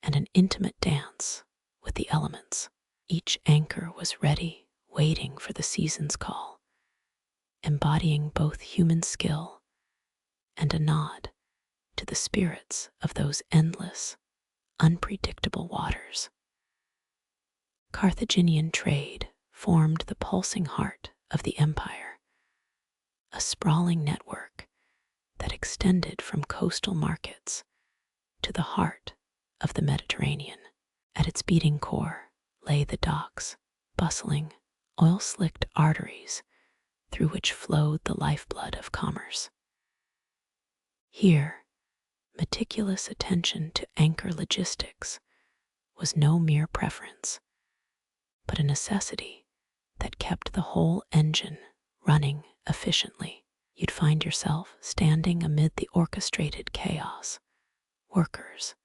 and an intimate dance with the elements. Each anchor was ready, waiting for the season's call, embodying both human skill and a nod to the spirits of those endless, unpredictable waters. Carthaginian trade formed the pulsing heart of the empire, a sprawling network that extended from coastal markets to the heart of the Mediterranean. At its beating core lay the docks, bustling, oil-slicked arteries through which flowed the lifeblood of commerce. Here, meticulous attention to anchor logistics was no mere preference, but a necessity that kept the whole engine running efficiently. You'd find yourself standing amid the orchestrated chaos, workers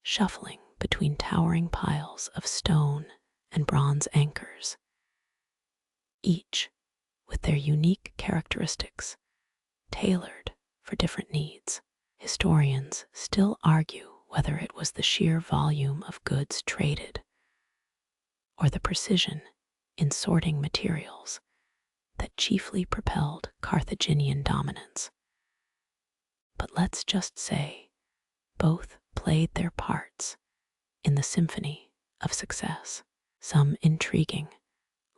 shuffling between towering piles of stone and bronze anchors, each with their unique characteristics tailored for different needs. Historians still argue whether it was the sheer volume of goods traded or the precision in sorting materials that chiefly propelled Carthaginian dominance. But let's just say both played their parts in the symphony of success. Some intriguing,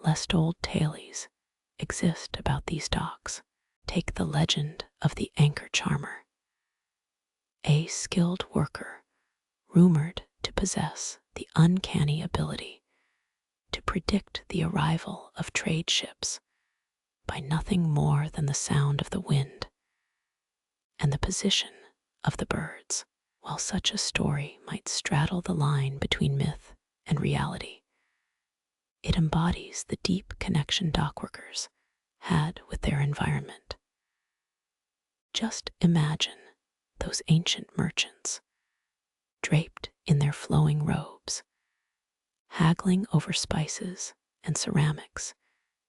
less told tales exist about these docks. Take the legend of the anchor charmer, a skilled worker rumored to possess the uncanny ability to predict the arrival of trade ships by nothing more than the sound of the wind and the position of the birds. While such a story might straddle the line between myth and reality, it embodies the deep connection dockworkers had with their environment. Just imagine those ancient merchants, draped in their flowing robes, haggling over spices and ceramics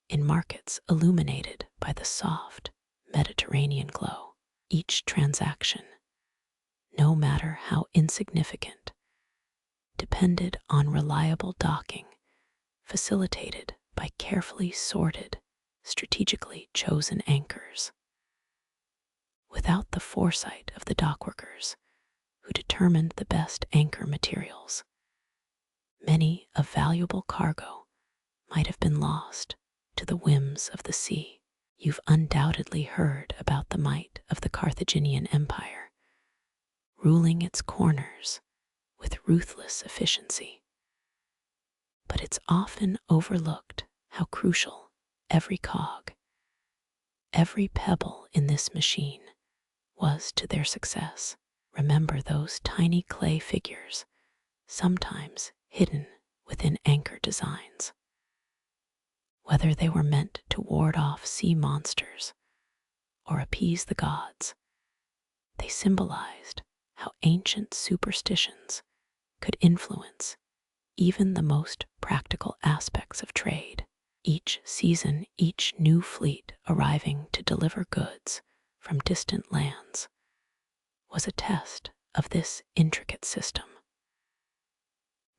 in markets illuminated by the soft Mediterranean glow. Each transaction, no matter how insignificant, depended on reliable docking facilitated by carefully sorted, strategically chosen anchors. Without the foresight of the dockworkers who determined the best anchor materials, many a valuable cargo might have been lost to the whims of the sea. You've undoubtedly heard about the might of the Carthaginian Empire, ruling its corners with ruthless efficiency. But it's often overlooked how crucial every cog, every pebble in this machine was to their success. Remember those tiny clay figures, sometimes hidden within anchor designs. Whether they were meant to ward off sea monsters or appease the gods, they symbolized how ancient superstitions could influence even the most practical aspects of trade. Each season, each new fleet arriving to deliver goods from distant lands was a test of this intricate system.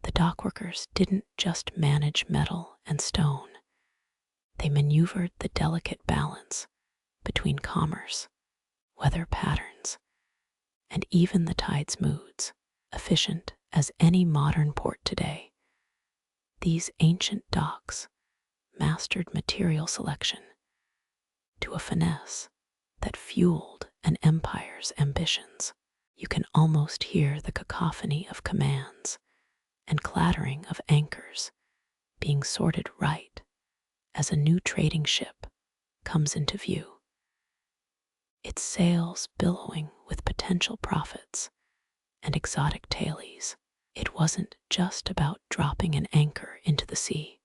The dockworkers didn't just manage metal and stone, they maneuvered the delicate balance between commerce, weather patterns, and even the tide's moods. Efficient as any modern port today, these ancient docks mastered material selection to a finesse that fueled an empire's ambitions. You can almost hear the cacophony of commands and clattering of anchors being sorted right as a new trading ship comes into view, its sails billowing with potential profits and exotic tailies. It wasn't just about dropping an anchor into the sea.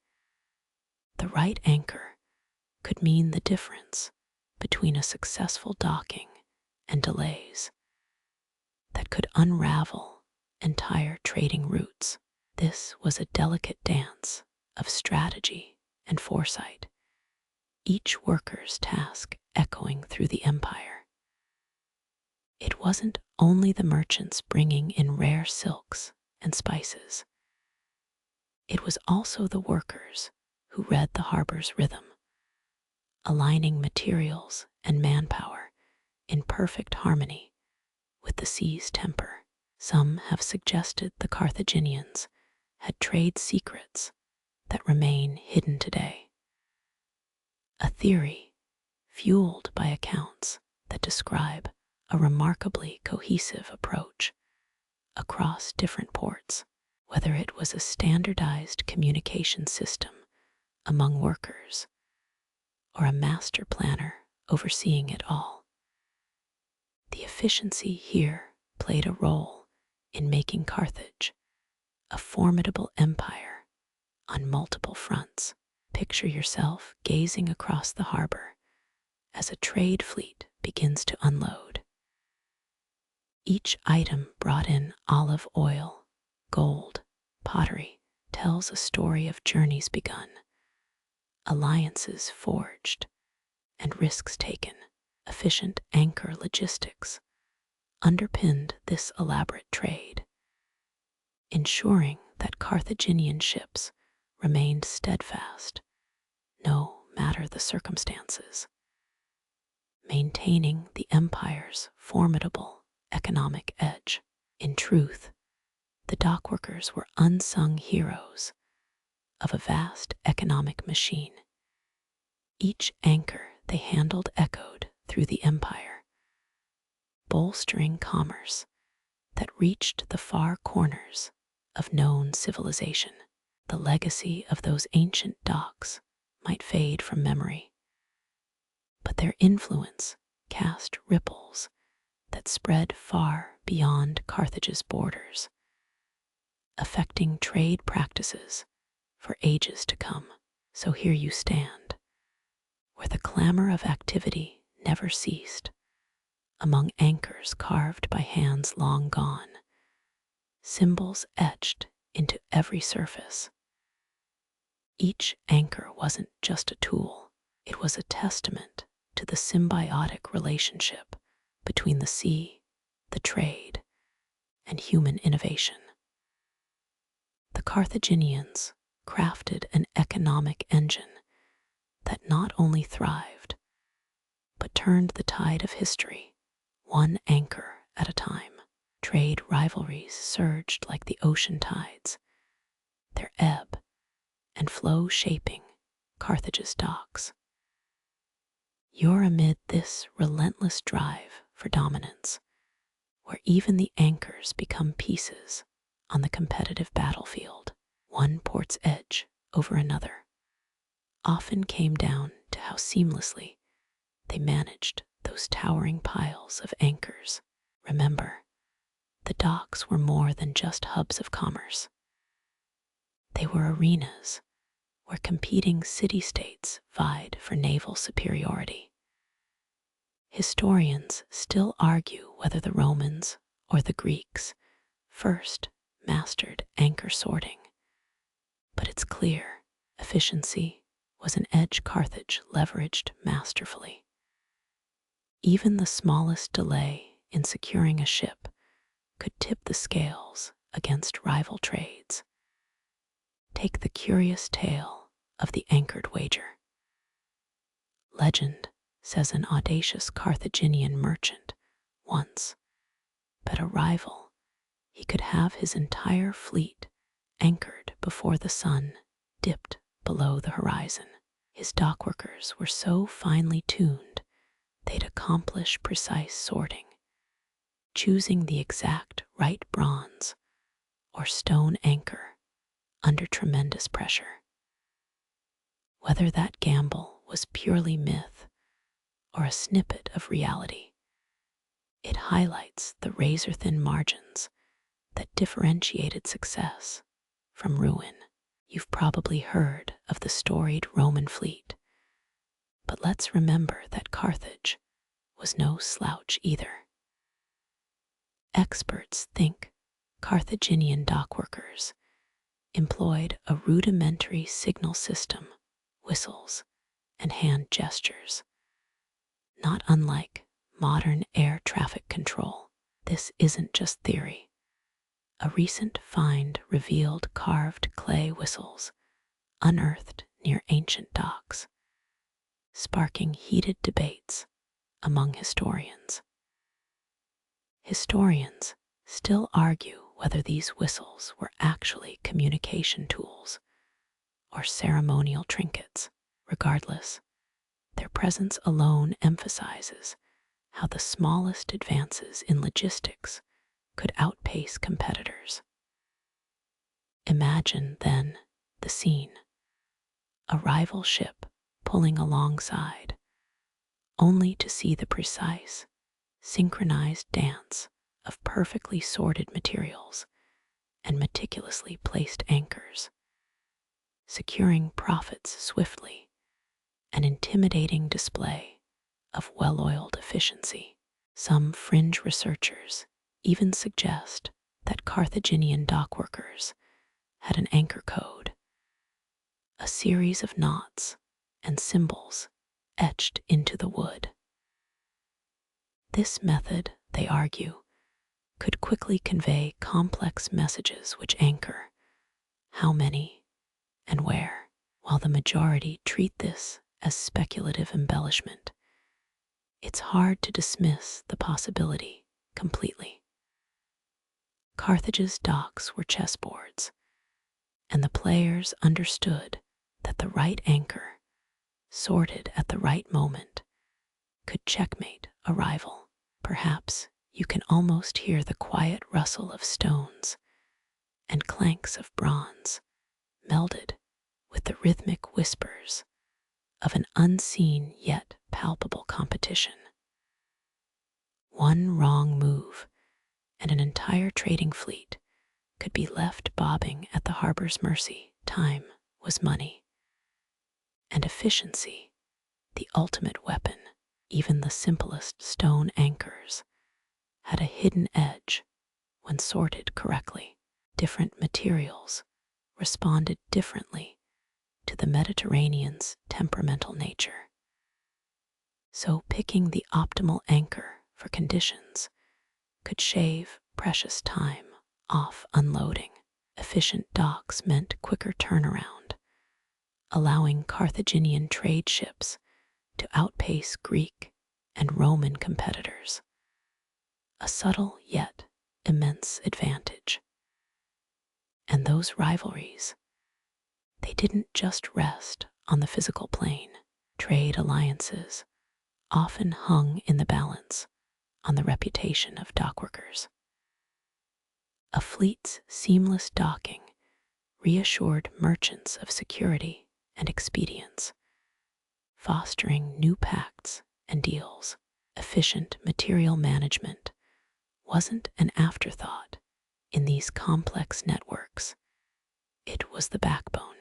The right anchor could mean the difference between a successful docking and delays that could unravel entire trading routes. This was a delicate dance of strategy and foresight, each worker's task echoing through the empire. It wasn't only the merchants bringing in rare silks and spices. It was also the workers who read the harbor's rhythm, aligning materials and manpower in perfect harmony with the sea's temper. Some have suggested the Carthaginians had trade secrets that remain hidden today, a theory fueled by accounts that describe a remarkably cohesive approach across different ports. Whether it was a standardized communication system among workers or a master planner overseeing it all, the efficiency here played a role in making Carthage a formidable empire on multiple fronts. Picture yourself gazing across the harbor as a trade fleet begins to unload. Each item brought in olive oil, gold, pottery, tells a story of journeys begun, alliances forged, and risks taken. Efficient anchor logistics underpinned this elaborate trade, ensuring that Carthaginian ships remained steadfast no matter the circumstances, maintaining the empire's formidable economic edge. In truth, the dockworkers were unsung heroes of a vast economic machine. Each anchor they handled echoed through the empire, bolstering commerce that reached the far corners of known civilization. The legacy of those ancient docks might fade from memory, but their influence cast ripples that spread far beyond Carthage's borders, affecting trade practices for ages to come. So here you stand, where the clamor of activity never ceased, among anchors carved by hands long gone, symbols etched into every surface. Each anchor wasn't just a tool, it was a testament to the symbiotic relationship between the sea, the trade, and human innovation. The Carthaginians crafted an economic engine that not only thrived, but turned the tide of history, one anchor at a time. Trade rivalries surged like the ocean tides, their ebb and flow shaping Carthage's docks. You're amid this relentless drive for dominance, where even the anchors become pieces on the competitive battlefield. One port's edge over another often came down to how seamlessly they managed those towering piles of anchors. Remember, the docks were more than just hubs of commerce. They were arenas where competing city-states vied for naval superiority. Historians still argue whether the Romans or the Greeks first mastered anchor sorting, but it's clear efficiency was an edge Carthage leveraged masterfully. Even the smallest delay in securing a ship could tip the scales against rival trades. Take the curious tale of the anchored wager. Legend says an audacious Carthaginian merchant once bet a rival he could have his entire fleet anchored before the sun dipped below the horizon. His dockworkers were so finely tuned they'd accomplish precise sorting, choosing the exact right bronze or stone anchor under tremendous pressure. Whether that gamble was purely myth or a snippet of reality, it highlights the razor-thin margins that differentiated success from ruin. You've probably heard of the storied Roman fleet, but let's remember that Carthage was no slouch either. Experts think Carthaginian dockworkers employed a rudimentary signal system, whistles, and hand gestures, not unlike modern air traffic control. This isn't just theory. A recent find revealed carved clay whistles unearthed near ancient docks, sparking heated debates among historians. Historians still argue whether these whistles were actually communication tools or ceremonial trinkets. Regardless, their presence alone emphasizes how the smallest advances in logistics could outpace competitors. Imagine, then, the scene. A rival ship pulling alongside, only to see the precise, synchronized dance of perfectly sorted materials and meticulously placed anchors, securing profits swiftly, an intimidating display of well-oiled efficiency. Some fringe researchers even suggest that Carthaginian dockworkers had an anchor code, a series of knots and symbols etched into the wood. This method, they argue, could quickly convey complex messages which anchor how many and where, while the majority treat this as speculative embellishment. It's hard to dismiss the possibility completely. Carthage's docks were chessboards, and the players understood that the right anchor, sorted at the right moment, could checkmate a rival. Perhaps you can almost hear the quiet rustle of stones and clanks of bronze melded with the rhythmic whispers of an unseen yet palpable competition. One wrong move, and an entire trading fleet could be left bobbing at the harbor's mercy. Time was money, and efficiency the ultimate weapon. Even the simplest stone anchors had a hidden edge when sorted correctly. Different materials responded differently to the Mediterranean's temperamental nature. So picking the optimal anchor for conditions could shave precious time off unloading. Efficient docks meant quicker turnaround, allowing Carthaginian trade ships to outpace Greek and Roman competitors, a subtle yet immense advantage. And those rivalries, they didn't just rest on the physical plane. Trade alliances often hung in the balance on the reputation of dockworkers. A fleet's seamless docking reassured merchants of security and expedience, fostering new pacts and deals. Efficient material management wasn't an afterthought in these complex networks. It was the backbone.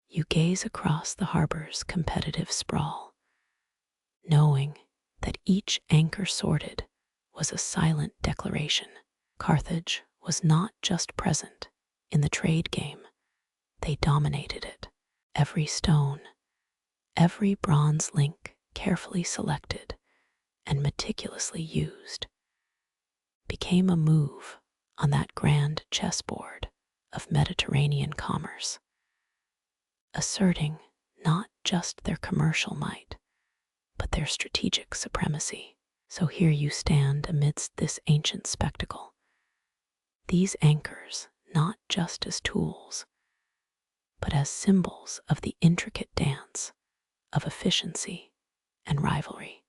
You gaze across the harbor's competitive sprawl, knowing that each anchor sorted was a silent declaration. Carthage was not just present in the trade game, they dominated it. Every stone, every bronze link carefully selected and meticulously used, became a move on that grand chessboard of Mediterranean commerce, asserting not just their commercial might, but their strategic supremacy. So here you stand amidst this ancient spectacle, these anchors not just as tools, but as symbols of the intricate dance of efficiency and rivalry.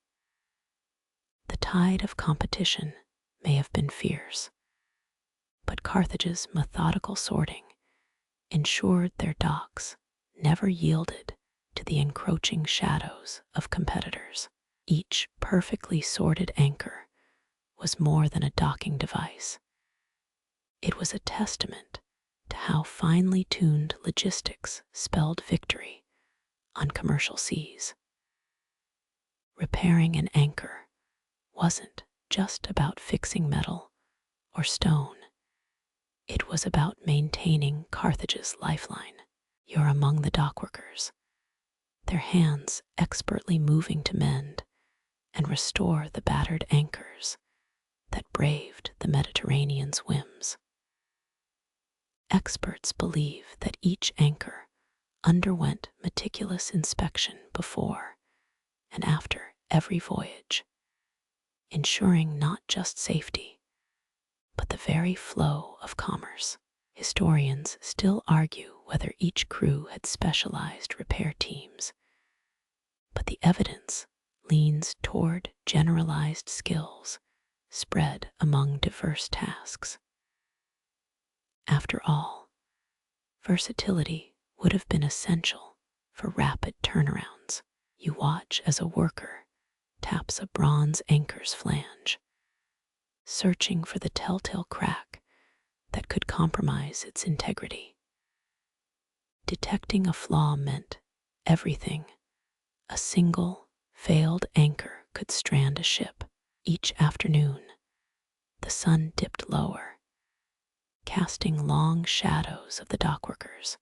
The tide of competition may have been fierce, but Carthage's methodical sorting ensured their docks never yielded to the encroaching shadows of competitors. Each perfectly sorted anchor was more than a docking device. It was a testament to how finely tuned logistics spelled victory on commercial seas. Repairing an anchor wasn't just about fixing metal or stone. It was about maintaining Carthage's lifeline. You're among the dockworkers, their hands expertly moving to mend and restore the battered anchors that braved the Mediterranean's whims. Experts believe that each anchor underwent meticulous inspection before and after every voyage, ensuring not just safety, but the very flow of commerce. Historians still argue whether each crew had specialized repair teams, but the evidence leans toward generalized skills spread among diverse tasks. After all, versatility would have been essential for rapid turnarounds. You watch as a worker taps a bronze anchor's flange, searching for the telltale crack that could compromise its integrity. Detecting a flaw meant everything. A single, failed anchor could strand a ship. Each afternoon, the sun dipped lower, casting long shadows of the dockworkers,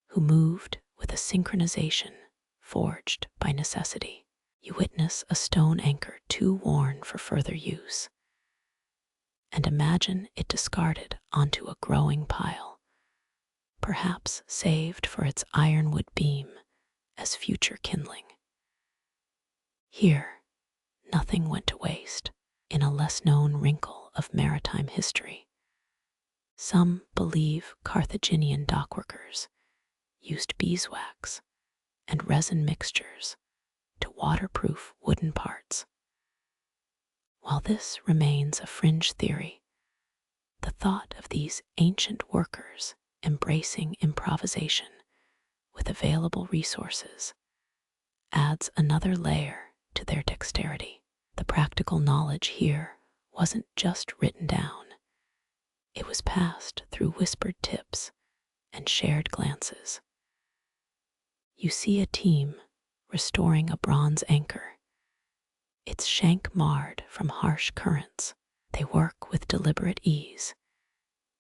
who moved with a synchronization forged by necessity. You witness a stone anchor too worn for further use, and imagine it discarded onto a growing pile, perhaps saved for its ironwood beam as future kindling. Here, nothing went to waste. In a less-known wrinkle of maritime history, some believe Carthaginian dockworkers used beeswax and resin mixtures to waterproof wooden parts. While this remains a fringe theory, the thought of these ancient workers embracing improvisation with available resources adds another layer to their dexterity. The practical knowledge here wasn't just written down. It was passed through whispered tips and shared glances. You see a team restoring a bronze anchor, its shank marred from harsh currents. They work with deliberate ease,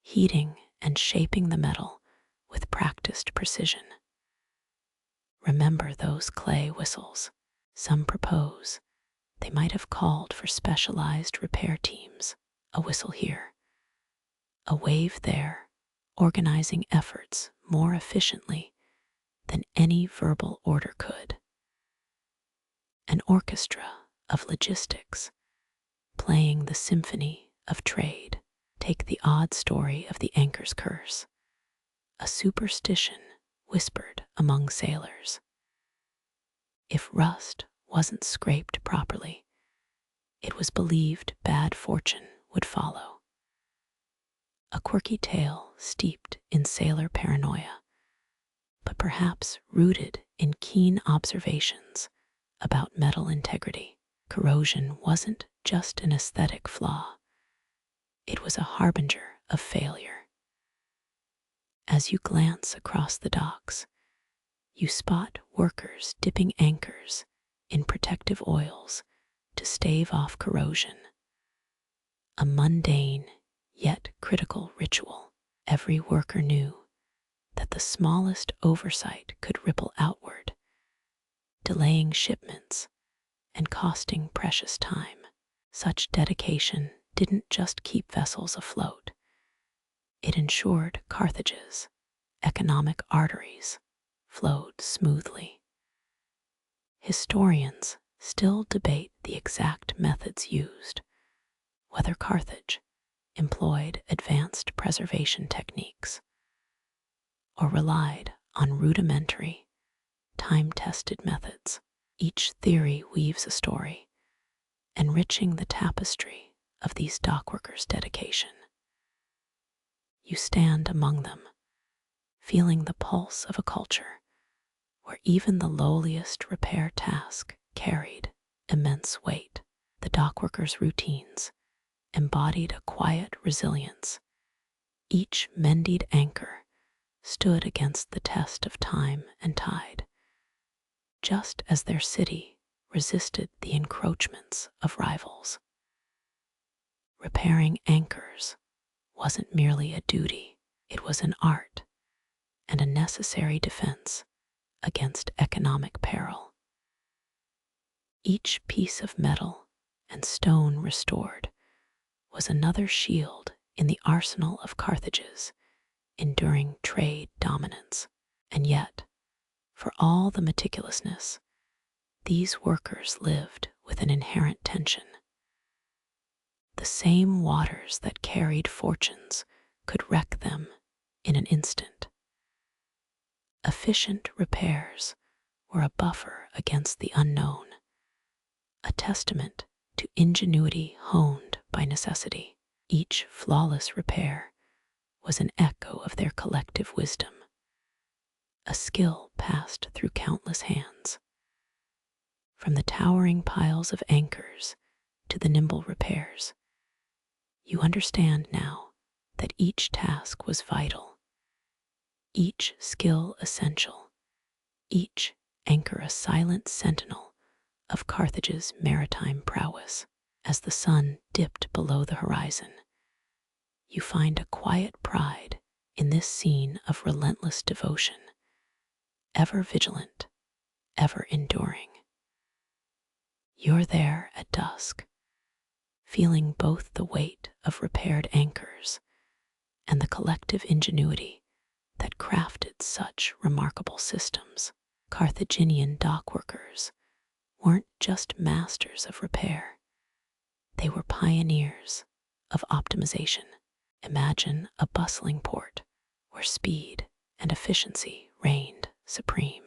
heating and shaping the metal with practiced precision. Remember those clay whistles. Some propose they might have called for specialized repair teams. A whistle here, a wave there, organizing efforts more efficiently than any verbal order could. An orchestra of logistics, playing the symphony of trade. Take the odd story of the anchor's curse, a superstition whispered among sailors. If rust wasn't scraped properly, it was believed bad fortune would follow. A quirky tale steeped in sailor paranoia, but perhaps rooted in keen observations about metal integrity. Corrosion wasn't just an aesthetic flaw, it was a harbinger of failure. As you glance across the docks, you spot workers dipping anchors in protective oils to stave off corrosion. A mundane yet critical ritual. Every worker knew that the smallest oversight could ripple outward, delaying shipments and costing precious time. Such dedication didn't just keep vessels afloat. It ensured Carthage's economic arteries flowed smoothly. Historians still debate the exact methods used, whether Carthage employed advanced preservation techniques or relied on rudimentary, time-tested methods. Each theory weaves a story, enriching the tapestry of these dockworkers' dedication. You stand among them, feeling the pulse of a culture where even the lowliest repair task carried immense weight. The dockworkers' routines embodied a quiet resilience. Each mended anchor stood against the test of time and tide, just as their city resisted the encroachments of rivals. Repairing anchors wasn't merely a duty, it was an art and a necessary defense against economic peril. Each piece of metal and stone restored was another shield in the arsenal of Carthage's enduring trade dominance. And yet, for all the meticulousness, these workers lived with an inherent tension. The same waters that carried fortunes could wreck them in an instant. Efficient repairs were a buffer against the unknown, a testament to ingenuity honed by necessity. Each flawless repair was an echo of their collective wisdom, a skill passed through countless hands. From the towering piles of anchors to the nimble repairs, you understand now that each task was vital, each skill essential, each anchor a silent sentinel of Carthage's maritime prowess. As the sun dipped below the horizon, you find a quiet pride in this scene of relentless devotion, ever vigilant, ever enduring. You're there at dusk, feeling both the weight of repaired anchors and the collective ingenuity that crafted such remarkable systems. Carthaginian dockworkers weren't just masters of repair, they were pioneers of optimization. Imagine a bustling port where speed and efficiency reigned supreme.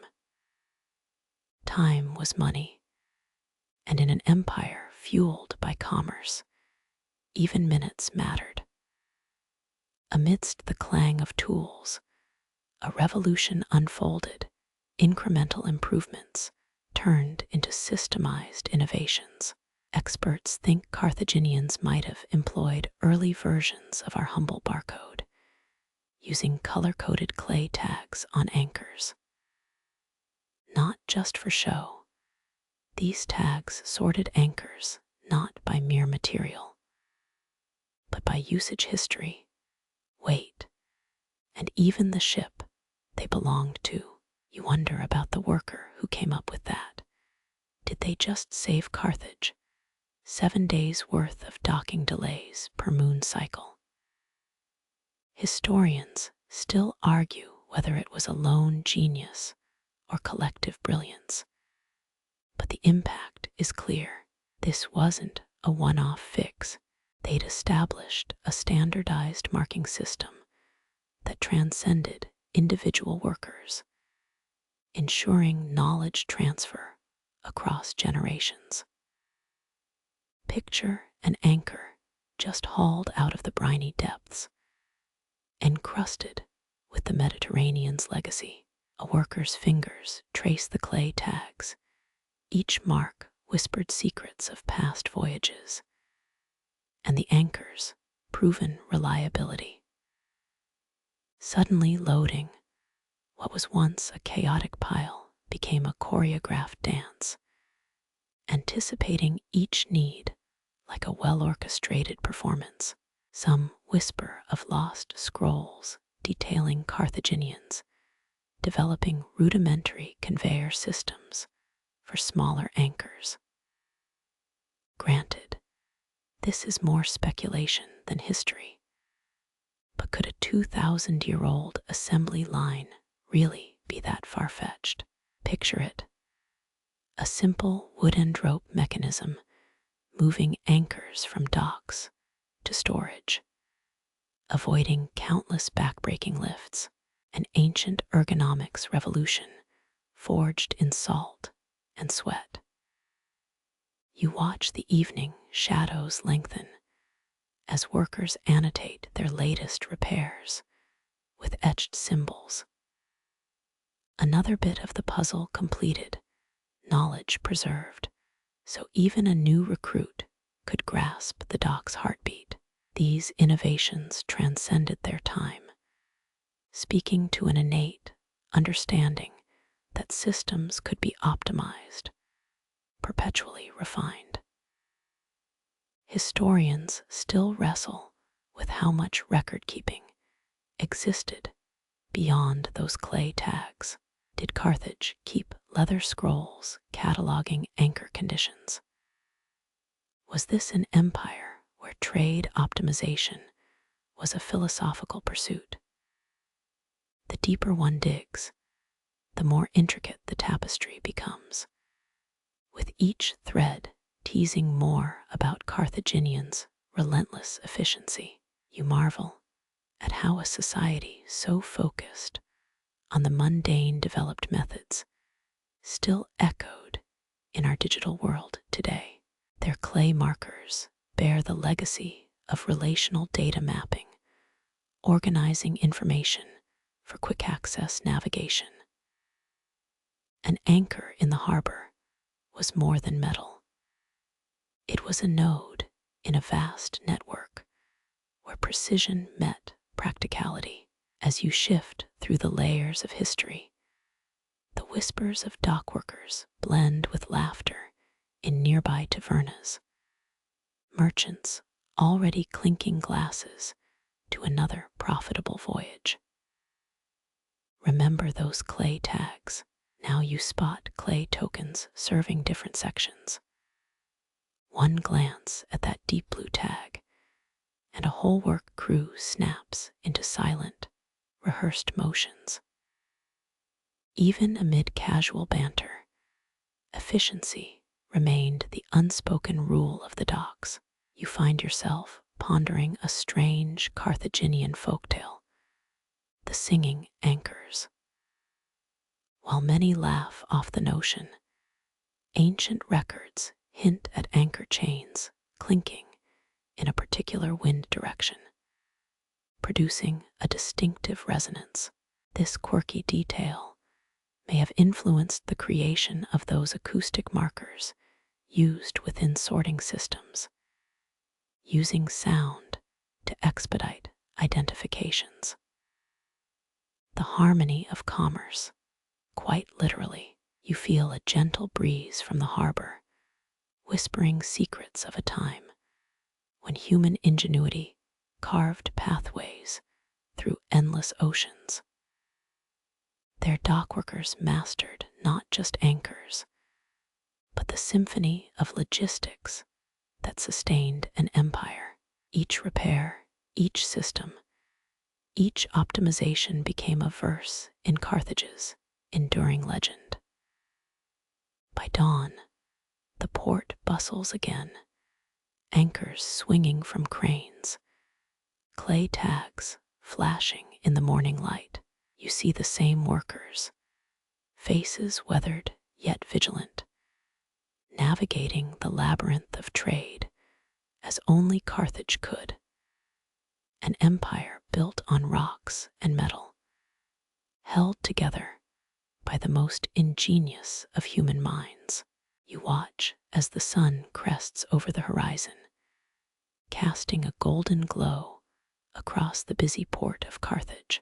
Time was money, and in an empire fueled by commerce, even minutes mattered. Amidst the clang of tools, a revolution unfolded. Incremental improvements turned into systemized innovations. Experts think Carthaginians might have employed early versions of our humble barcode, using color-coded clay tags on anchors. Not just for show, these tags sorted anchors not by mere material, but by usage history, weight, and even the ship they belonged to. You wonder about the worker who came up with that. Did they just save Carthage 7 days' worth of docking delays per moon cycle? Historians still argue whether it was a lone genius or collective brilliance, but the impact is clear. This wasn't a one-off fix. They'd established a standardized marking system that transcended individual workers, ensuring knowledge transfer across generations. Picture an anchor just hauled out of the briny depths, encrusted with the Mediterranean's legacy. A worker's fingers trace the clay tags, each mark whispered secrets of past voyages, and the anchor's proven reliability. Suddenly loading, what was once a chaotic pile became a choreographed dance, anticipating each need like a well-orchestrated performance. Some whisper of lost scrolls detailing Carthaginians developing rudimentary conveyor systems for smaller anchors. Granted, this is more speculation than history, but could a 2,000-year-old assembly line really be that far-fetched? Picture it. A simple wood-end rope mechanism moving anchors from docks to storage, avoiding countless backbreaking lifts, an ancient ergonomics revolution forged in salt and sweat. You watch the evening shadows lengthen as workers annotate their latest repairs with etched symbols. Another bit of the puzzle completed, knowledge preserved, so even a new recruit could grasp the dock's heartbeat. These innovations transcended their time, speaking to an innate understanding that systems could be optimized, perpetually refined. Historians still wrestle with how much record-keeping existed beyond those clay tags. Did Carthage keep leather scrolls cataloging anchor conditions? Was this an empire where trade optimization was a philosophical pursuit? The deeper one digs, the more intricate the tapestry becomes, with each thread teasing more about Carthaginians' relentless efficiency. You marvel at how a society so focused on the mundane developed methods still echoed in our digital world today. Their clay markers bear the legacy of relational data mapping, organizing information for quick access navigation. An anchor in the harbor was more than metal. It was a node in a vast network where precision met practicality. As you shift through the layers of history, the whispers of dockworkers blend with laughter in nearby tavernas, merchants already clinking glasses to another profitable voyage. Remember those clay tags. Now you spot clay tokens serving different sections. One glance at that deep blue tag, and a whole work crew snaps into silent, rehearsed motions. Even amid casual banter, efficiency remained the unspoken rule of the docks. You find yourself pondering a strange Carthaginian folktale, the singing anchors. While many laugh off the notion, ancient records hint at anchor chains clinking in a particular wind direction, producing a distinctive resonance. This quirky detail may have influenced the creation of those acoustic markers used within sorting systems, using sound to expedite identifications. The harmony of commerce. Quite literally, you feel a gentle breeze from the harbor, whispering secrets of a time when human ingenuity carved pathways through endless oceans. Their dockworkers mastered not just anchors, but the symphony of logistics that sustained an empire. Each repair, each system, each optimization became a verse in Carthage's enduring legend. By dawn, the port bustles again, anchors swinging from cranes, clay tags flashing in the morning light. You see the same workers, faces weathered yet vigilant, navigating the labyrinth of trade as only Carthage could, an empire built on rocks and metal, held together by the most ingenious of human minds. You watch as the sun crests over the horizon, casting a golden glow across the busy port of Carthage.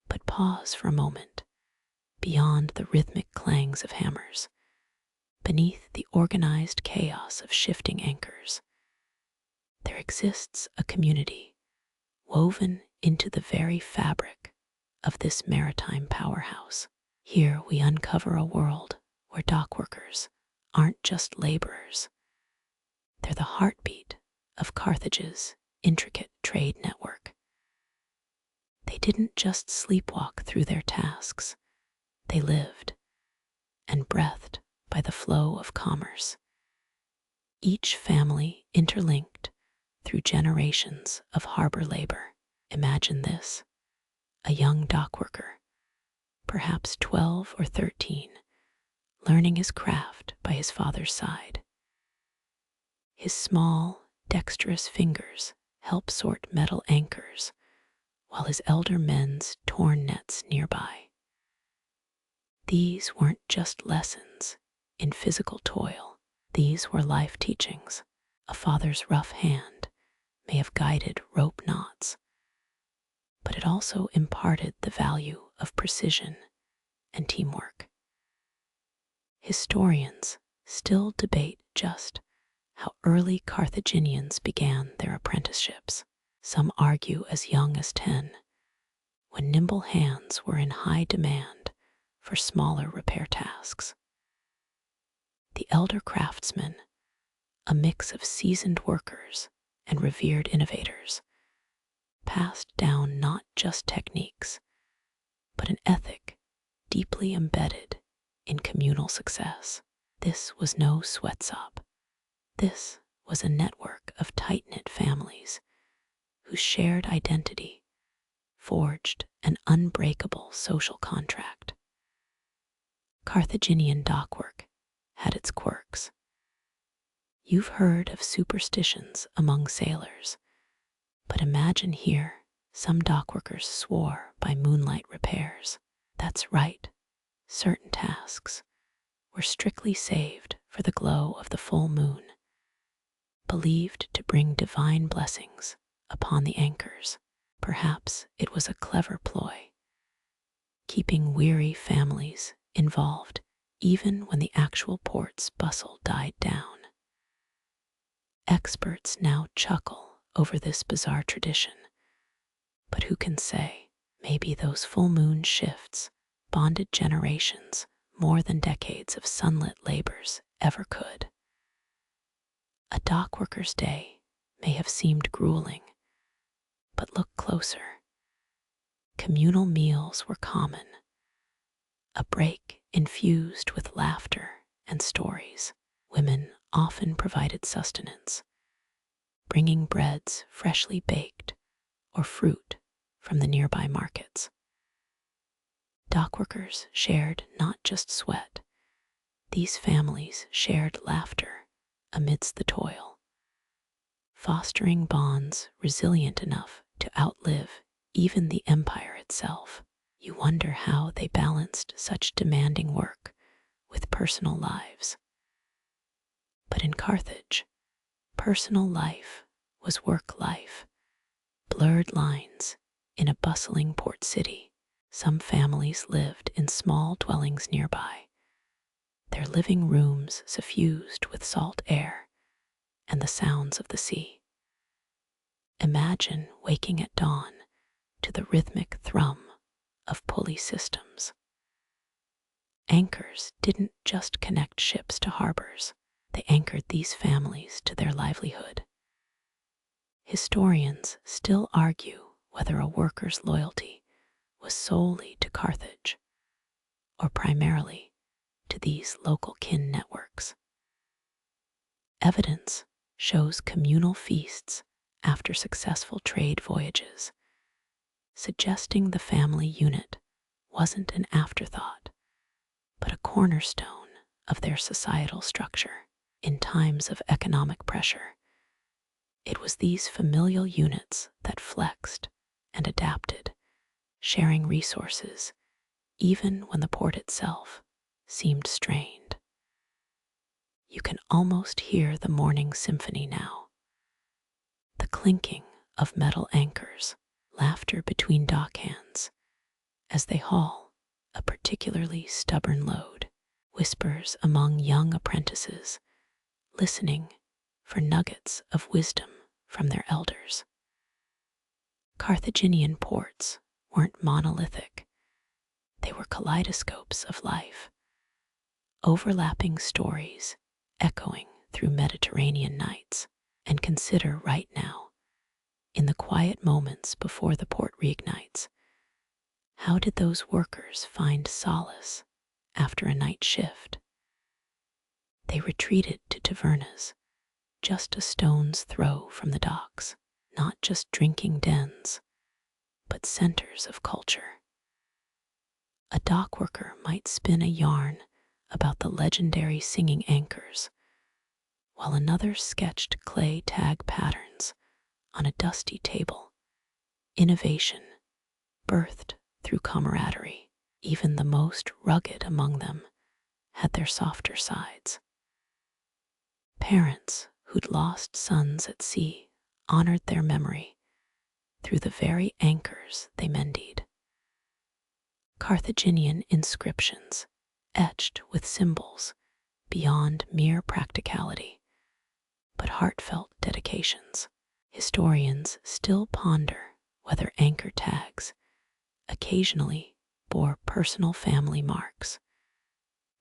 But pause for a moment, beyond the rhythmic clangs of hammers, beneath the organized chaos of shifting anchors. There exists a community woven into the very fabric of this maritime powerhouse. Here we uncover a world where dockworkers aren't just laborers. They're the heartbeat of Carthage's intricate trade network. They didn't just sleepwalk through their tasks. They lived and breathed by the flow of commerce. Each family interlinked through generations of harbor labor. Imagine this: a young dockworker, perhaps 12 or 13, learning his craft by his father's side. His small, dexterous fingers help sort metal anchors, while his elder mends torn nets nearby. These weren't just lessons in physical toil. These were life teachings. A father's rough hand may have guided rope knots, but it also imparted the value of precision and teamwork. Historians still debate just how early Carthaginians began their apprenticeships. Some argue as young as 10, when nimble hands were in high demand for smaller repair tasks. The elder craftsmen, a mix of seasoned workers and revered innovators, passed down not just techniques, but an ethic deeply embedded in communal success. This was no sweatshop. This was a network of tight-knit families whose shared identity forged an unbreakable social contract. Carthaginian dockwork had its quirks. You've heard of superstitions among sailors, but imagine here some dockworkers swore by moonlight repairs. That's right, certain tasks were strictly saved for the glow of the full moon. believed to bring divine blessings upon the anchors. Perhaps it was a clever ploy, keeping weary families involved even when the actual port's bustle died down. Experts now chuckle over this bizarre tradition, but who can say, maybe those full moon shifts bonded generations more than decades of sunlit labors ever could. A dockworker's day may have seemed grueling, but look closer. Communal meals were common, a break infused with laughter and stories. Women often provided sustenance, bringing breads freshly baked or fruit from the nearby markets. Dockworkers shared not just sweat, these families shared laughter amidst the toil, fostering bonds resilient enough to outlive even the empire itself. You wonder how they balanced such demanding work with personal lives. But in Carthage, personal life was work life, blurred lines in a bustling port city. Some families lived in small dwellings nearby, their living rooms suffused with salt air and the sounds of the sea. Imagine waking at dawn to the rhythmic thrum of pulley systems. Anchors didn't just connect ships to harbors, they anchored these families to their livelihood. Historians still argue whether a worker's loyalty was solely to Carthage or primarily to these local kin networks. Evidence shows communal feasts after successful trade voyages, suggesting the family unit wasn't an afterthought, but a cornerstone of their societal structure. In times of economic pressure, it was these familial units that flexed and adapted, sharing resources even when the port itself seemed strained. You can almost hear the morning symphony now, the clinking of metal anchors, laughter between dockhands as they haul a particularly stubborn load, whispers among young apprentices listening for nuggets of wisdom from their elders. Carthaginian ports weren't monolithic, they were kaleidoscopes of life, overlapping stories echoing through Mediterranean nights. And consider right now, in the quiet moments before the port reignites, how did those workers find solace after a night shift? They retreated to tavernas, just a stone's throw from the docks, not just drinking dens, but centers of culture. A dockworker might spin a yarn about the legendary singing anchors, while another sketched clay tag patterns on a dusty table. Innovation birthed through camaraderie. Even the most rugged among them had their softer sides. Parents who'd lost sons at sea honored their memory through the very anchors they mended. Carthaginian inscriptions etched with symbols beyond mere practicality, but heartfelt dedications. Historians still ponder whether anchor tags occasionally bore personal family marks,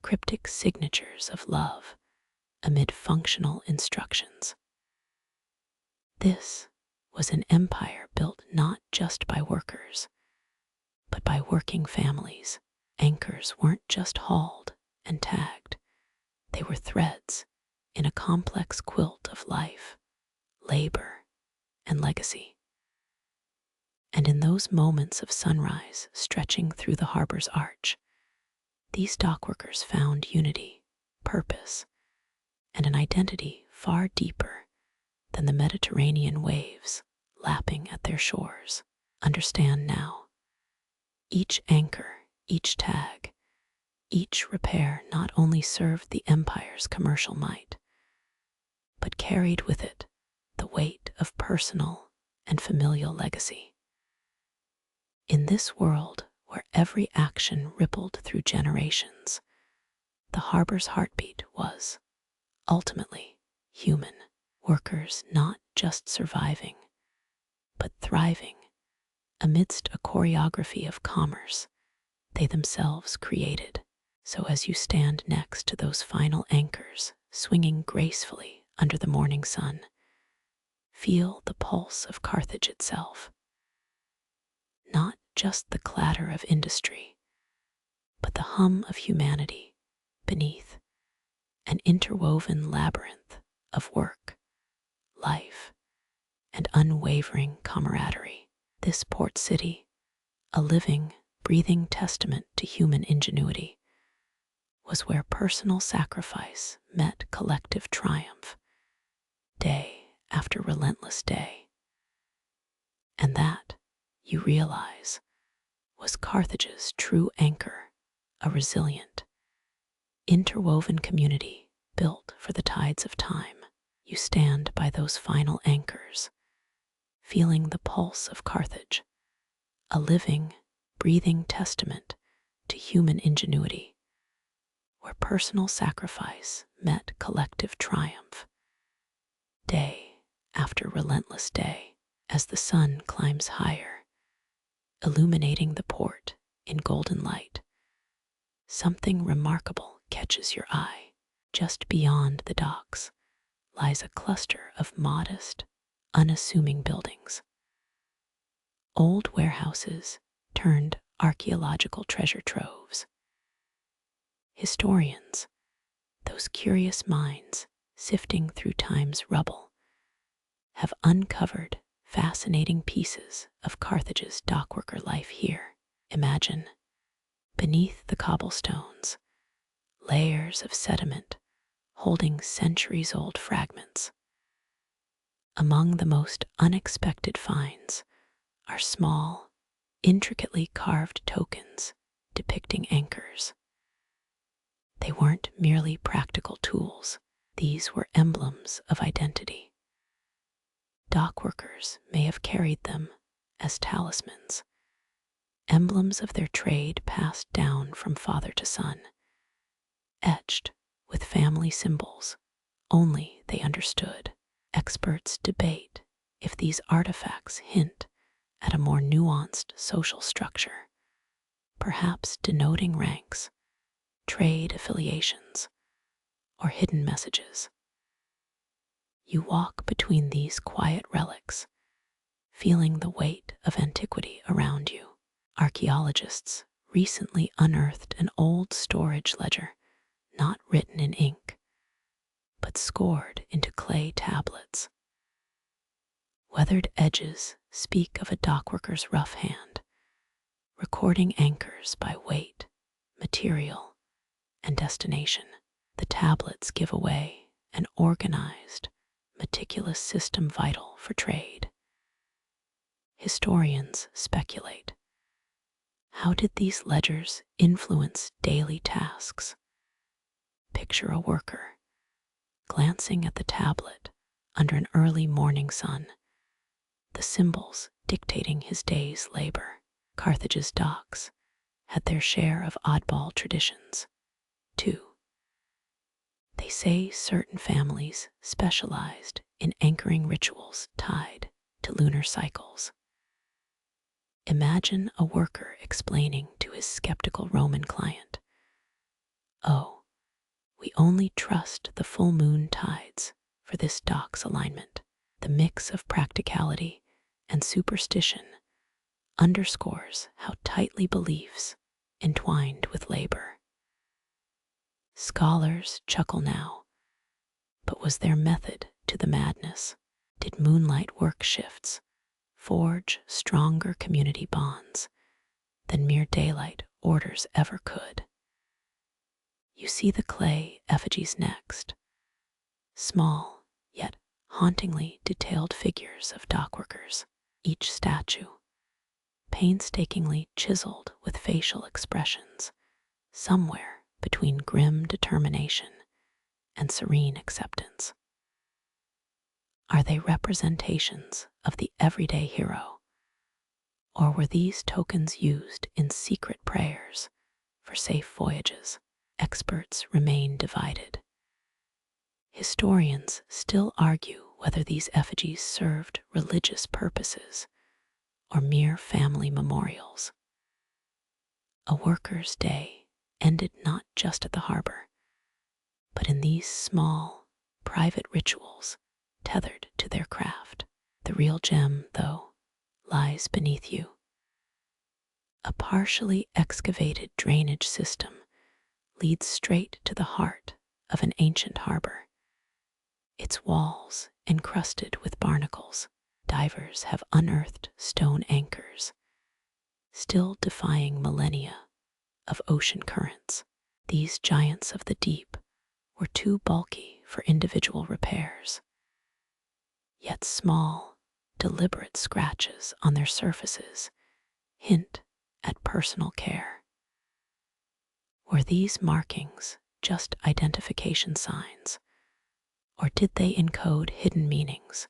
cryptic signatures of love amid functional instructions. This was an empire built not just by workers, but by working families. Anchors weren't just hauled and tagged, they were threads in a complex quilt of life, labor, and legacy. And in those moments of sunrise stretching through the harbor's arch, these dockworkers found unity, purpose, and an identity far deeper than the Mediterranean waves lapping at their shores. Understand now, each anchor, each tag, each repair not only served the empire's commercial might, but carried with it the weight of personal and familial legacy. In this world where every action rippled through generations, the harbor's heartbeat was, ultimately, human. Workers not just surviving, but thriving amidst a choreography of commerce they themselves created. So as you stand next to those final anchors swinging gracefully under the morning sun, feel the pulse of Carthage itself. Not just the clatter of industry, but the hum of humanity beneath, an interwoven labyrinth of work, life, and unwavering camaraderie. This port city, a living, breathing testament to human ingenuity, was where personal sacrifice met collective triumph, day after relentless day. And that, you realize, was Carthage's true anchor, a resilient, interwoven community built for the tides of time. You stand by those final anchors, feeling the pulse of Carthage, a living, breathing testament to human ingenuity, where personal sacrifice met collective triumph, day after relentless day. As the sun climbs higher, illuminating the port in golden light, something remarkable catches your eye. Just beyond the docks lies a cluster of modest, unassuming buildings. Old warehouses turned archaeological treasure troves. Historians, those curious minds sifting through time's rubble, have uncovered fascinating pieces of Carthage's dockworker life here. Imagine, beneath the cobblestones, layers of sediment holding centuries-old fragments. Among the most unexpected finds are small, intricately carved tokens depicting anchors. They weren't merely practical tools, these were emblems of identity. Dockworkers may have carried them as talismans, emblems of their trade passed down from father to son, etched with family symbols only they understood. Experts debate if these artifacts hint at a more nuanced social structure, perhaps denoting ranks, trade affiliations, or hidden messages. You walk between these quiet relics, feeling the weight of antiquity around you. Archaeologists recently unearthed an old storage ledger, not written in ink, but scored into clay tablets. Weathered edges speak of a dockworker's rough hand, recording anchors by weight, material, and destination. The tablets give away an organized, meticulous system vital for trade. Historians speculate. How did these ledgers influence daily tasks? Picture a worker glancing at the tablet under an early morning sun, the symbols dictating his day's labor. Carthage's docks had their share of oddball traditions, too. They say certain families specialized in anchoring rituals tied to lunar cycles. Imagine a worker explaining to his skeptical Roman client, "Oh, we only trust the full moon tides for this dock's alignment." The mix of practicality and superstition underscores how tightly beliefs entwined with labor. Scholars chuckle now, but was there method to the madness? Did moonlight work shifts forge stronger community bonds than mere daylight orders ever could? You see the clay effigies next, small yet hauntingly detailed figures of dockworkers, each statue painstakingly chiseled with facial expressions, somewhere between grim determination and serene acceptance. Are they representations of the everyday hero? Or were these tokens used in secret prayers for safe voyages? Experts remain divided. Historians still argue whether these effigies served religious purposes or mere family memorials. A worker's day ended not just at the harbor, but in these small, private rituals tethered to their craft. The real gem, though, lies beneath you. A partially excavated drainage system leads straight to the heart of an ancient harbor. Its walls encrusted with barnacles, divers have unearthed stone anchors, still defying millennia of ocean currents. These giants of the deep were too bulky for individual repairs. Yet small, deliberate scratches on their surfaces hint at personal care. Were these markings just identification signs, or did they encode hidden meanings,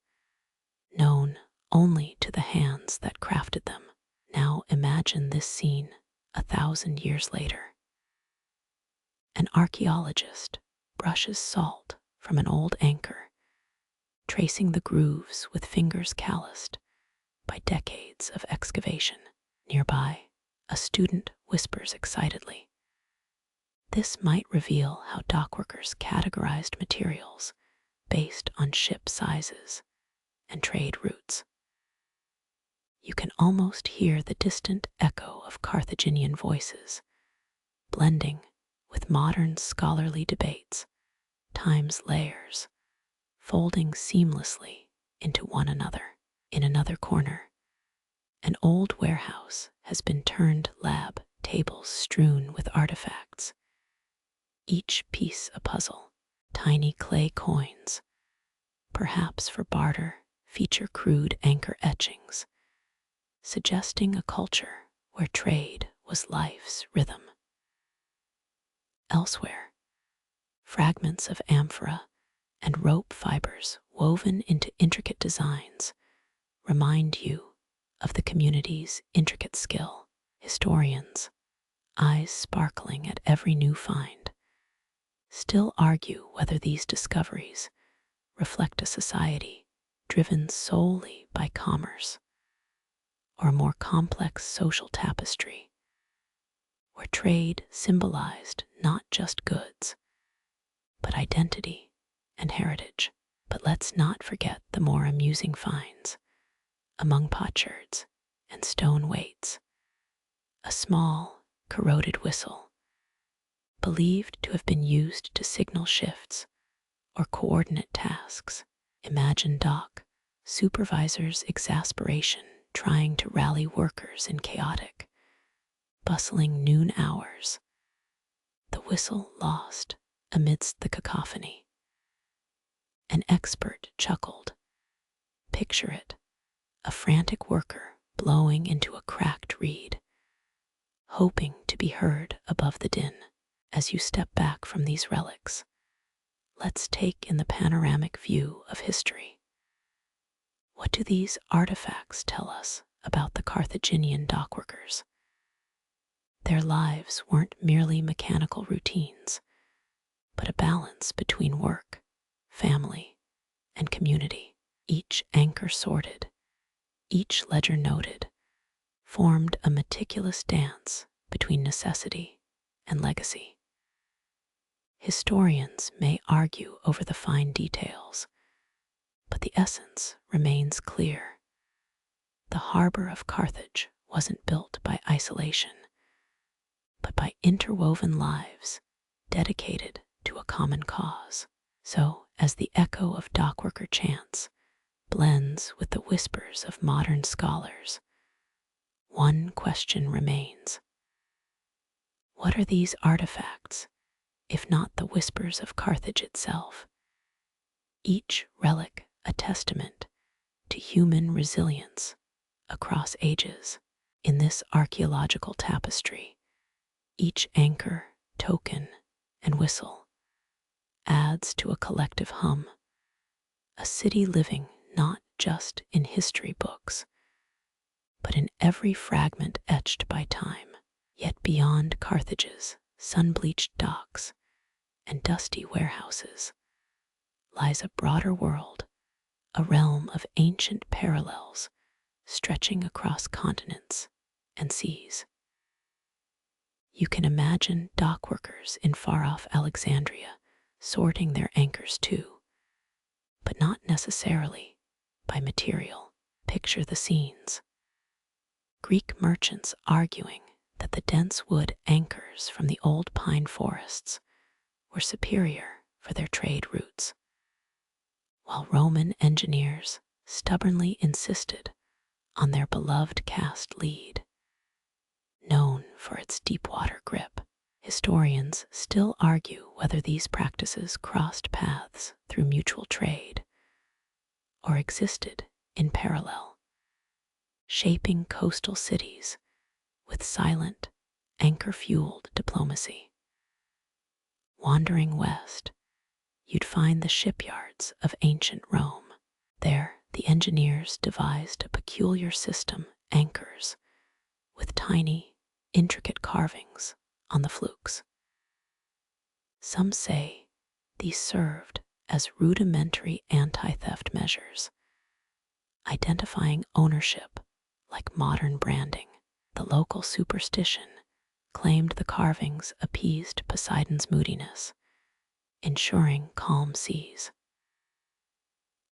known only to the hands that crafted them? Now imagine this scene 1,000 years later. An archaeologist brushes salt from an old anchor, tracing the grooves with fingers calloused by decades of excavation. Nearby, a student whispers excitedly. This might reveal how dockworkers categorized materials based on ship sizes and trade routes. You can almost hear the distant echo of Carthaginian voices, blending with modern scholarly debates, time's layers, folding seamlessly into one another. In another corner, an old warehouse has been turned lab, tables strewn with artifacts, each piece a puzzle. Tiny clay coins, perhaps for barter, feature crude anchor etchings, suggesting a culture where trade was life's rhythm. Elsewhere, fragments of amphora and rope fibers woven into intricate designs remind you of the community's intricate skill. Historians, eyes sparkling at every new find, still argue whether these discoveries reflect a society driven solely by commerce or a more complex social tapestry where trade symbolized not just goods, but identity and heritage. But let's not forget the more amusing finds. Among potsherds and stone weights, a small, corroded whistle, believed to have been used to signal shifts or coordinate tasks. Imagine dock supervisors' exasperation trying to rally workers in chaotic, bustling noon hours. The whistle lost amidst the cacophony. An expert chuckled. Picture it, a frantic worker blowing into a cracked reed, hoping to be heard above the din. As you step back from these relics, let's take in the panoramic view of history. What do these artifacts tell us about the Carthaginian dockworkers? Their lives weren't merely mechanical routines, but a balance between work, family, and community. Each anchor sorted, each ledger noted, formed a meticulous dance between necessity and legacy. Historians may argue over the fine details, but the essence remains clear. The harbor of Carthage wasn't built by isolation, but by interwoven lives dedicated to a common cause. So, as the echo of dockworker chants blends with the whispers of modern scholars, one question remains. What are these artifacts, if not the whispers of Carthage itself? Each relic a testament to human resilience across ages. In this archaeological tapestry, each anchor, token, and whistle adds to a collective hum, a city living not just in history books, but in every fragment etched by time. Yet beyond Carthage's sun-bleached docks and dusty warehouses lies a broader world, a realm of ancient parallels stretching across continents and seas. You can imagine dockworkers in far-off Alexandria sorting their anchors too, but not necessarily by material. Picture the scenes. Greek merchants arguing that the dense wood anchors from the old pine forests were superior for their trade routes, while Roman engineers stubbornly insisted on their beloved cast lead, known for its deep-water grip. Historians still argue whether these practices crossed paths through mutual trade or existed in parallel, shaping coastal cities with silent, anchor-fueled diplomacy. Wandering west, you'd find the shipyards of ancient Rome. There, the engineers devised a peculiar system anchors with tiny, intricate carvings on the flukes. Some say these served as rudimentary anti-theft measures, identifying ownership like modern branding. The local superstition claimed the carvings appeased Poseidon's moodiness, ensuring calm seas.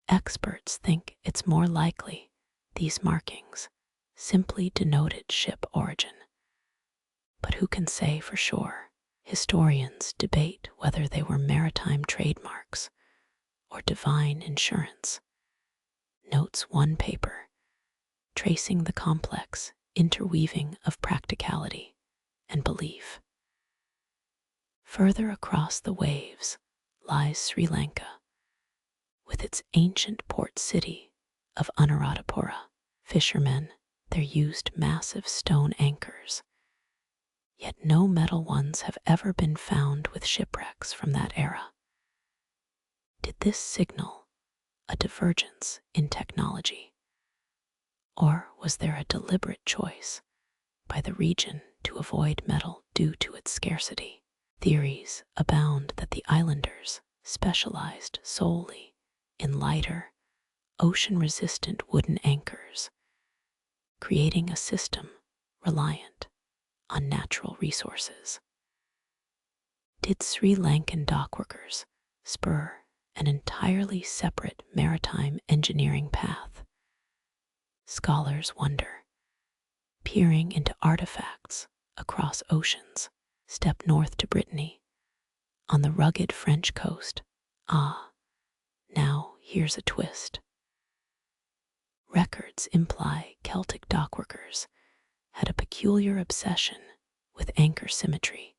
Experts think it's more likely these markings simply denoted ship origin, but who can say for sure? Historians debate whether they were maritime trademarks or divine insurance. Notes one paper, tracing the complex interweaving of practicality and belief. Further across the waves lies Sri Lanka, with its ancient port city of Anuradhapura. Fishermen there used massive stone anchors, yet no metal ones have ever been found with shipwrecks from that era. Did this signal a divergence in technology? Or was there a deliberate choice by the region to avoid metal due to its scarcity? Theories abound that the islanders specialized solely in lighter, ocean-resistant wooden anchors, creating a system reliant on natural resources. Did Sri Lankan dockworkers spur an entirely separate maritime engineering path? Scholars wonder, peering into artifacts across oceans. Step north to Brittany, on the rugged French coast. Now here's a twist. Records imply Celtic dockworkers had a peculiar obsession with anchor symmetry,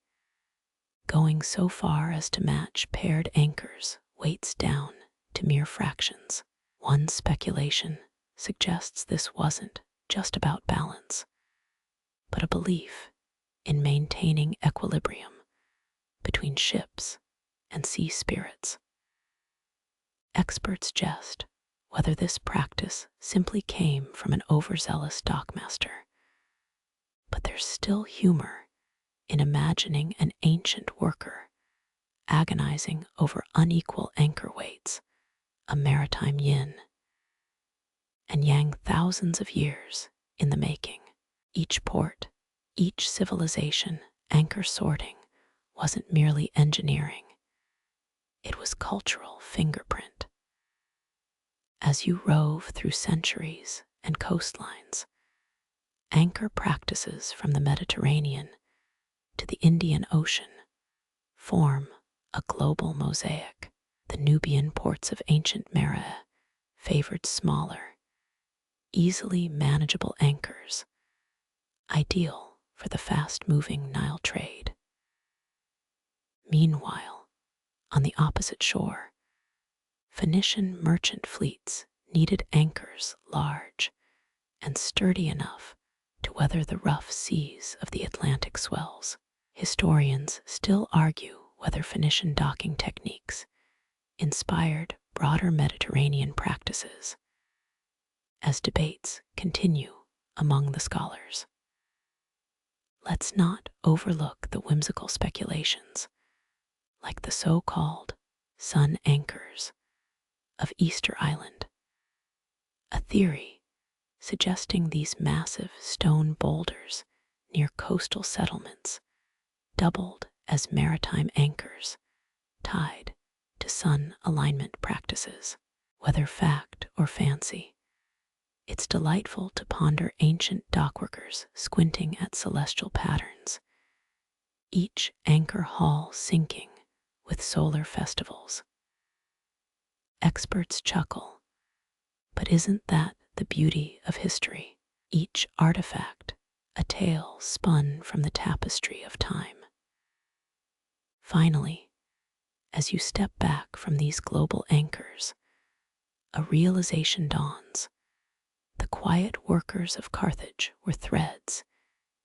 going so far as to match paired anchors weights down to mere fractions. One speculation suggests this wasn't just about balance, but a belief in maintaining equilibrium between ships and sea spirits. Experts jest whether this practice simply came from an overzealous dockmaster, but there's still humor in imagining an ancient worker agonizing over unequal anchor weights, a maritime yin and yang thousands of years in the making. Each port, each civilization, anchor sorting wasn't merely engineering, it was cultural fingerprint. As you rove through centuries and coastlines, anchor practices from the Mediterranean to the Indian Ocean form a global mosaic. The Nubian ports of ancient Meroe favored smaller, easily manageable anchors, ideal for the fast-moving Nile trade. Meanwhile, on the opposite shore, Phoenician merchant fleets needed anchors large and sturdy enough to weather the rough seas of the Atlantic swells. Historians still argue whether Phoenician docking techniques inspired broader Mediterranean practices as debates continue among the scholars. Let's not overlook the whimsical speculations, like the so-called sun anchors of Easter Island, a theory suggesting these massive stone boulders near coastal settlements doubled as maritime anchors tied to sun alignment practices. Whether fact or fancy, it's delightful to ponder ancient dockworkers squinting at celestial patterns, each anchor haul syncing with solar festivals. Experts chuckle, but isn't that the beauty of history? Each artifact a tale spun from the tapestry of time. Finally, as you step back from these global anchors, a realization dawns. The quiet workers of Carthage were threads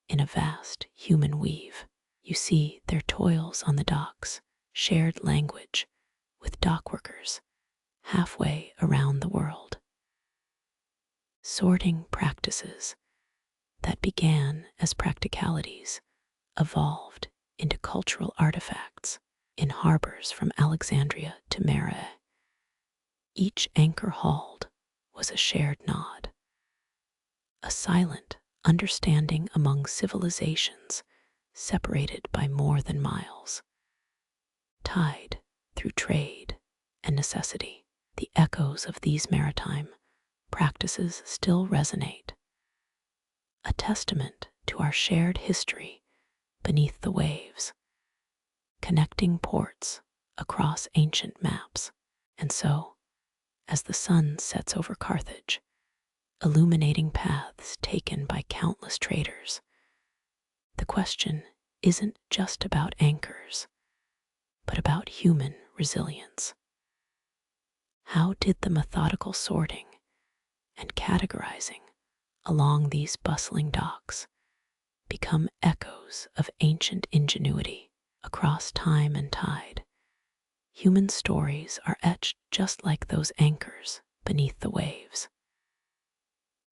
in a vast human weave. You see their toils on the docks, shared language with dockworkers halfway around the world. Sorting practices that began as practicalities evolved into cultural artifacts in harbors from Alexandria to Maritime. Each anchor hauled was a shared nod, a silent understanding among civilizations separated by more than miles, tied through trade and necessity. The echoes of these maritime practices still resonate, a testament to our shared history beneath the waves, connecting ports across ancient maps. And so, as the sun sets over Carthage, illuminating paths taken by countless traders, the question isn't just about anchors, but about human resilience. How did the methodical sorting and categorizing along these bustling docks become echoes of ancient ingenuity across time and tide? Human stories are etched just like those anchors beneath the waves.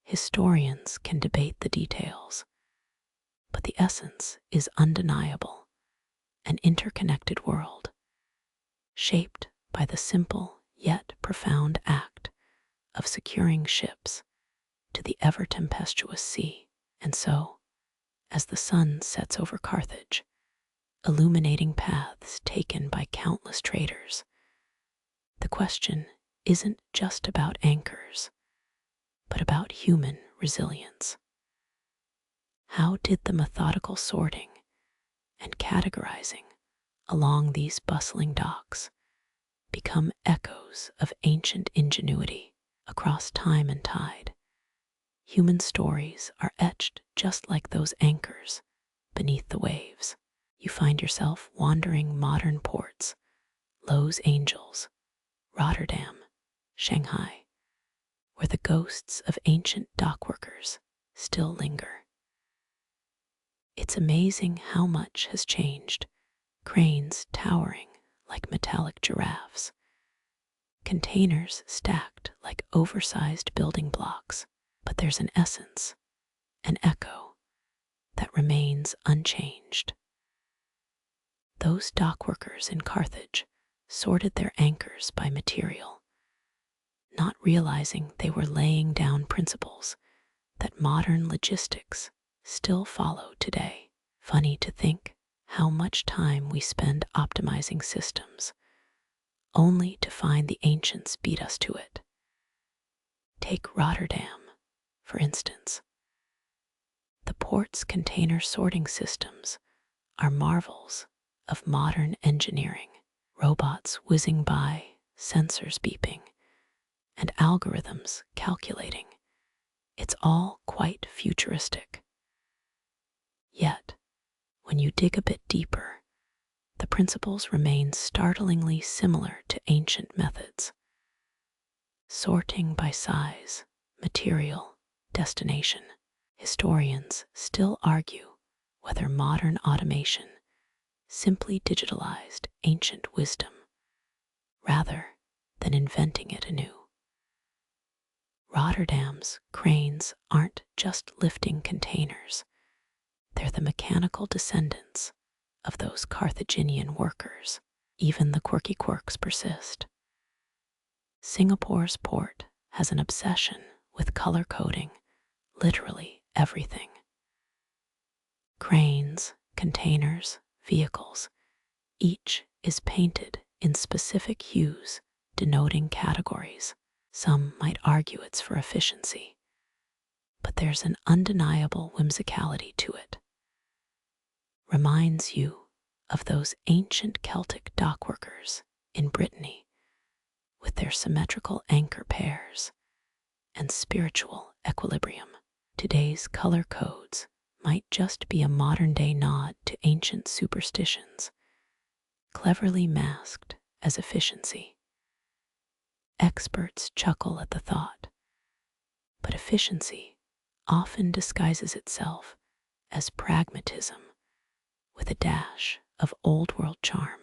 Historians can debate the details, but the essence is undeniable: an interconnected world, shaped by the simple yet profound act of securing ships to the ever-tempestuous sea. And so, as the sun sets over Carthage, illuminating paths taken by countless traders, the question isn't just about anchors, but about human resilience. How did the methodical sorting and categorizing along these bustling docks become echoes of ancient ingenuity across time and tide? Human stories are etched just like those anchors beneath the waves. You find yourself wandering modern ports, Los Angeles, Rotterdam, Shanghai, where the ghosts of ancient dockworkers still linger. It's amazing how much has changed. Cranes towering like metallic giraffes, containers stacked like oversized building blocks, but there's an essence, an echo, that remains unchanged. Those dockworkers in Carthage sorted their anchors by material, not realizing they were laying down principles that modern logistics still follow today. Funny to think how much time we spend optimizing systems, only to find the ancients beat us to it. Take Rotterdam, for instance. The port's container sorting systems are marvels of modern engineering, robots whizzing by, sensors beeping, and algorithms calculating. It's all quite futuristic. Yet, when you dig a bit deeper, the principles remain startlingly similar to ancient methods. Sorting by size, material, destination. Historians still argue whether modern automation simply digitalized ancient wisdom, rather than inventing it anew. Rotterdam's cranes aren't just lifting containers, they're the mechanical descendants of those Carthaginian workers. Even the quirky quirks persist. Singapore's port has an obsession with color coding literally everything. Cranes, containers, vehicles, each is painted in specific hues denoting categories. Some might argue it's for efficiency, but there's an undeniable whimsicality to it. Reminds you of those ancient Celtic dockworkers in Brittany with their symmetrical anchor pairs and spiritual equilibrium. Today's color codes might just be a modern-day nod to ancient superstitions, cleverly masked as efficiency. Experts chuckle at the thought, but efficiency often disguises itself as pragmatism with a dash of old-world charm.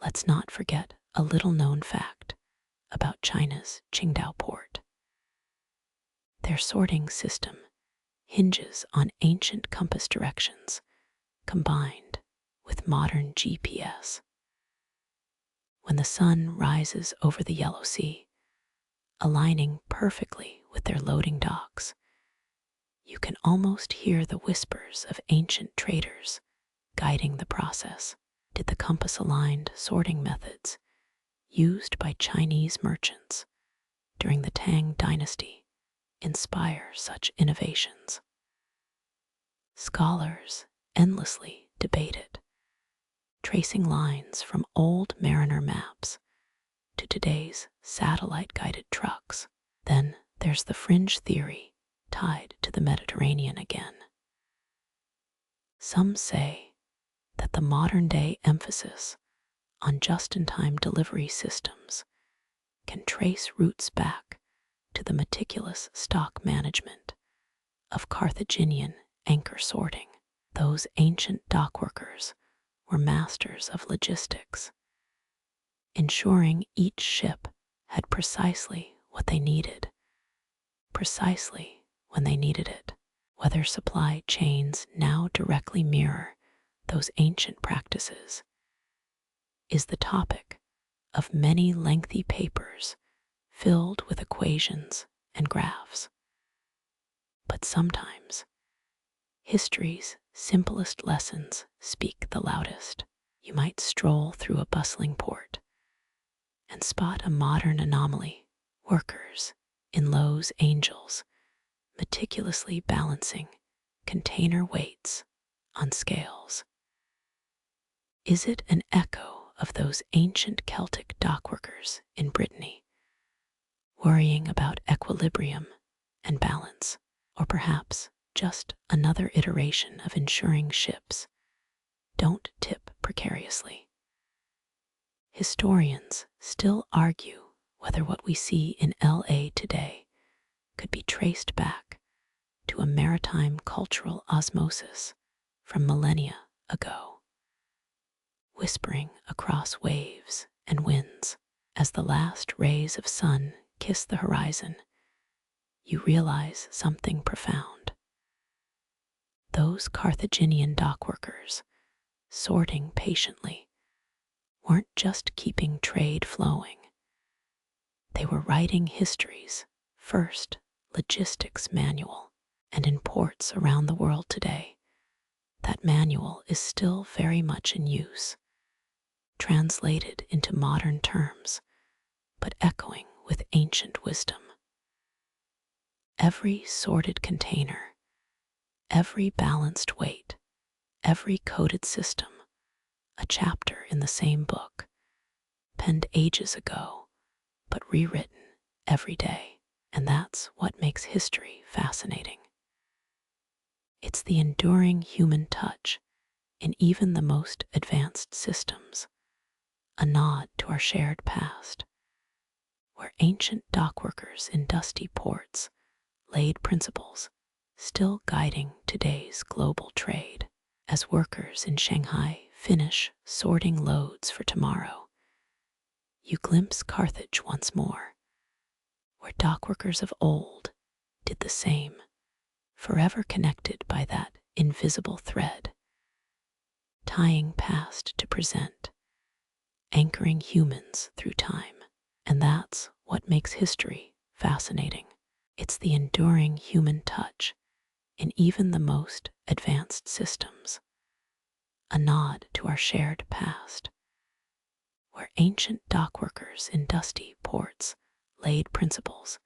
Let's not forget a little-known fact about China's Qingdao port. Their sorting system hinges on ancient compass directions combined with modern GPS. When the sun rises over the Yellow Sea, aligning perfectly with their loading docks, you can almost hear the whispers of ancient traders guiding the process. Did the compass-aligned sorting methods used by Chinese merchants during the Tang dynasty inspire such innovations? Scholars endlessly debate it, tracing lines from old mariner maps to today's satellite-guided trucks. Then there's the fringe theory tied to the Mediterranean again. Some say that the modern-day emphasis on just-in-time delivery systems can trace roots back to the meticulous stock management of Carthaginian anchor sorting. Those ancient dockworkers were masters of logistics, ensuring each ship had precisely what they needed, precisely when they needed it. Whether supply chains now directly mirror those ancient practices is the topic of many lengthy papers filled with equations and graphs. But sometimes, history's simplest lessons speak the loudest. You might stroll through a bustling port and spot a modern anomaly, workers in Lowe's Angels meticulously balancing container weights on scales. Is it an echo of those ancient Celtic dockworkers in Brittany, worrying about equilibrium and balance, or perhaps just another iteration of ensuring ships don't tip precariously? Historians still argue whether what we see in LA today could be traced back to a maritime cultural osmosis from millennia ago, whispering across waves and winds. As the last rays of sun kiss the horizon, you realize something profound. Those Carthaginian dockworkers, sorting patiently, weren't just keeping trade flowing. They were writing history's first logistics manual, and in ports around the world today, that manual is still very much in use, translated into modern terms, but echoing with ancient wisdom. Every sorted container, every balanced weight, every coded system, a chapter in the same book, penned ages ago, but rewritten every day. And that's what makes history fascinating. It's the enduring human touch in even the most advanced systems, a nod to our shared past, where ancient dockworkers in dusty ports laid principles still guiding today's global trade. As workers in Shanghai finish sorting loads for tomorrow, you glimpse Carthage once more, where dockworkers of old did the same, forever connected by that invisible thread, tying past to present, anchoring humans through time. And that's what makes history fascinating. It's the enduring human touch in even the most advanced systems, a nod to our shared past, where ancient dockworkers in dusty ports laid principles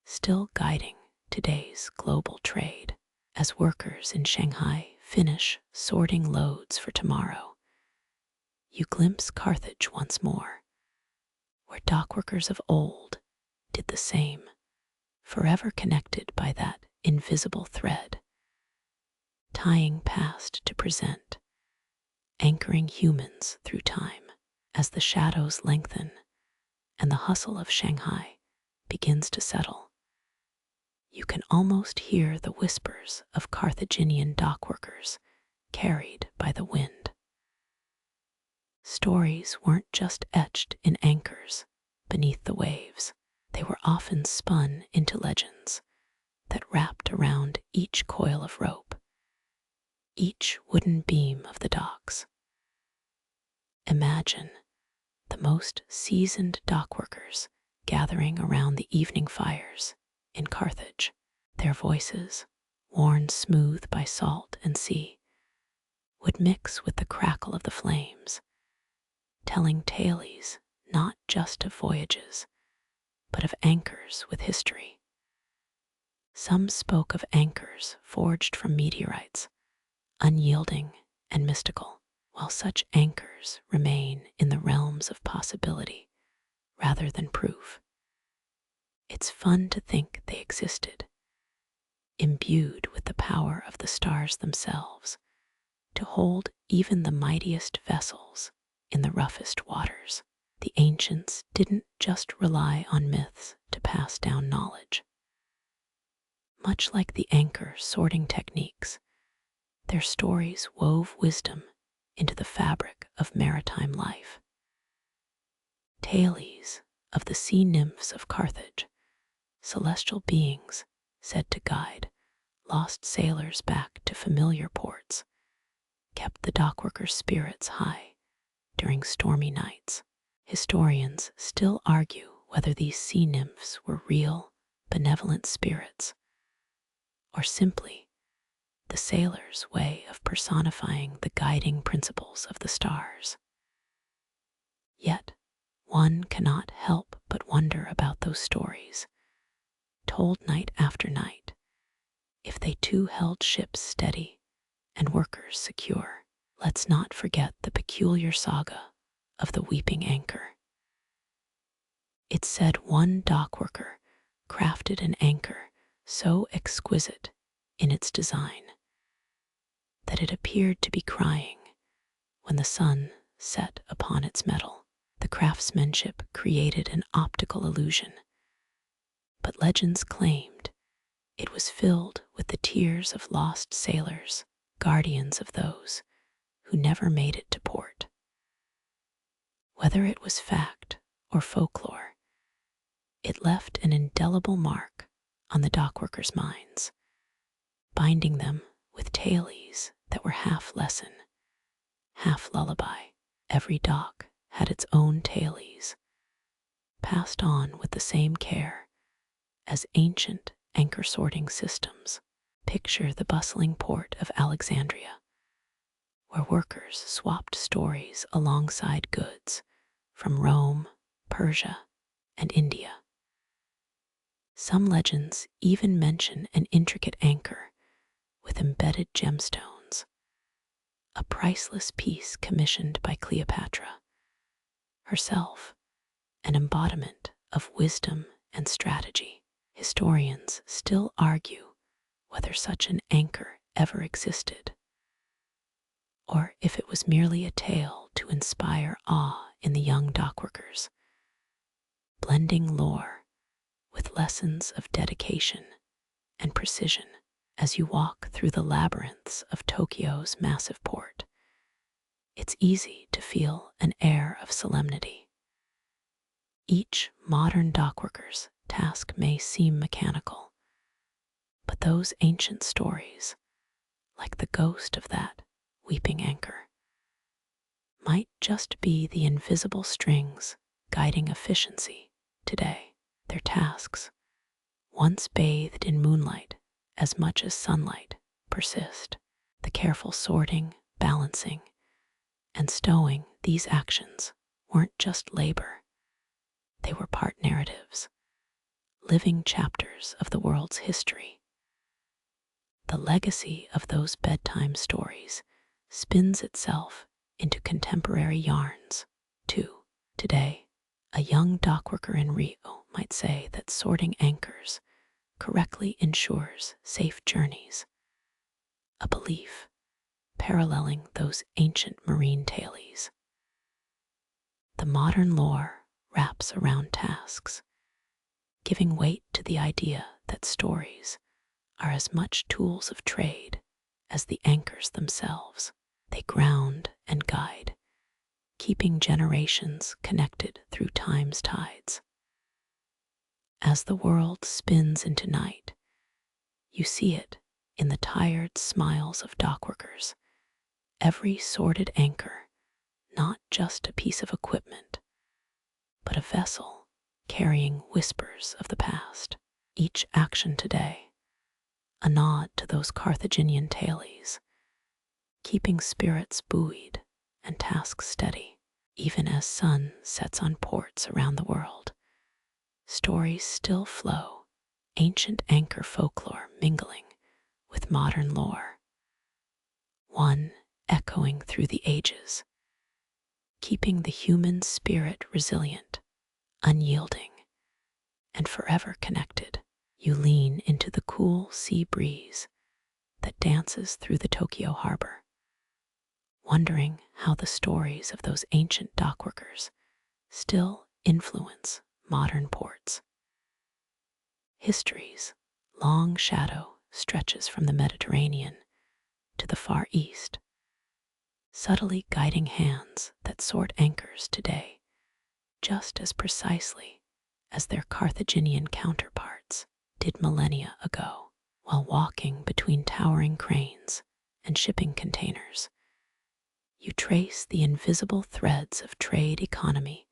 still guiding today's global trade. As workers in Shanghai finish sorting loads for tomorrow, you glimpse Carthage once more, where dockworkers of old did the same, forever connected by that invisible thread, tying past to present, anchoring humans through time. As the shadows lengthen and the hustle of Shanghai begins to settle, you can almost hear the whispers of Carthaginian dockworkers carried by the wind. Stories weren't just etched in anchors beneath the waves. They were often spun into legends that wrapped around each coil of rope, each wooden beam of the docks. Imagine the most seasoned dockworkers gathering around the evening fires in Carthage, their voices, worn smooth by salt and sea, would mix with the crackle of the flames, telling tales not just of voyages, but of anchors with history. Some spoke of anchors forged from meteorites, unyielding and mystical, while such anchors remain in the realms of possibility rather than proof. It's fun to think they existed, imbued with the power of the stars themselves, to hold even the mightiest vessels in the roughest waters. The ancients didn't just rely on myths to pass down knowledge. Much like the anchor sorting techniques, their stories wove wisdom into the fabric of maritime life. Tales of the sea nymphs of Carthage, celestial beings said to guide lost sailors back to familiar ports, kept the dockworkers' spirits high during stormy nights. Historians still argue whether these sea nymphs were real, benevolent spirits, or simply the sailors' way of personifying the guiding principles of the stars. Yet, one cannot help but wonder about those stories, told night after night, if they too held ships steady and workers secure. Let's not forget the peculiar saga of the weeping anchor. It's said one dockworker crafted an anchor so exquisite in its design that it appeared to be crying when the sun set upon its metal. The craftsmanship created an optical illusion, but legends claimed it was filled with the tears of lost sailors, guardians of those who never made it to port. Whether it was fact or folklore, it left an indelible mark on the dockworkers' minds, binding them with tales that were half lesson, half lullaby. Every dock had its own tales, passed on with the same care as ancient anchor sorting systems. Picture the bustling port of Alexandria, where workers swapped stories alongside goods from Rome, Persia, and India. Some legends even mention an intricate anchor with embedded gemstones, a priceless piece commissioned by Cleopatra, herself an embodiment of wisdom and strategy. Historians still argue whether such an anchor ever existed, or if it was merely a tale to inspire awe in the young dockworkers, blending lore with lessons of dedication and precision. As you walk through the labyrinths of Tokyo's massive port, it's easy to feel an air of solemnity. Each modern dockworker's task may seem mechanical, but those ancient stories, like the ghost of that weeping anchor, might just be the invisible strings guiding efficiency today. Their tasks, once bathed in moonlight as much as sunlight, persist. The careful sorting, balancing, and stowing. These actions weren't just labor. They were part narratives, living chapters of the world's history. The legacy of those bedtime stories spins itself into contemporary yarns, too. Today, a young dockworker in Rio might say that sorting anchors correctly ensures safe journeys, a belief paralleling those ancient marine tales. The modern lore wraps around tasks, giving weight to the idea that stories are as much tools of trade as the anchors themselves. They ground and guide, keeping generations connected through time's tides. As the world spins into night, you see it in the tired smiles of dockworkers. Every sorted anchor, not just a piece of equipment, but a vessel carrying whispers of the past. Each action today, a nod to those Carthaginian tales, keeping spirits buoyed and tasks steady. Even as sun sets on ports around the world, stories still flow, ancient anchor folklore mingling with modern lore, one echoing through the ages, keeping the human spirit resilient, unyielding, and forever connected. You lean into the cool sea breeze that dances through the Tokyo harbor, wondering how the stories of those ancient dockworkers still influence modern ports. History's long shadow stretches from the Mediterranean to the Far East, subtly guiding hands that sort anchors today just as precisely as their Carthaginian counterparts did millennia ago. While walking between towering cranes and shipping containers, you trace the invisible threads of trade economy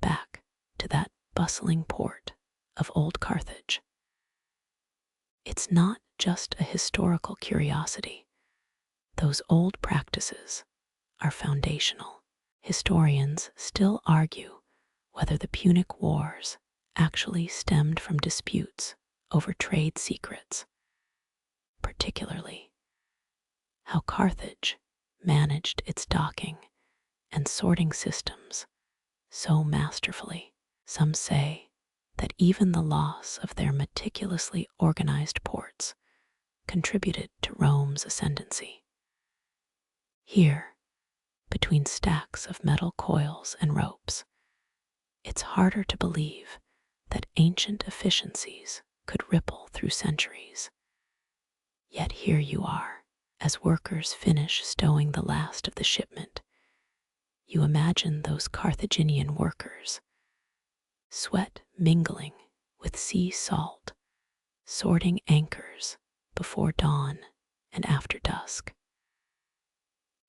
back to that bustling port of old Carthage. It's not just a historical curiosity. Those old practices are foundational. Historians still argue whether the Punic Wars actually stemmed from disputes over trade secrets, particularly how Carthage managed its docking and sorting systems so masterfully. Some say that even the loss of their meticulously organized ports contributed to Rome's ascendancy. Here, between stacks of metal coils and ropes, it's harder to believe that ancient efficiencies could ripple through centuries. Yet here you are, as workers finish stowing the last of the shipment. You imagine those Carthaginian workers, sweat mingling with sea salt, sorting anchors before dawn and after dusk.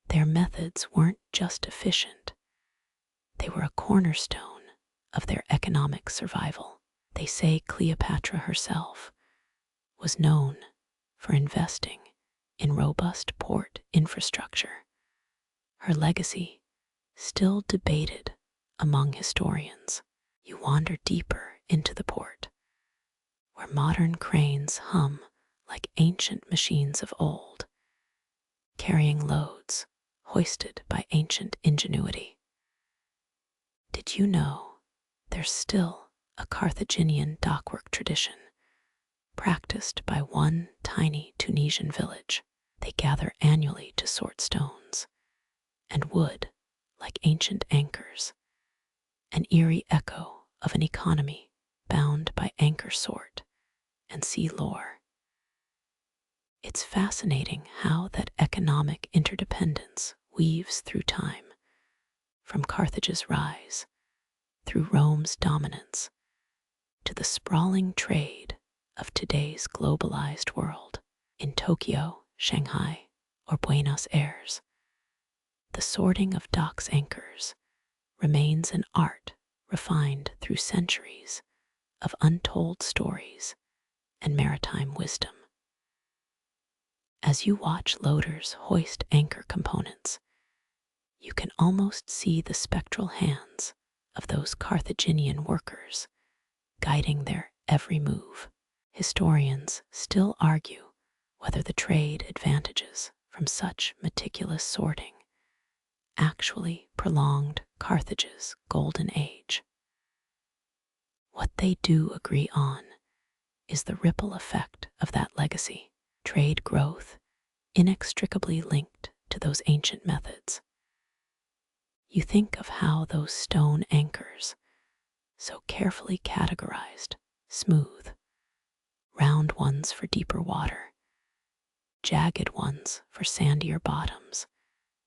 Their methods weren't just efficient, they were a cornerstone of their economic survival. They say Cleopatra herself was known for investing in robust port infrastructure. Her legacy still debated among historians. You wander deeper into the port, where modern cranes hum like ancient machines of old, carrying loads hoisted by ancient ingenuity. Did you know there's still a Carthaginian dockwork tradition practiced by one tiny Tunisian village? They gather annually to sort stones and wood like ancient anchors, an eerie echo of an economy bound by anchor sort and sea lore. It's fascinating how that economic interdependence weaves through time, from Carthage's rise through Rome's dominance to the sprawling trade of today's globalized world. In Tokyo, Shanghai, or Buenos Aires, the sorting of docks anchors remains an art refined through centuries of untold stories and maritime wisdom. As you watch loaders hoist anchor components, you can almost see the spectral hands of those Carthaginian workers guiding their every move. Historians still argue whether the trade advantages from such meticulous sorting actually prolonged Carthage's golden age. What they do agree on is the ripple effect of that legacy, trade growth inextricably linked to those ancient methods. You think of how those stone anchors, so carefully categorized, smooth, round ones for deeper water, jagged ones for sandier bottoms,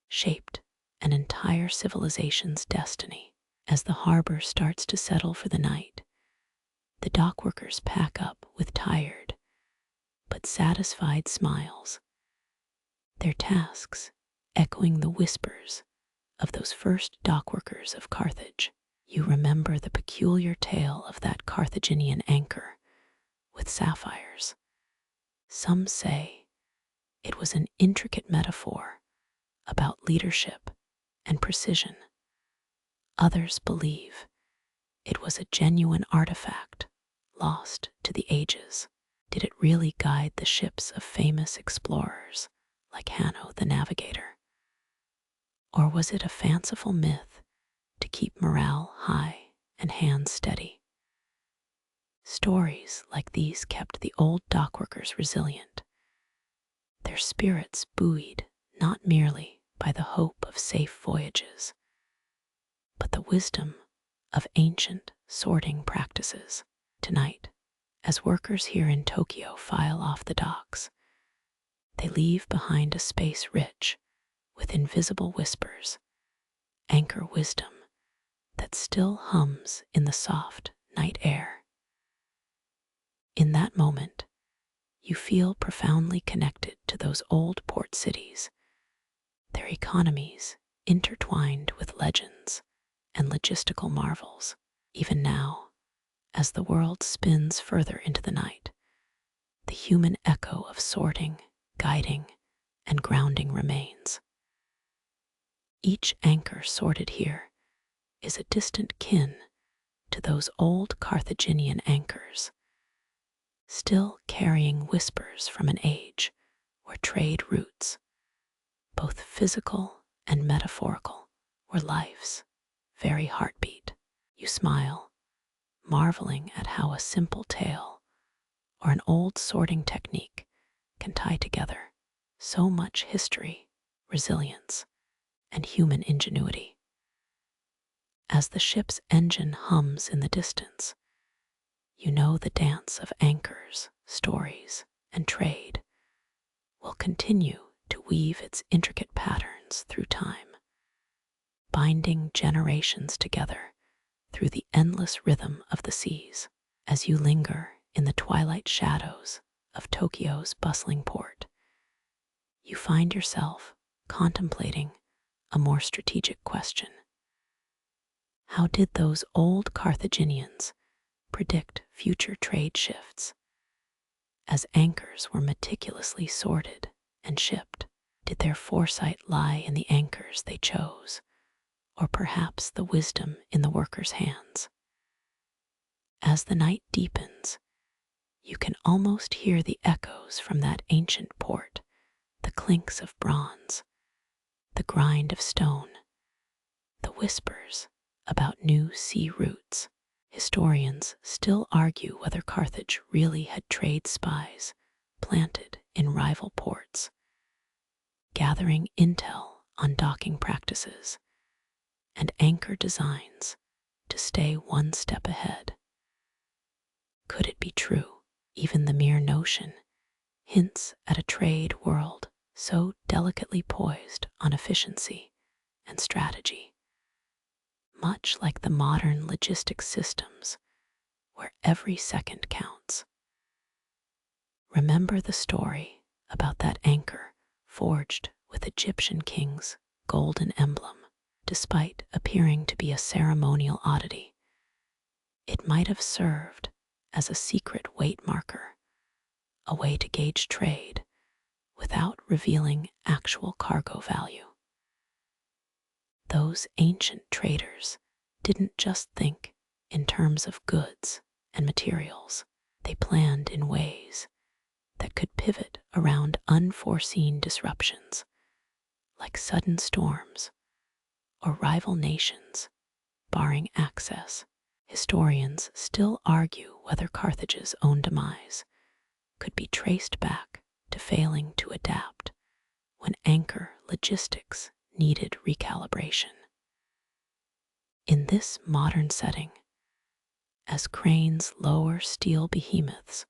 shaped an entire civilization's destiny. As the harbor starts to settle for the night, the dockworkers pack up with tired but satisfied smiles, their tasks echoing the whispers of those first dockworkers of Carthage. You remember the peculiar tale of that Carthaginian anchor with sapphires. Some say it was an intricate metaphor about leadership and precision. Others believe it was a genuine artifact lost to the ages. Did it really guide the ships of famous explorers like Hanno the Navigator? Or was it a fanciful myth to keep morale high and hands steady? Stories like these kept the old dockworkers resilient, their spirits buoyed not merely by the hope of safe voyages, but the wisdom of ancient sorting practices. Tonight, as workers here in Tokyo file off the docks, they leave behind a space rich with invisible whispers, anchor wisdom that still hums in the soft night air. In that moment, you feel profoundly connected to those old port cities, their economies intertwined with legends and logistical marvels. Even now, as the world spins further into the night, the human echo of sorting, guiding, and grounding remains. Each anchor sorted here is a distant kin to those old Carthaginian anchors, still carrying whispers from an age where trade routes, both physical and metaphorical, were life's very heartbeat. You smile, marveling at how a simple tale or an old sorting technique can tie together so much history, resilience, and human ingenuity. As the ship's engine hums in the distance, you know the dance of anchors, stories, and trade will continue to weave its intricate patterns through time, binding generations together through the endless rhythm of the seas. As you linger in the twilight shadows of Tokyo's bustling port, you find yourself contemplating a more strategic question. How did those old Carthaginians predict future trade shifts? As anchors were meticulously sorted and shipped, did their foresight lie in the anchors they chose, or perhaps the wisdom in the workers' hands? As the night deepens, you can almost hear the echoes from that ancient port, the clinks of bronze, the grind of stone, the whispers about new sea routes. Historians still argue whether Carthage really had trade spies planted in rival ports, gathering intel on docking practices and anchor designs to stay one step ahead. Could it be true? Even the mere notion hints at a trade world so delicately poised on efficiency and strategy. much like the modern logistics systems where every second counts. Remember the story about that anchor forged with Egyptian kings' golden emblem. Despite appearing to be a ceremonial oddity, it might have served as a secret weight marker, a way to gauge trade without revealing actual cargo value. Those ancient traders didn't just think in terms of goods and materials. They planned in ways that could pivot around unforeseen disruptions, like sudden storms or rival nations barring access. Historians still argue whether Carthage's own demise could be traced back to failing to adapt when anchor logistics needed recalibration. In this modern setting, as cranes lower steel behemoths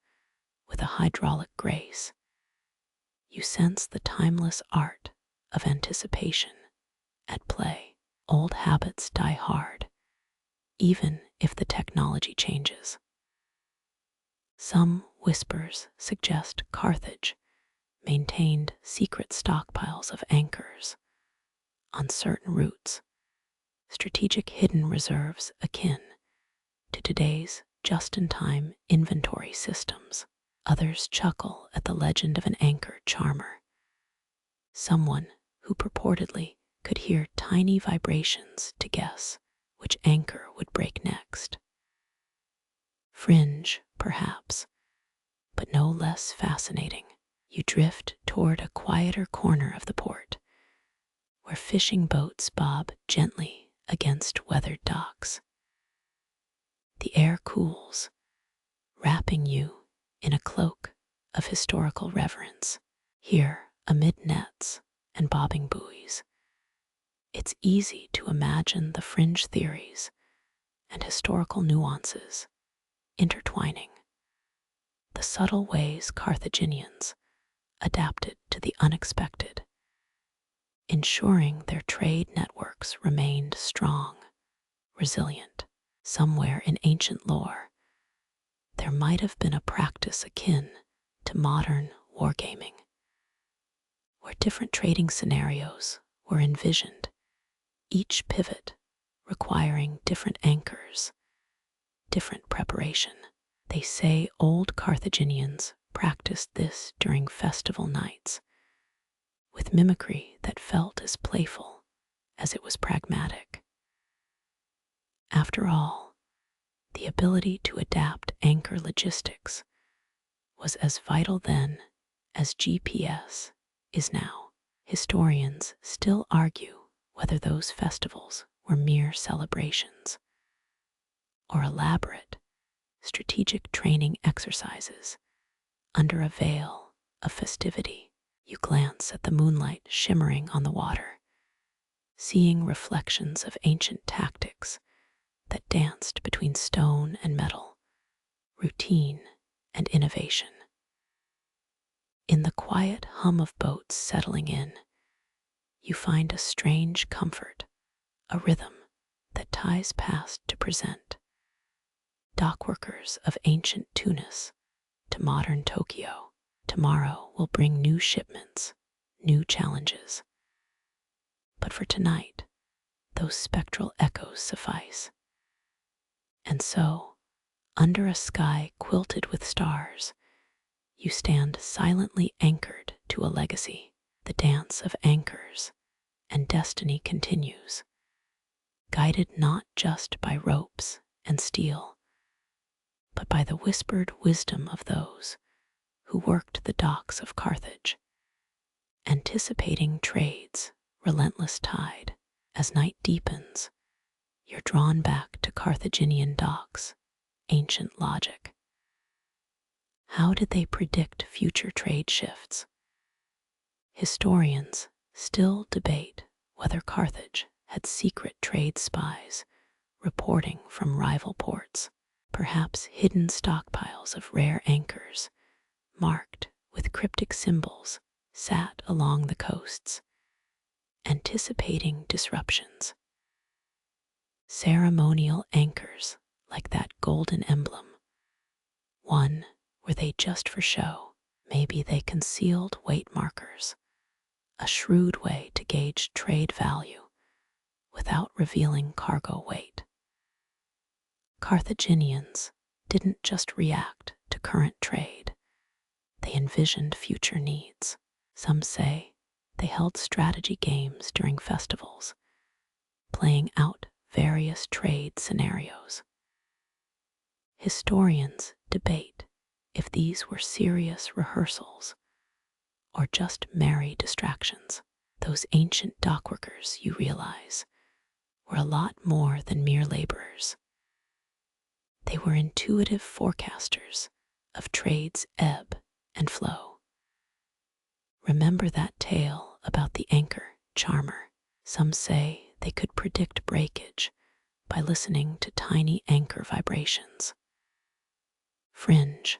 with a hydraulic grace, you sense the timeless art of anticipation at play. Old habits die hard, even if the technology changes. Some whispers suggest Carthage maintained secret stockpiles of anchors on certain routes, strategic hidden reserves akin to today's just-in-time inventory systems. Others chuckle at the legend of an anchor charmer, someone who purportedly could hear tiny vibrations to guess which anchor would break next. Fringe, perhaps, but no less fascinating. You drift toward a quieter corner of the port, where fishing boats bob gently against weathered docks. The air cools, wrapping you in a cloak of historical reverence. Here, amid nets and bobbing buoys, it's easy to imagine the fringe theories and historical nuances intertwining, the subtle ways Carthaginians adapted to the unexpected, ensuring their trade networks remained strong, resilient. Somewhere in ancient lore, there might have been a practice akin to modern wargaming, where different trading scenarios were envisioned, each pivot requiring different anchors, different preparation. They say old Carthaginians practiced this during festival nights, with mimicry that felt as playful as it was pragmatic. After all, the ability to adapt anchor logistics was as vital then as GPS is now. Historians still argue whether those festivals were mere celebrations or elaborate, strategic training exercises under a veil of festivity. You glance at the moonlight shimmering on the water, seeing reflections of ancient tactics that danced between stone and metal, routine and innovation. In the quiet hum of boats settling in, you find a strange comfort, a rhythm that ties past to present. Dockworkers of ancient Tunis to modern Tokyo, tomorrow will bring new shipments, new challenges. But for tonight, those spectral echoes suffice. And so, under a sky quilted with stars, you stand silently anchored to a legacy. The dance of anchors and destiny continues, guided not just by ropes and steel, but by the whispered wisdom of those who worked the docks of Carthage, anticipating trade's relentless tide. As night deepens, you're drawn back to Carthaginian docks, ancient logic. How did they predict future trade shifts? Historians still debate whether Carthage had secret trade spies reporting from rival ports, perhaps hidden stockpiles of rare anchors marked with cryptic symbols sat along the coasts, anticipating disruptions. ceremonial anchors like that golden emblem. One, were they just for show? Maybe they concealed weight markers, a shrewd way to gauge trade value without revealing cargo weight. Carthaginians didn't just react to current trade, they envisioned future needs. Some say they held strategy games during festivals, playing out various trade scenarios. Historians debate if these were serious rehearsals or just merry distractions. Those ancient dockworkers, you realize, were a lot more than mere laborers. They were intuitive forecasters of trade's ebb and flow. Remember that tale about the anchor charmer? Some say they could predict breakage by listening to tiny anchor vibrations. Fringe,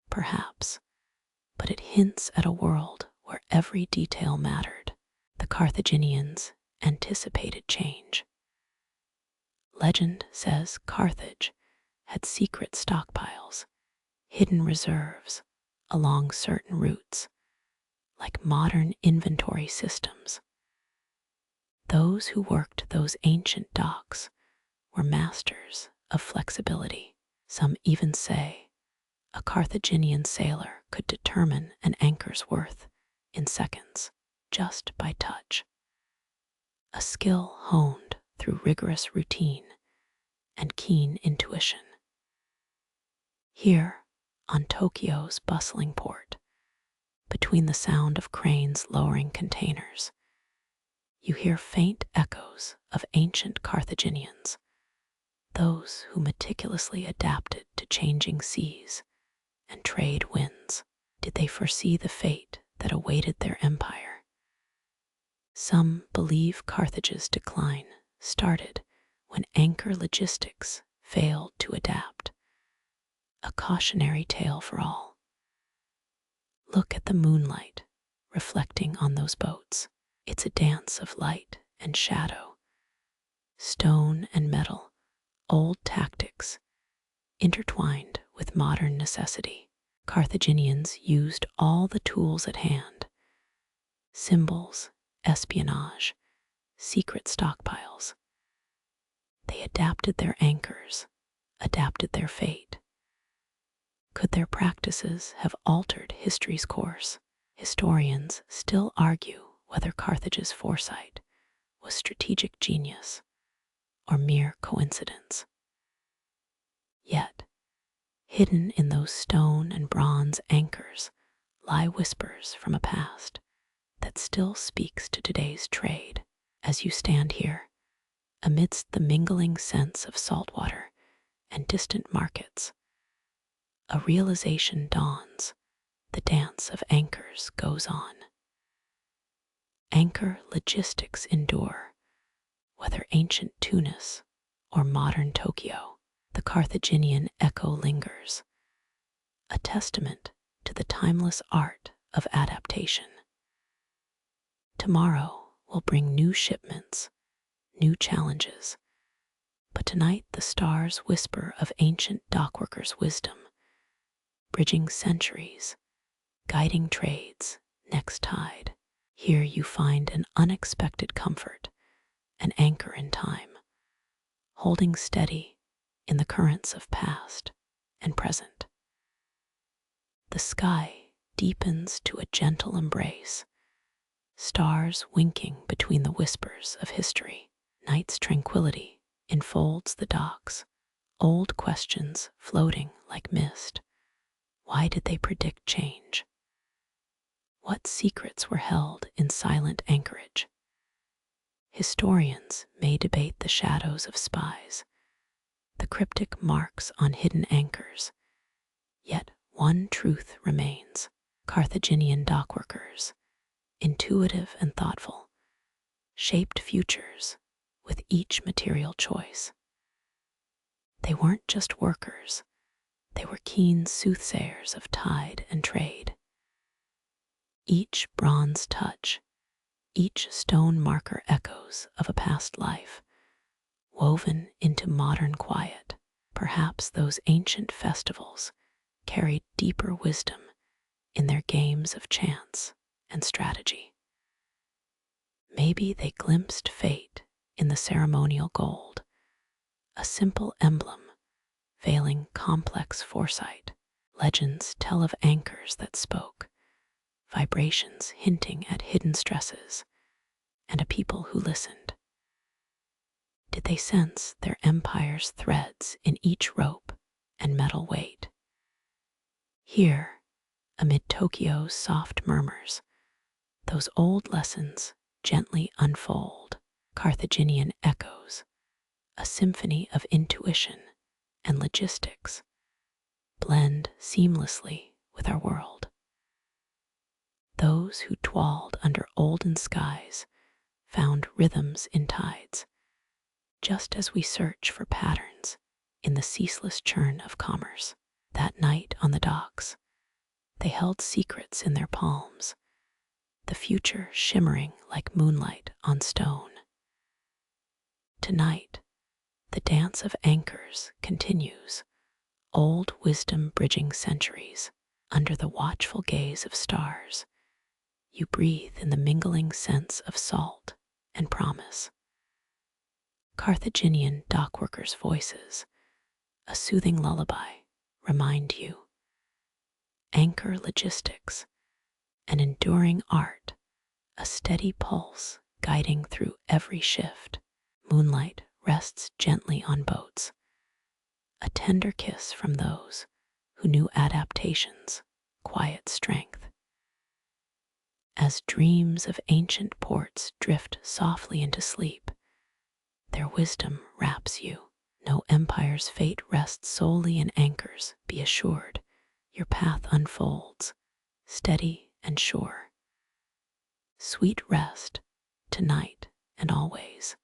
perhaps, but it hints at a world where every detail mattered. The Carthaginians anticipated change. Legend says Carthage had secret stockpiles, hidden reserves along certain routes, like modern inventory systems. Those who worked those ancient docks were masters of flexibility. Some even say a Carthaginian sailor could determine an anchor's worth in seconds just by touch, a skill honed through rigorous routine and keen intuition. Here, on Tokyo's bustling port, between the sound of cranes lowering containers, you hear faint echoes of ancient Carthaginians, those who meticulously adapted to changing seas and trade winds. Did they foresee the fate that awaited their empire? Some believe Carthage's decline started when anchor logistics failed to adapt, a cautionary tale for all. Look at the moonlight reflecting on those boats. It's a dance of light and shadow, stone and metal, old tactics intertwined with modern necessity. Carthaginians used all the tools at hand: symbols, espionage, secret stockpiles. They adapted their anchors, adapted their fate. Could their practices have altered history's course? Historians still argue whether Carthage's foresight was strategic genius or mere coincidence. Yet, hidden in those stone and bronze anchors lie whispers from a past that still speaks to today's trade. As you stand here, amidst the mingling scents of saltwater and distant markets, a realization dawns: the dance of anchors goes on. Anchor logistics endure, whether ancient Tunis or modern Tokyo. The Carthaginian echo lingers, a testament to the timeless art of adaptation. Tomorrow will bring new shipments, new challenges, but tonight the stars whisper of ancient dockworkers' wisdom, bridging centuries, guiding trade's next tide. Here you find an unexpected comfort, an anchor in time, holding steady in the currents of past and present. The sky deepens to a gentle embrace, stars winking between the whispers of history. Night's tranquility enfolds the docks, old questions floating like mist. Why did they predict change? What secrets were held in silent anchorage? Historians may debate the shadows of spies, the cryptic marks on hidden anchors, yet one truth remains: Carthaginian dockworkers, intuitive and thoughtful, shaped futures with each material choice. They weren't just workers, they were keen soothsayers of tide and trade. Each bronze touch, each stone marker echoes of a past life, woven into modern quiet. Perhaps those ancient festivals carried deeper wisdom in their games of chance and strategy. Maybe they glimpsed fate in the ceremonial gold, a simple emblem veiling complex foresight. Legends tell of anchors that spoke, vibrations hinting at hidden stresses, and a people who listened. Did they sense their empire's threads in each rope and metal weight? Here, amid Tokyo's soft murmurs, those old lessons gently unfold, Carthaginian echoes, a symphony of intuition and logistics, blend seamlessly with our world. Those who dwelled under olden skies found rhythms in tides, just as we search for patterns in the ceaseless churn of commerce. That night on the docks, they held secrets in their palms, the future shimmering like moonlight on stone. Tonight, the dance of anchors continues, old wisdom bridging centuries. Under the watchful gaze of stars, you breathe in the mingling scents of salt and promise. Carthaginian dockworkers' voices, a soothing lullaby, remind you. Anchor logistics, an enduring art, a steady pulse guiding through every shift. Moonlight rests gently on boats, a tender kiss from those who knew adaptation's quiet strength. As dreams of ancient ports drift softly into sleep, their wisdom wraps you. No empire's fate rests solely in anchors, be assured. Your path unfolds, steady and sure. Sweet rest, tonight and always.